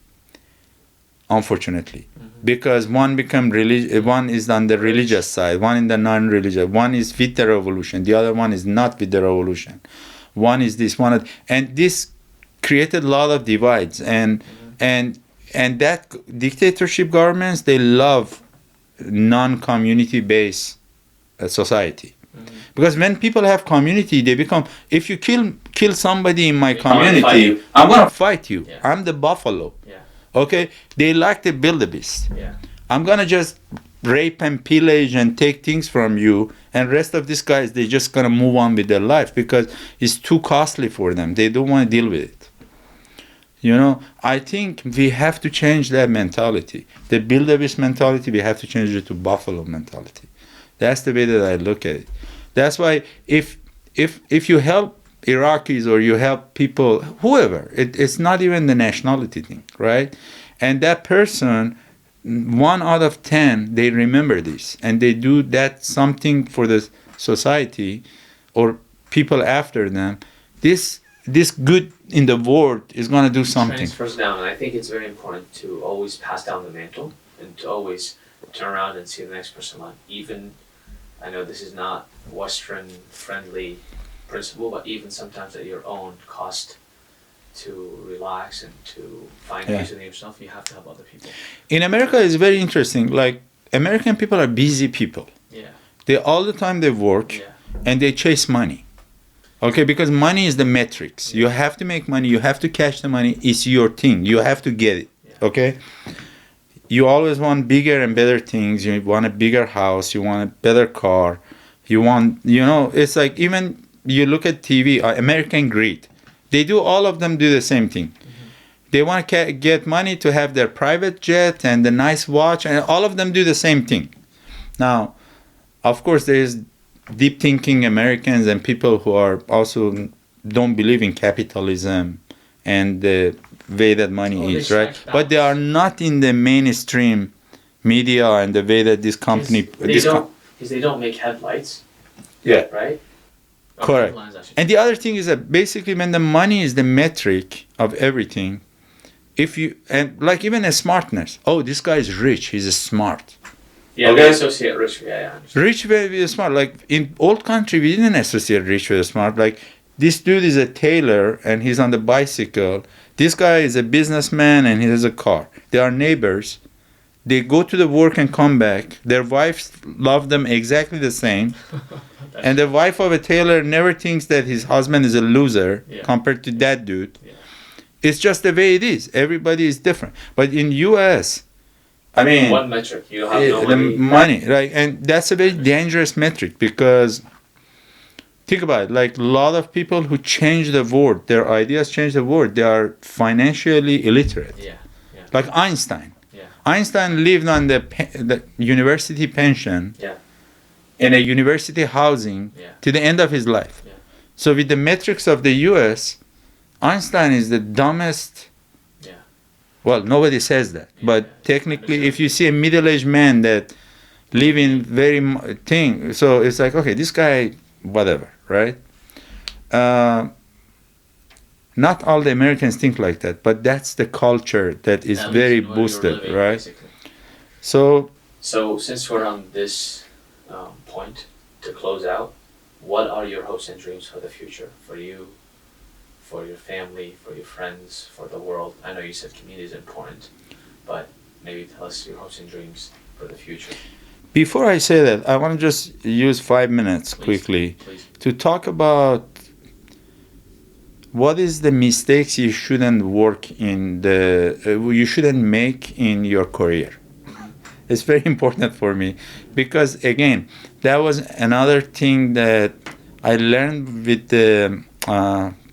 unfortunately. Because one is on the religious side, one in the non-religious, one is with the revolution, the other one is not with the revolution. One is this, and this created a lot of divides, and that dictatorship governments, they love non-community based society. Because when people have community, they become, if you kill somebody in my community, I'm gonna fight you. Yeah. I'm the buffalo. Yeah. Okay, they like the wildebeest. Yeah. I'm gonna just rape and pillage and take things from you, and rest of these guys, they just gonna move on with their life because it's too costly for them. They don't want to deal with it. I think we have to change that mentality. The wildebeest mentality, we have to change it to buffalo mentality. That's the way that I look at it. That's why if you help Iraqis or you help people, whoever, it's not even the nationality thing, right? And that person, 1 out of 10, they remember this and they do that something for the society or people after them. This good in the world is going to do something. Transfers down, and I think it's very important to always pass down the mantle and to always turn around and see the next person on. Even, I know this is not Western friendly principle, but even sometimes at your own cost to relax and to find peace within yourself, you have to help other people. In America, it's very interesting. Like, American people are busy people. Yeah. They all the time they work and they chase money. Okay, because money is the metrics. You have to make money. You have to cash the money. It's your thing. You have to get it. Okay? You always want bigger and better things. You want a bigger house. You want a better car. You want, it's like even you look at TV, American greed. They do, all of them do the same thing. They want to get money to have their private jet and the nice watch, and all of them do the same thing. Now, of course, there is deep thinking Americans and people who are also don't believe in capitalism and the way that money is, right? But they are not in the mainstream media and the way that this company... Because they don't make headlights. Yeah. Right? Correct. And the other thing is that basically when the money is the metric of everything, like even a smartness, oh, this guy is rich, he's smart. Yeah, they associate rich. Yeah, rich with smart. Like in old country, we didn't associate rich with smart. Like this dude is a tailor and he's on the bicycle. This guy is a businessman and he has a car. They are neighbors. They go to the work and come back. Their wives love them exactly the same. And the wife of a tailor never thinks that his husband is a loser compared to that dude. Yeah. It's just the way it is. Everybody is different. But in U.S., I mean, one metric, you have no money. Money, right? And that's a very dangerous metric because think about it. Like a lot of people who change the world, their ideas change the world. They are financially illiterate. Yeah. Like Einstein. Yeah. Einstein lived on the university pension. Yeah. In a university housing to the end of his life. Yeah. So with the metrics of the U.S., Einstein is the dumbest Well, nobody says that, Yeah, but technically, understood. if you see a middle-aged man that live in very thing, so it's like, okay, this guy, whatever, right? Uh, Not all the Americans think like that, but that's the culture that is At least very in where you're boosted, living, right? basically. So So since we're on this point to close out, what are your hopes and dreams for the future? For you, for your family, for your friends, for the world? I know you said community is important, but maybe tell us your hopes and dreams for the future. before I say that, I want to just use 5 minutes Please, quickly please. to talk about what is the mistakes you shouldn't you shouldn't make in your career. It's very important for me because, again, that was another thing that I learned with the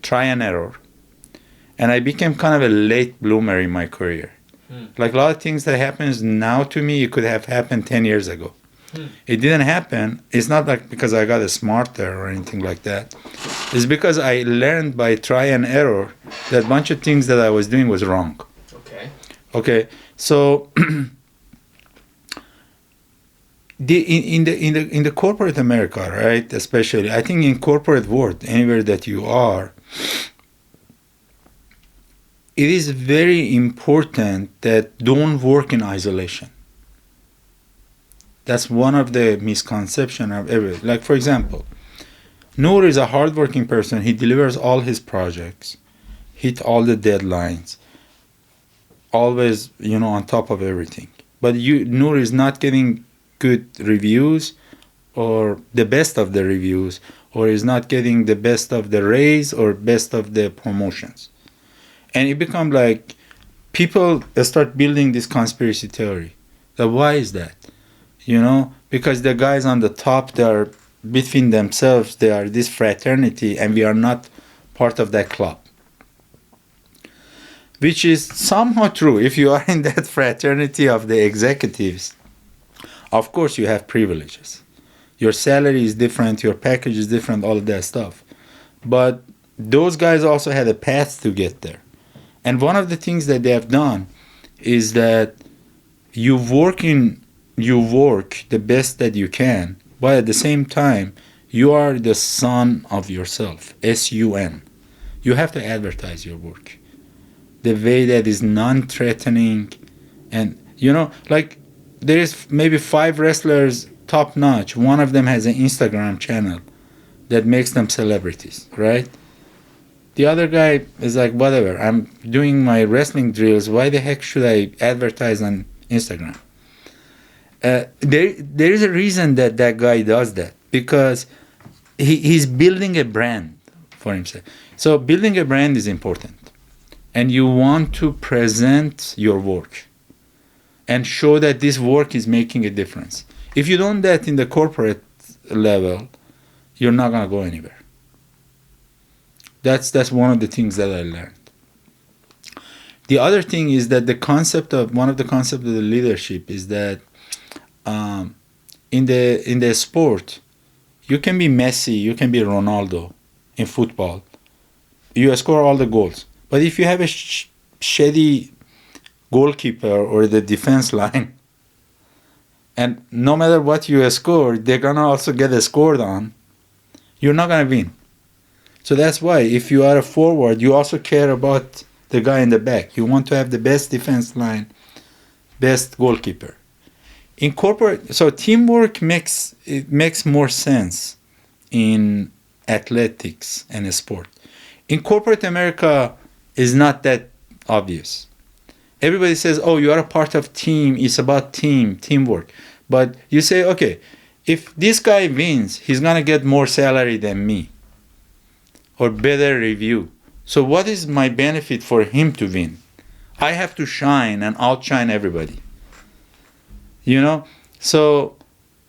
try and error, and I became kind of a late bloomer in my career. Like a lot of things that happens now to me, it could have happened 10 years ago. It didn't happen. It's not like because I got smarter or anything like that. It's because I learned by try and error that a bunch of things that I was doing was wrong. Okay. Okay, so in the corporate America, right? Especially, I think in corporate world, anywhere that you are, it is very important that don't work in isolation. That's one of the misconception of every. Like, for example, Noor is a hardworking person. He delivers all his projects, hit all the deadlines, always, on top of everything. But Noor is not getting good reviews or the best of the reviews, or is not getting the best of the raise or best of the promotions. And it becomes like people start building this conspiracy theory. That why is that? Because the guys on the top, they are between themselves, they are this fraternity, and we are not part of that club. Which is somehow true. If you are in that fraternity of the executives, of course you have privileges. Your salary is different, your package is different, all of that stuff. But those guys also had a path to get there. And one of the things that they have done is that you work the best that you can, but at the same time, you are the son of yourself, SUN. You have to advertise your work the way that is non-threatening. And, like there is maybe 5 wrestlers top notch. One of them has an Instagram channel that makes them celebrities, right? The other guy is like, whatever, I'm doing my wrestling drills. Why the heck should I advertise on Instagram? There is a reason that guy does that, because he's building a brand for himself. So building a brand is important, and you want to present your work and show that this work is making a difference. If you don't do that in the corporate level, you're not gonna go anywhere. That's one of the things that I learned. The other thing is that one of the concepts of the leadership is that in the sport, you can be Messi, you can be Ronaldo in football. You score all the goals. But if you have a shitty goalkeeper or the defense line, and no matter what you score, they're going to also get scored on, you're not going to win. So that's why if you are a forward, you also care about the guy in the back. You want to have the best defense line, best goalkeeper. In corporate, so teamwork makes more sense in athletics and sport. In corporate America, is not that obvious. Everybody says, "Oh, you are a part of team. It's about teamwork." But you say, "Okay, if this guy wins, he's gonna get more salary than me, or better review. So what is my benefit for him to win? I have to shine and outshine everybody." So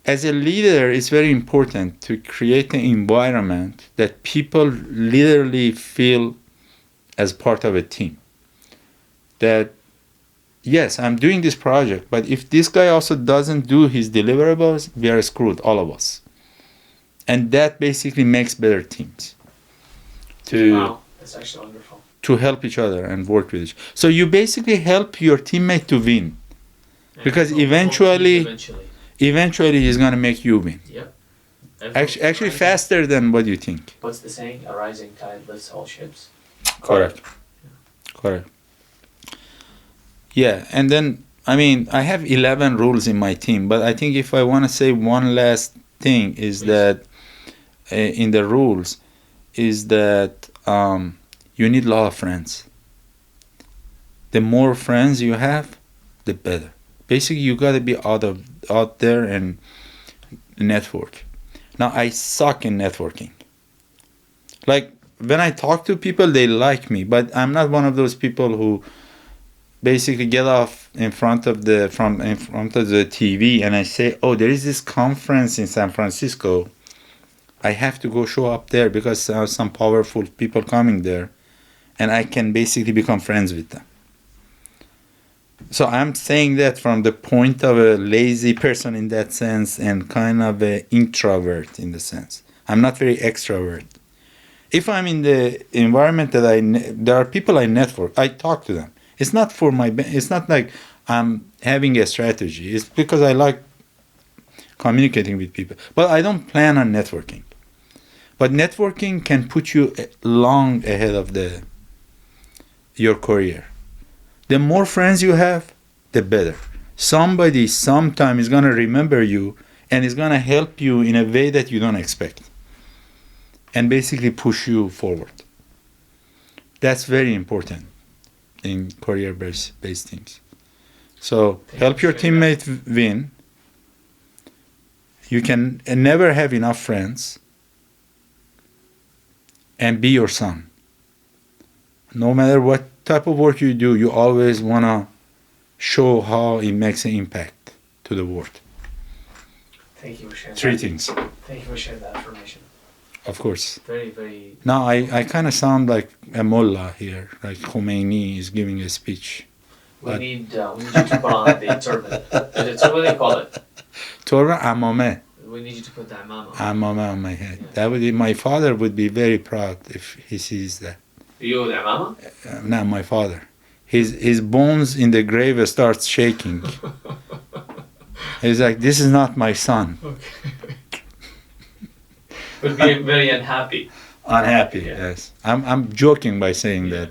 as a leader, it's very important to create an environment that people literally feel as part of a team. That, yes, I'm doing this project, but if this guy also doesn't do his deliverables, we are screwed, all of us. And that basically makes better teams. Wow, that's actually wonderful. to help each other and work with each. So you basically help your teammate to win, because eventually he's gonna make you win. Yep. Actually, faster than what you think. What's the saying? A rising tide lifts all ships. Correct. Correct. Yeah, and then I mean I have 11 rules in my team, but I think if I want to say one last thing is that in the rules is that you need a lot of friends. The more friends you have, the better. Basically, you gotta be out there and network. Now, I suck in networking. Like when I talk to people, they like me, but I'm not one of those people who basically get off in front of the TV and I say, "Oh, there is this conference in San Francisco. I have to go show up there because there are some powerful people coming there, and I can basically become friends with them." So I'm saying that from the point of a lazy person in that sense and kind of an introvert in the sense. I'm not very extrovert. If I'm in the environment that there are people I network, I talk to them. It's not for it's not like I'm having a strategy. It's because I like communicating with people. But I don't plan on networking. But networking can put you long ahead of your career. The more friends you have, the better. Somebody sometime is going to remember you and is going to help you in a way that you don't expect and basically push you forward. That's very important in career-based things. So help your teammate win. You can never have enough friends, and be your son. No matter what type of work you do, you always want to show how it makes an impact to the world. Thank you for sharing 3 things. Thank you for sharing that information. Of course. Very, very... Now, I kind of sound like a mullah here, like Khomeini is giving a speech. We need you to put on the turban. Is it what they call it? Turban, amame. We need you to put the amama. Amame on my head. Yeah. That would be, my father would be very proud if he sees that. You the amama? No, my father. His bones in the grave starts shaking. He's like, this is not my son. Okay. Would be very unhappy. Unhappy, yes. I'm joking by saying that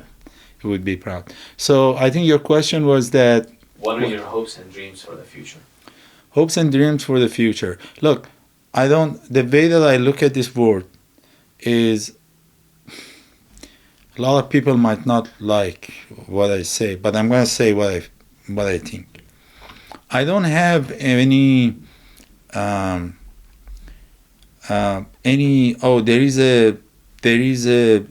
he would be proud. So I think your question was that... What are your hopes and dreams for the future? Hopes and dreams for the future. Look, the way that I look at this world is... A lot of people might not like what I say, but I'm going to say what I think. I don't have any there is a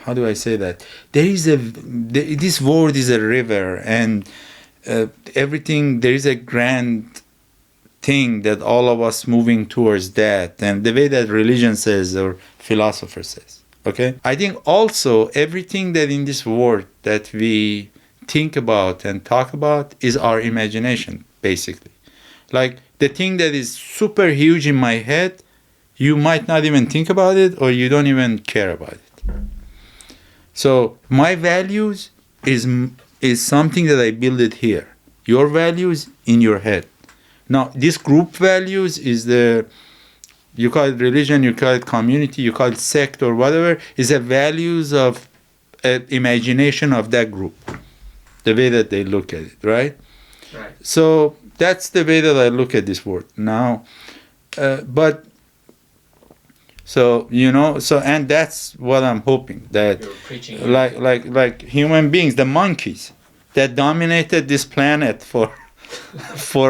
how do I say that? This world is a river, and everything, there is a grand thing that all of us moving towards that, and the way that religion says or philosopher says. Okay, I think also everything that in this world that we think about and talk about is our imagination, basically. Like the thing that is super huge in my head, you might not even think about it, or you don't even care about it. So my values is something that I build it here. Your values in your head. Now this group values is you call it religion, you call it community, you call it sect or whatever, is the values of imagination of that group, the way that they look at it, right? Right. So that's the way that I look at this world now. And that's what I'm hoping, that You're preaching like human beings, the monkeys that dominated this planet for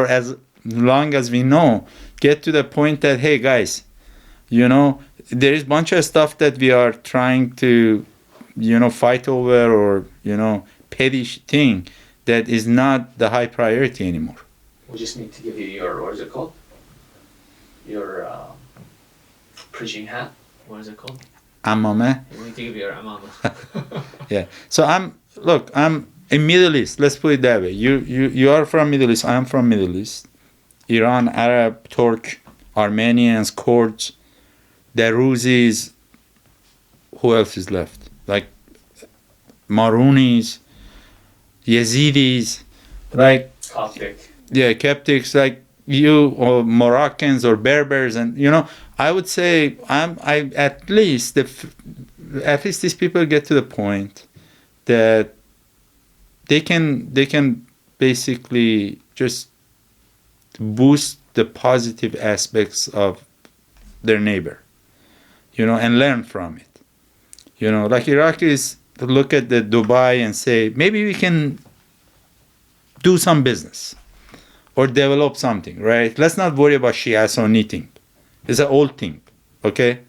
as long as we know, get to the point that, hey guys, there is a bunch of stuff that we are trying to, fight over, or, petty thing that is not the high priority anymore. We just need to give you your, what is it called? Your preaching hat. What is it called? Amame. We need to give you your amama. Yeah. So I'm in Middle East. Let's put it that way. You are from Middle East. I am from Middle East. Iran, Arab, Turk, Armenians, Kurds, Daruzis. Who else is left? Like Maronis, Yazidis, like Coptic. yeah, Coptics, like you or Moroccans or Berbers, and I would say I at least these people get to the point that they can basically just boost the positive aspects of their neighbor, and learn from it. Like Iraqis look at the Dubai and say, maybe we can do some business or develop something, right? Let's not worry about Shia Sunni thing. It's an old thing, okay?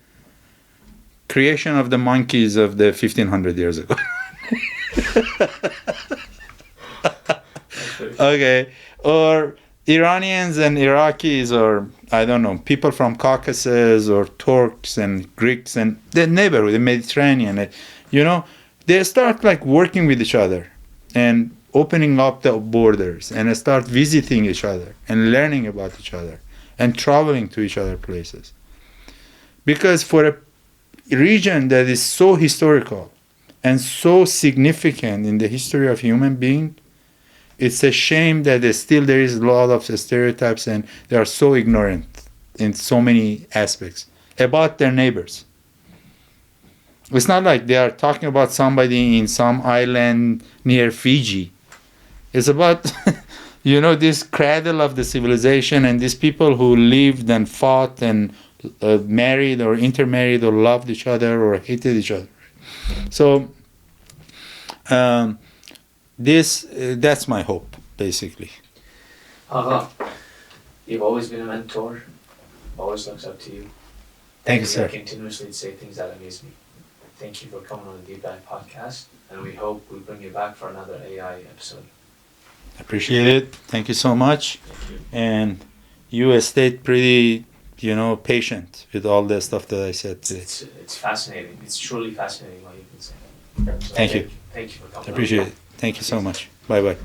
Creation of the monkeys of the 1500 years ago. Okay, or Iranians and Iraqis, or I don't know, people from Caucasus or Turks and Greeks and the neighborhood, the Mediterranean, they start like working with each other and opening up the borders and start visiting each other and learning about each other and traveling to each other places. Because for a region that is so historical and so significant in the history of human being, it's a shame that there is a lot of stereotypes and they are so ignorant in so many aspects about their neighbors. It's not like they are talking about somebody in some island near Fiji. It's about, this cradle of the civilization and these people who lived and fought and married or intermarried or loved each other or hated each other. So, that's my hope, basically. You've always been a mentor. Always looks up to you. Thank you, sir. You continuously say things that amaze me. Thank you for coming on the Deep Dive podcast, and we hope we bring you back for another AI episode. Appreciate it. Thank you so much. Thank you. And you stayed pretty, patient with all the stuff that I said today. It's fascinating. It's truly fascinating what you've been saying. So Thank you. Thank you for coming. Appreciate it. Thank you so much. Bye-bye.